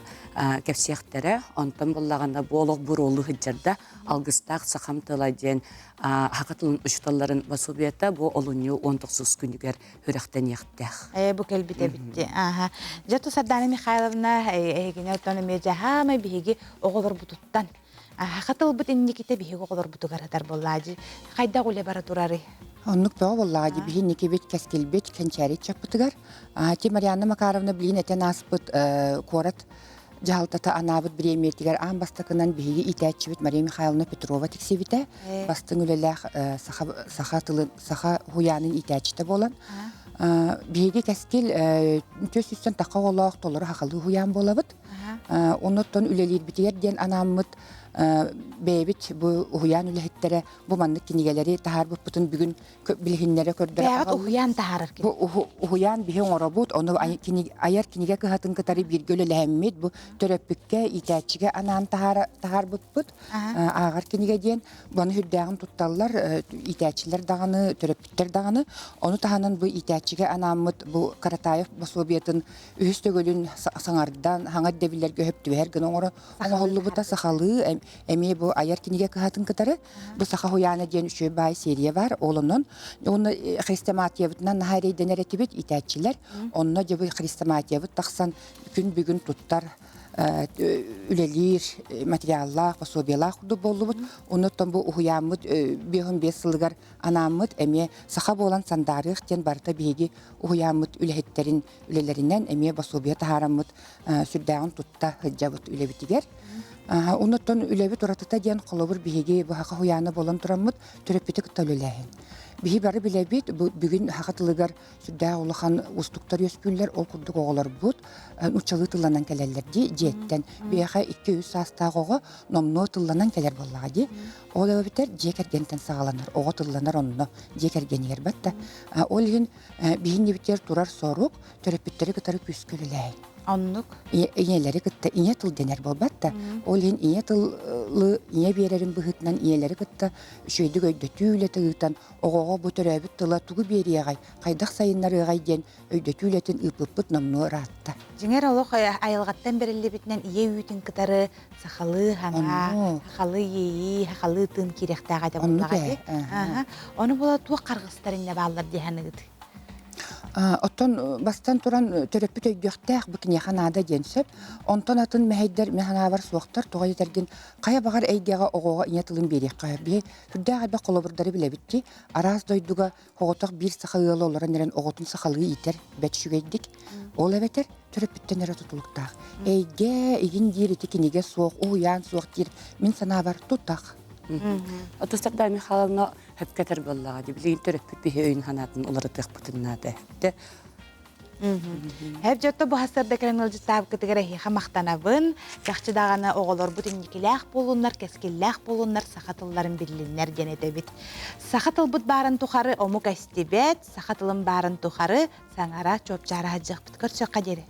кәпсияқтері, онтан боллағанда болық бұр олы хыджарда алғыстақ сақам тыладен хақатылын ұшталларын басубията бұл олыны 19 күнігер хүріқтен яқтақ. Бұл кәлбіте бітті. Жаты Сардана Михайловна егене өттіні межахамай бігі оғылыр бұтыттан. Хақатыл бұт иннекете бігі оғылыр бұтығаратар боллады. Қайда қоле бара тұрары? Оннук баа боллаади биһи никебет кескелбет кенчарит чаппытыгар. Ти Марьяна Макаровна билин этен аспыт корат жалтата анабыт биремертигер ан бастакынан биһиги итәчибит Мария Михайловна Петрова тиксибите. Бастың үлеләх саха хуянын итәчите болан. Биһиги кескел төсүстен така олақ толары хакылы хуян болабыт. Оннотон үлелир битигер ден анаммыт бәйбит bu уян үләһеттере бу маннык кинигелери тахар бутун бүгүн билгиннере көрдөр. Бәгат уян тахарыр ки. Бу уян биһен оробут, оны аяр киниге кыһатын кытары биргөлө ләһәммет бу төрөппүккә итәчиге анан тахар бутпут. Агар киниге ден буны хүддәгын тутталлар, итәчиләр даганы, төрөппүктер даганы. Оны таханан бу итәчиге анаммыт бу Каратаев басобиятын үстөгөлүн саңардан хаңа дебилер көһөптү бер гына оңора. Оңоллу бута сахалы эми бу аяр киниге кыһатын кытары бу саха хуяна ден үчө бай серия бар олонун оны христоматиябытынан нахарейден эретибит итәчилер онно жебы христоматиябыт таксан бүгүн туттар үлелир материаллар пособиялар худу боллубут оннотон бу хуямыт 5 сылыгар анамыт эми саха болан сандарых ден барта биги хуямыт үлехеттерин үлелеринен эми пособия таharamыт сүрдәгын тутта хыджабыт үлебитигер. Оннотон үлебит уратыта ден колобур биги бу хака хуяны болон турамыт төрөппүтүк төлөләһин. Биһи бары билебит бүгүн хакатылыгар сүрдә улахан устуктар өспүлләр ол курдук оголор бут учалы тылланан келелер ди жеттен бияха 200 састагого номно тылланан келер боллагы ол өбүтер жекергентен сагаланар ого тылланар онно жекергенер батта ол ген биһин битер турар сорук төрөппүттери кытары күскөлөләй. Аннук. Иелери кытта ине тыл денер болбатта. Ол ген ине тыллы ине берерин быһытнан иелери кытта шөйдү өйдөтүлө тыгытан огого бу төрөбүт тыла тугу бериягай кайдак сайыннары гайден өйдөтүлөтүн ыпыппыт номно ратта. Жеңер олох айылгаттан бериле битнен ие үтүн кытары сахалы хана халы ии халы тын киректага да боллагай. Оны бола туа каргыстарына баалар деханыгыт. Оттон бастан туран төрөппүт өйдөктәк бу кинеханада денсеп, онтон атын мәһәйдер мәһанавар суактар тугай терген кая багар әйдәгә огога инетилин берек кая бе сүрдәгә бә колобурдары биле битти. Араз дойдуга коготок бир сахалы олар нерен оготун сахалы итер бәтшүгәйдик. Ол әветер төрөппүттен эре тутулуктак. Әйгә игин дирити кинеге суак, уян суак дир мин санавар тутак. Сардана Михайловна хөпкәтер боллага билин төрөппүт биһи өйүн ханатын олары тыгпытыннада. Хәп жотто бу хасырда кенел житап кытыгара хиха мактанабын, жакчы даганы оголор бутын никилях болуннар, кескиллях болуннар, сахатылларын биллиннер денете бит. Сахатыл бут барын тухары омук астибет, сахатылын барын тухары саңара чоп жара жак бит көрсөк кадери.